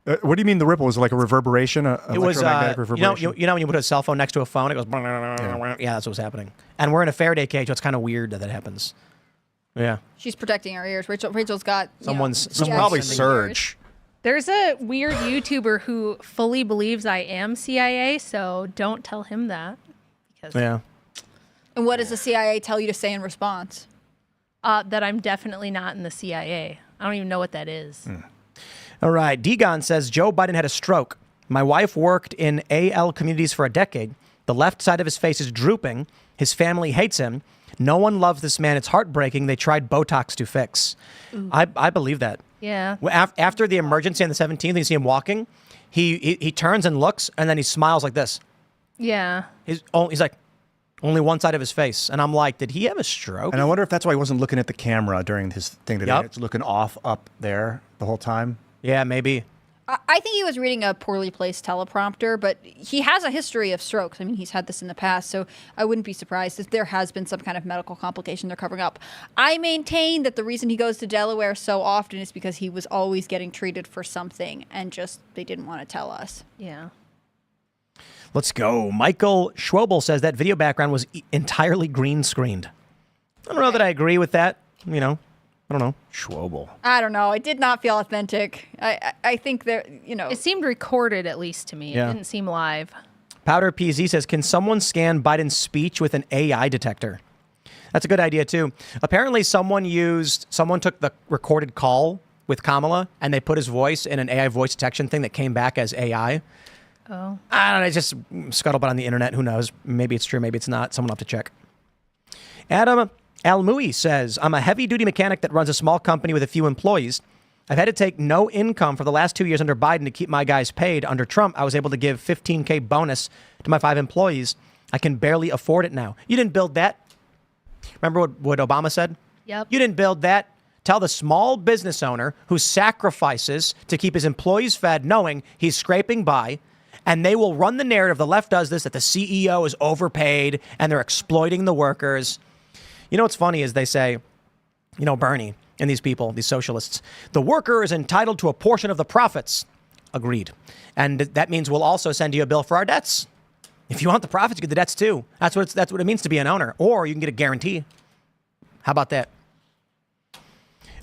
What do you mean the ripple? Was it like a reverberation? It was electromagnetic reverberation? You know when you put a cell phone next to a phone, it goes. Yeah, that's what's happening. And we're in a Faraday cage, so it's kind of weird that happens. Yeah. She's protecting our ears. Rachel's got someone's probably Surge. There's a weird YouTuber who fully believes I am CIA, so don't tell him that. Yeah. And what does the CIA tell you to say in response? That I'm definitely not in the CIA. I don't even know what that is. All right. Degon says, Joe Biden had a stroke. My wife worked in AL communities for a decade. The left side of his face is drooping. His family hates him. No one loves this man. It's heartbreaking. They tried Botox to fix. I believe that. Yeah. After the emergency on the 17th, you see him walking. He turns and looks, and then he smiles like this. Yeah. He's like, Only one side of his face. And I'm like, did he have a stroke? And I wonder if that's why he wasn't looking at the camera during his thing today. Yep. It's looking off up there the whole time. Yeah, maybe. I think he was reading a poorly placed teleprompter, but he has a history of strokes. I mean, he's had this in the past, so I wouldn't be surprised if there has been some kind of medical complication they're covering up. I maintain that the reason he goes to Delaware so often is because he was always getting treated for something, and just they didn't want to tell us. Yeah. Let's go. Michael Schwobel says that video background was entirely green screened. I don't know that I agree with that. You know, I don't know. Schwobel. I don't know. It did not feel authentic. I think there, you know. It seemed recorded, at least to me. Yeah. It didn't seem live. Powder PZ says, can someone scan Biden's speech with an AI detector? That's a good idea, too. Apparently, someone took the recorded call with Kamala, and they put his voice in an AI voice detection thing that came back as AI. Oh. I don't know. It's just scuttlebutt on the internet. Who knows? Maybe it's true. Maybe it's not. Someone will have to check. Adam Almui says, I'm a heavy-duty mechanic that runs a small company with a few employees. I've had to take no income for the last 2 years under Biden to keep my guys paid. Under Trump, I was able to give $15K bonus to my 5 employees. I can barely afford it now. You didn't build that. Remember what Obama said? Yep. You didn't build that. Tell the small business owner who sacrifices to keep his employees fed, knowing he's scraping by, and they will run the narrative, the left does this, that the CEO is overpaid and they're exploiting the workers. You know what's funny is they say, you know, Bernie and these people, these socialists, the worker is entitled to a portion of the profits. Agreed. And that means we'll also send you a bill for our debts. If you want the profits, you get the debts too. That's what it means to be an owner. Or you can get a guarantee. How about that?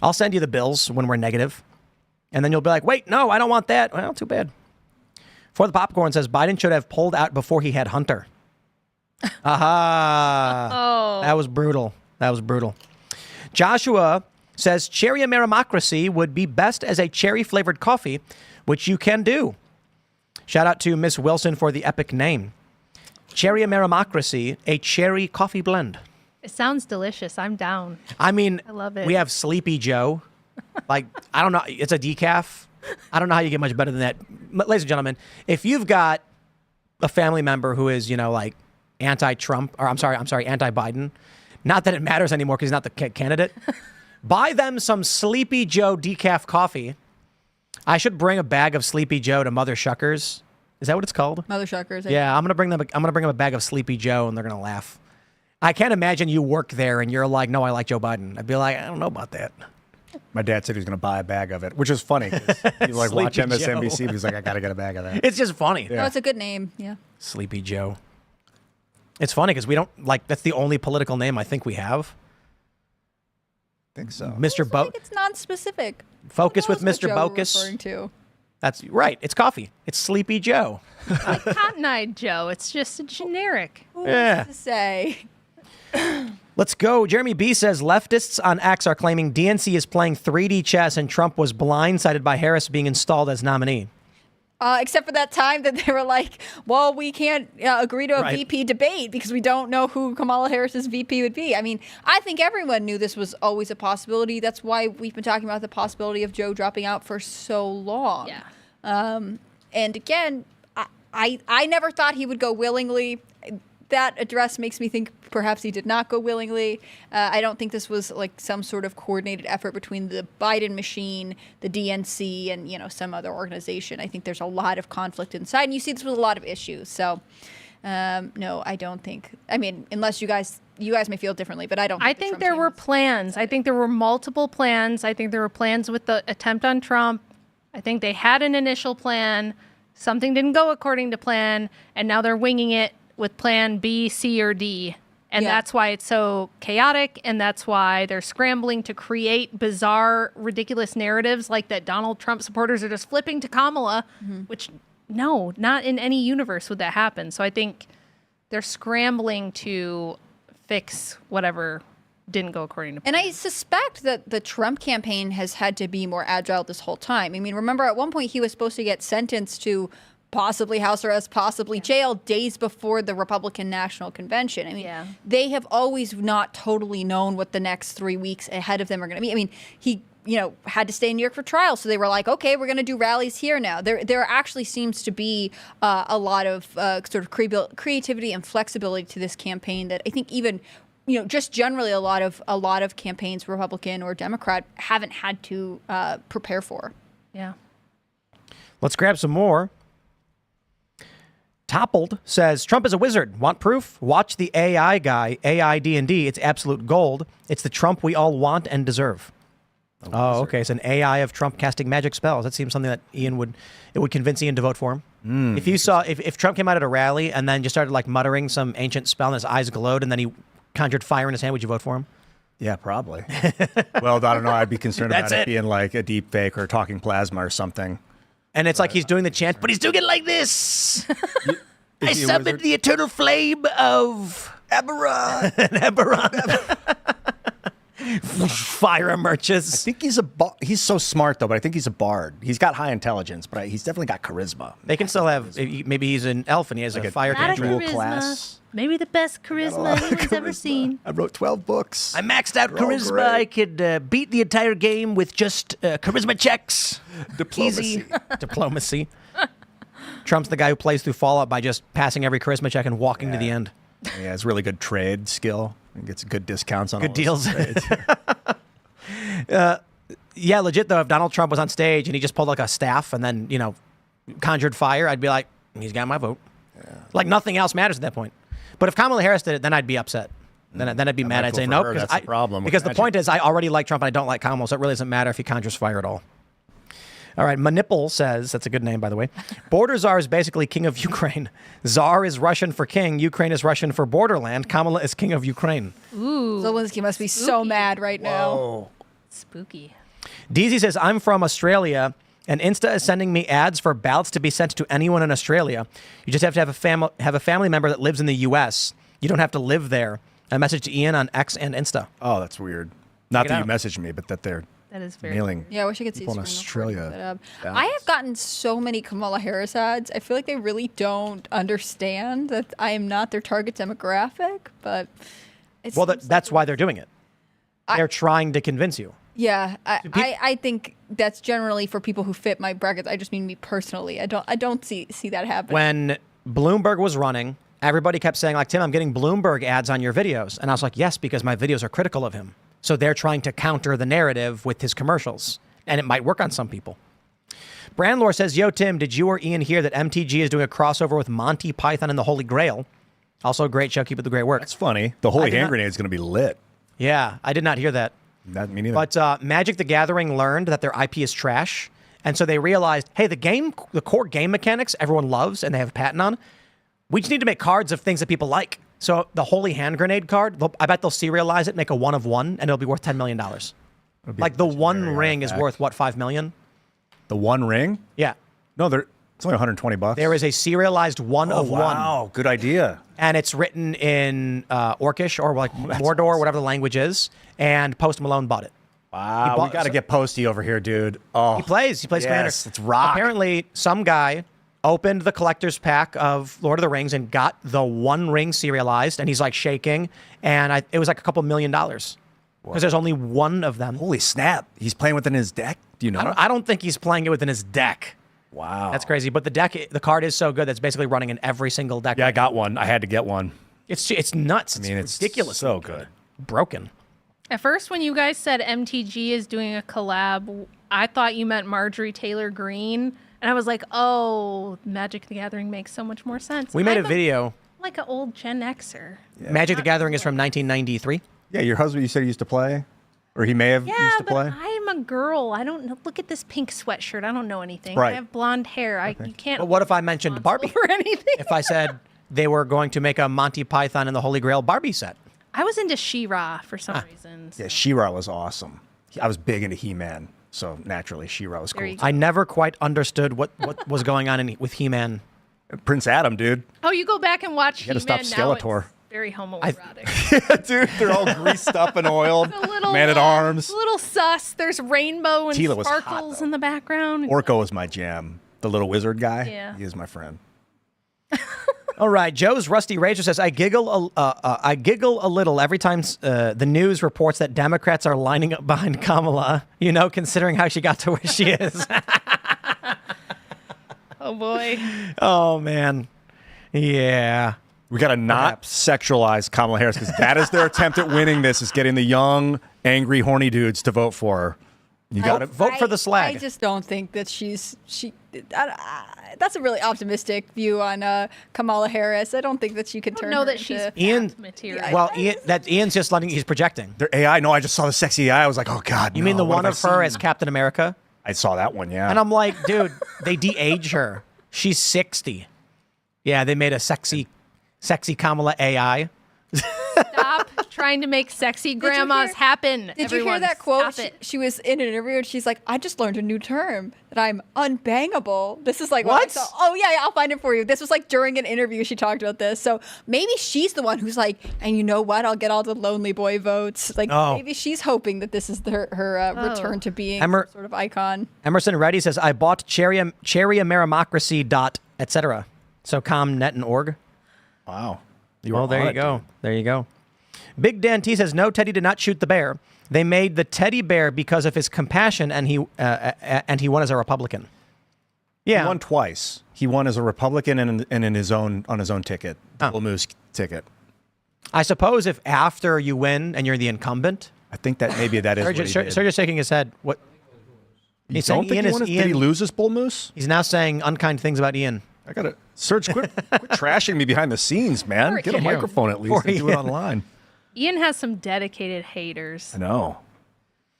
I'll send you the bills when we're negative. And then you'll be like, wait, no, I don't want that. Well, too bad. For the Popcorn says, Biden should have pulled out before he had Hunter. Aha. Oh. That was brutal. That was brutal. Joshua says, cherry Amerimocracy would be best as a cherry-flavored coffee, which you can do. Shout out to Miss Wilson for the epic name. Cherry Amerimocracy, a cherry coffee blend. It sounds delicious. I'm down. I mean, I love it. We have Sleepy Joe. Like, I don't know. It's a decaf. I don't know how you get much better than that. Ladies and gentlemen, if you've got a family member who is, you know, like anti-Trump, or I'm sorry, anti-Biden, not that it matters anymore because he's not the candidate, buy them some Sleepy Joe decaf coffee. I should bring a bag of Sleepy Joe to Mother Shuckers. Is that what it's called? Mother Shuckers. Yeah, I'm gonna bring them a bag of Sleepy Joe, and they're gonna laugh. I can't imagine you work there and you're like, no, I like Joe Biden. I'd be like, I don't know about that. My dad said he was going to buy a bag of it, which is funny. He's like watch Sleepy MSNBC. Joe. He's like, I got to get a bag of that. It's just funny. Yeah. No, it's a good name. Yeah. Sleepy Joe. It's funny because we don't like. That's the only political name I think we have. I think so. Mr. Bo. It's non-specific. Focus Who with knows Mr. what Joe we're Bocus. referring to? That's right. It's coffee. It's Sleepy Joe. Like Cotton-eyed Joe. It's just a generic. Yeah. To say. Let's go. Jeremy B says leftists on X are claiming DNC is playing 3D chess and Trump was blindsided by Harris being installed as nominee. Except for that time that they were like, well, we can't agree to a Right. VP debate because we don't know who Kamala Harris's VP would be. I mean, I think everyone knew this was always a possibility. That's why we've been talking about the possibility of Joe dropping out for so long. Yeah. And again, I never thought he would go willingly. That address makes me think perhaps he did not go willingly. I don't think this was like some sort of coordinated effort between the Biden machine, the DNC, and, you know, some other organization. I think there's a lot of conflict inside, and you see this with a lot of issues. So, no, I don't think. I mean, unless you guys may feel differently, but I don't. I think there were plans. I think there were multiple plans. I think there were plans with the attempt on Trump. I think they had an initial plan. Something didn't go according to plan, and now they're winging it with plan B, C, or D. And that's why it's so chaotic, and that's why they're scrambling to create bizarre, ridiculous narratives like that Donald Trump supporters are just flipping to Kamala, which, no, not in any universe would that happen. So I think they're scrambling to fix whatever didn't go according to plan. And I suspect that the Trump campaign has had to be more agile this whole time. I mean, remember at one point he was supposed to get sentenced to possibly house arrest, possibly jail days before the Republican National Convention. I mean, they have always not totally known what the next 3 weeks ahead of them are going to be. I mean, he had to stay in New York for trial. So they were like, okay, we're going to do rallies here now. There actually seems to be a lot of sort of creativity and flexibility to this campaign that I think even, just generally a lot of campaigns, Republican or Democrat, haven't had to prepare for. Yeah. Let's grab some more. Toppled says, Trump is a wizard. Want proof? Watch the AI guy, AI D&D. It's absolute gold. It's the Trump we all want and deserve. Oh, okay. It's an AI of Trump casting magic spells. That seems something that it would convince Ian to vote for him. If Trump came out at a rally and then just started like muttering some ancient spell and his eyes glowed and then he conjured fire in his hand, would you vote for him? Yeah, probably. Well, I don't know. I'd be concerned about it being like a deep fake or talking plasma or something. And it's like he's doing the chant, but he's doing it like this. I summoned the eternal flame of Eberron. Fire emerges. I think he's so smart, though, but I think he's a bard. He's got high intelligence, but he's definitely got charisma. They can still have, maybe he's an elf and he has like a fire dual cantrip. class. Maybe the best charisma anyone's ever seen. I wrote 12 books. I maxed out charisma. Great. I could beat the entire game with just charisma checks. Diplomacy. Easy. Diplomacy. Trump's the guy who plays through Fallout by just passing every charisma check and walking to the end. Yeah, it's really good trade skill. He gets good discounts on Good all deals. trades. Yeah, legit though, if Donald Trump was on stage and he just pulled like a staff and then, conjured fire, I'd be like, he's got my vote. Yeah. Like nothing else matters at that point. But if Kamala Harris did it, then I'd be upset. Then I'd be mad. I'd say nope. That's the problem. Because the point is, I already like Trump and I don't like Kamala, so it really doesn't matter if he conjures fire at all. All right, Manipple says, that's a good name, by the way. Border Czar is basically king of Ukraine. Czar is Russian for king. Ukraine is Russian for borderland. Kamala is king of Ukraine. Ooh. Zelensky must be so mad right now. Spooky. DZ says, I'm from Australia, and Insta is sending me ads for ballots to be sent to anyone in Australia. You just have to have a family member that lives in the U.S. You don't have to live there. A message to Ian on X and Insta. Oh, that's weird. Not that out. you messaged me, but that they're That is very mailing. Yeah, I wish I could see people in screen recording, Australia. but, I have gotten so many Kamala Harris ads. I feel like they really don't understand that I am not their target demographic. But Well, that's why they're doing it. They're trying to convince you. Yeah, I think that's generally for people who fit my brackets. I just mean me personally. I don't see that happen. When Bloomberg was running, everybody kept saying, like, Tim, I'm getting Bloomberg ads on your videos. And I was like, yes, because my videos are critical of him. So they're trying to counter the narrative with his commercials. And it might work on some people. Brandlore says, yo, Tim, did you or Ian hear that MTG is doing a crossover with Monty Python and the Holy Grail? Also a great show. Keep up the great work. That's funny. The Holy Hand Grenade is going to be lit. Yeah, I did not hear that. That me neither. But Magic the Gathering learned that their IP is trash. And so they realized, hey, the core game mechanics everyone loves and they have a patent on. We just need to make cards of things that people like. So the Holy Hand Grenade card, I bet they'll serialize it, make a 1 of 1, and it'll be worth $10 million. Like the one ring is worth, what, $5 million? The one ring? Yeah. No, it's only $120. There is a serialized 1 of 1. Wow, good idea. And it's written in Orcish or like Mordor, awesome. Whatever the language is. And Post Malone bought it. Wow, we got to get Posty over here, dude. Oh, He plays Commander. Yes, it's rock. Apparently, some guy opened the collector's pack of Lord of the Rings and got the one ring serialized, and he's like shaking. And it was like a couple $1 million because there's only one of them. Holy snap! He's playing within his deck. Do you know? I don't think he's playing it within his deck. Wow, that's crazy. But the card is so good that's basically running in every single deck. Yeah, I got one. I had to get one. It's nuts. I mean, it's ridiculous. So good. Broken. At first, when you guys said MTG is doing a collab, I thought you meant Marjorie Taylor Greene. And I was like, oh, Magic the Gathering makes so much more sense. We made a video. Like an old Gen Xer. Yeah. Magic the Gathering is from 1993. Yeah, your husband, you said he used to play? Or he may have used to play? Yeah, but I'm a girl. I don't know. Look at this pink sweatshirt. I don't know anything. Right. I have blonde hair. You can't. But what if I mentioned Barbie? Or anything. If I said they were going to make a Monty Python and the Holy Grail Barbie set? I was into She-Ra for some reason. So. Yeah, She-Ra was awesome. I was big into He-Man. So naturally, She-Ra was cool. I never quite understood what was going on with He-Man. Prince Adam, dude. Oh, you go back and watch He-Man. You gotta stop Skeletor. Very homoerotic. Yeah, dude, they're all greased up and oiled. Man at Arms. A little sus. There's rainbow and Tila sparkles was hot, in the background. Orko was my jam. The little wizard guy. Yeah. He is my friend. All right, Joe's Rusty Razor says, I giggle a little every time the news reports that Democrats are lining up behind Kamala, considering how she got to where she is. Oh, boy. Oh, man. Yeah. We got to not sexualize Kamala Harris because that is their attempt at winning this, is getting the young, angry, horny dudes to vote for her. You got to vote for the slag. I just don't think that that's a really optimistic view on Kamala Harris. I don't think that she could turn. Know her that she's into- Ian, material. well, Ian's just he's projecting. Their AI. No, I just saw the sexy AI. I was like, oh, God. You mean the what one have of I her seen? as Captain America? I saw that one, yeah. And I'm like, dude, they de-age her. She's 60. Yeah, they made a sexy Kamala AI. Stop trying to make sexy grandmas happen. Did you hear that quote? She was in an interview and she's like, I just learned a new term, that I'm unbangable. This is like what I What? saw. Oh, yeah, I'll find it for you. This was like during an interview she talked about this. So maybe she's the one who's like, and you know what? I'll get all the lonely boy votes. Like maybe she's hoping that this is her return to being some sort of icon. Emerson Reddy says, I bought cherryameramocracy, etc. So comnet and org. Wow. Well, there you go. There you go. Big Dan T says, no, Teddy did not shoot the bear. They made the teddy bear because of his compassion, and he won as a Republican. Yeah, He won twice. He won as a Republican and on his own ticket, Bull Moose ticket. I suppose if after you win and you're the incumbent. I think that maybe that is what he did. Sergio's shaking his head. What? You don't think did he lose his Bull Moose? He's now saying unkind things about Ian. I got to Serge, quit trashing me behind the scenes, man. Get a microphone at least and do it online. Ian has some dedicated haters. I know.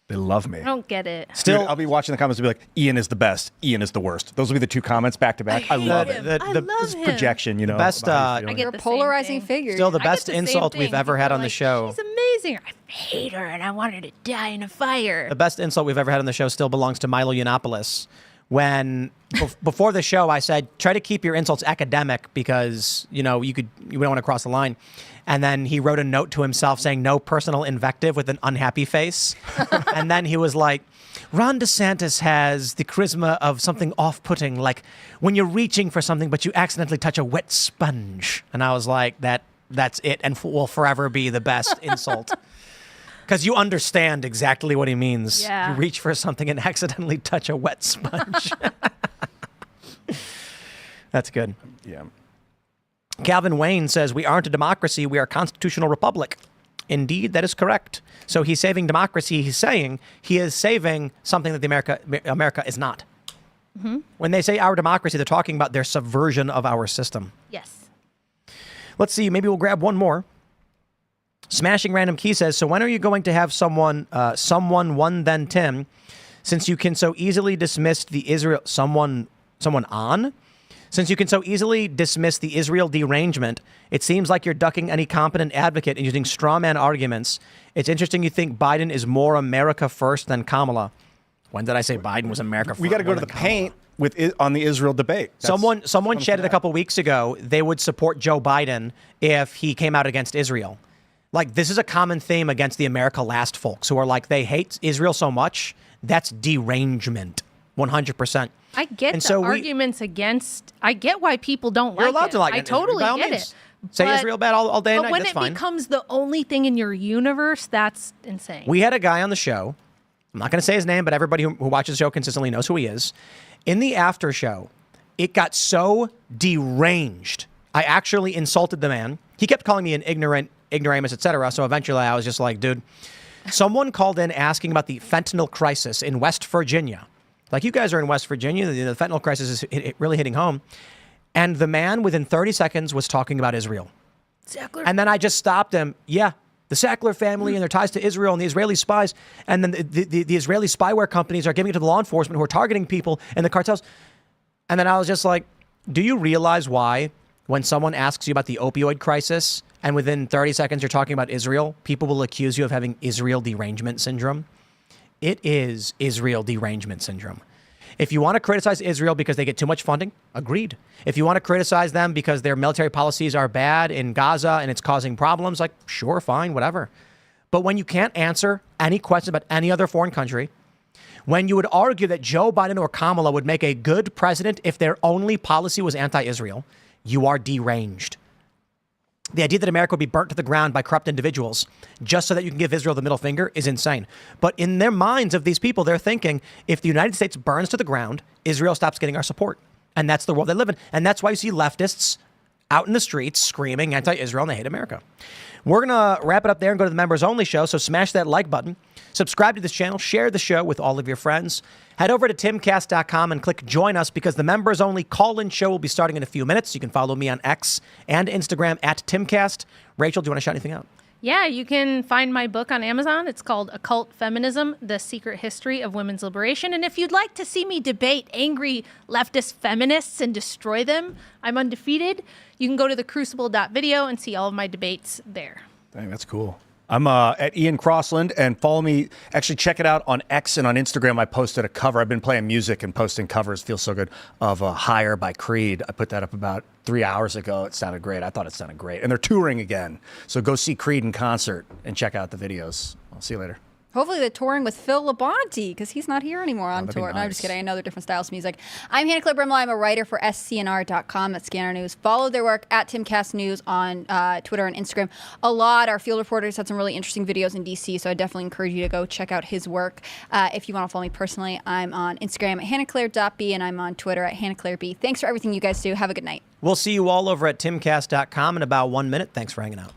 They love me. I don't get it. Still, I'll be watching the comments and be like, Ian is the best. Ian is the worst. Those will be the two comments back to back. I love it. I love This him. projection, Best, I get You're the polarizing same thing. figure. Still the I get best the same insult we've thing. ever had People on are the like, show. She's amazing. I hate her and I want her to die in a fire. The best insult we've ever had on the show still belongs to Milo Yiannopoulos. When before the show, I said, try to keep your insults academic because, you don't want to cross the line. And then he wrote a note to himself saying no personal invective with an unhappy face. And then he was like, Ron DeSantis has the charisma of something off-putting, like when you're reaching for something, but you accidentally touch a wet sponge. And I was like, that's it and will forever be the best insult. Because you understand exactly what he means. Yeah. You reach for something and accidentally touch a wet sponge. That's good. Yeah. Calvin Wayne says, we aren't a democracy, we are a constitutional republic. Indeed, that is correct. So he's saving democracy. He's saying he is saving something that America is not. Mm-hmm. When they say our democracy, they're talking about their subversion of our system. Yes. Let's see. Maybe we'll grab one more. Smashing Random Key says, so when are you going to have someone one then Tim, since you can so easily dismiss the Israel, Since you can so easily dismiss the Israel derangement, it seems like you're ducking any competent advocate and using straw man arguments. It's interesting you think Biden is more America first than Kamala. When did I say Biden was America first? We got to go to the paint on the Israel debate. Someone chatted a couple weeks ago, they would support Joe Biden if he came out against Israel. Like, this is a common theme against the America Last folks who are like, they hate Israel so much, that's derangement, 100%. I get And the so arguments against. I get why people don't You're like allowed it. to like I it. totally By all get means. it. Say But- Israel bad all day and But night, when that's it fine. becomes the only thing in your universe, that's insane. We had a guy on the show. I'm not going to say his name, but everybody who watches the show consistently knows who he is. In the after show, it got so deranged. I actually insulted the man. He kept calling me an ignoramus, etc. So eventually I was just like, dude, someone called in asking about the fentanyl crisis in West Virginia. Like, you guys are in West Virginia. The fentanyl crisis is really hitting home. And the man within 30 seconds was talking about Israel. Sackler. And then I just stopped him. Yeah, the Sackler family and their ties to Israel and the Israeli spies. And then the Israeli spyware companies are giving it to the law enforcement who are targeting people and the cartels. And then I was just like, do you realize why when someone asks you about the opioid crisis and within 30 seconds you're talking about Israel, people will accuse you of having Israel derangement syndrome? It is Israel derangement syndrome. If you want to criticize Israel because they get too much funding, agreed. If you want to criticize them because their military policies are bad in Gaza and it's causing problems, like, sure, fine, whatever. But when you can't answer any question about any other foreign country, when you would argue that Joe Biden or Kamala would make a good president if their only policy was anti-Israel, you are deranged. The idea that America would be burnt to the ground by corrupt individuals just so that you can give Israel the middle finger is insane. But in their minds of these people, they're thinking if the United States burns to the ground, Israel stops getting our support. And that's the world they live in. And that's why you see leftists out in the streets screaming anti-Israel and they hate America. We're going to wrap it up there and go to the members only show. So smash that like button, subscribe to this channel, share the show with all of your friends. Head over to timcast.com and click join us because the members only call-in show will be starting in a few minutes. You can follow me on X and Instagram at Timcast. Rachel, do you want to shout anything out? Yeah, you can find my book on Amazon. It's called Occult Feminism, The Secret History of Women's Liberation. And if you'd like to see me debate angry leftist feminists and destroy them, I'm undefeated. You can go to thecrucible.video and see all of my debates there. Dang, that's cool. I'm at Ian Crossland, and follow me. Actually, check it out on X and on Instagram. I posted a cover. I've been playing music and posting covers. Feels so good. Of Higher by Creed. I put that up about 3 hours ago. It sounded great. I thought it sounded great. And they're touring again. So go see Creed in concert and check out the videos. I'll see you later. Hopefully they're touring with Phil Labonte because he's not here anymore on tour. Nice. No, I'm just kidding. I know they're different styles of music. I'm Hannah Claire Brimlow. I'm a writer for scnr.com. That's Scanner News. Follow their work at Timcast News on Twitter and Instagram. Our field reporters had some really interesting videos in D.C., so I definitely encourage you to go check out his work. If you want to follow me personally, I'm on Instagram at hannahclaire.b, and I'm on Twitter at hannahclaireb. Thanks for everything you guys do. Have a good night. We'll see you all over at timcast.com in about 1 minute. Thanks for hanging out.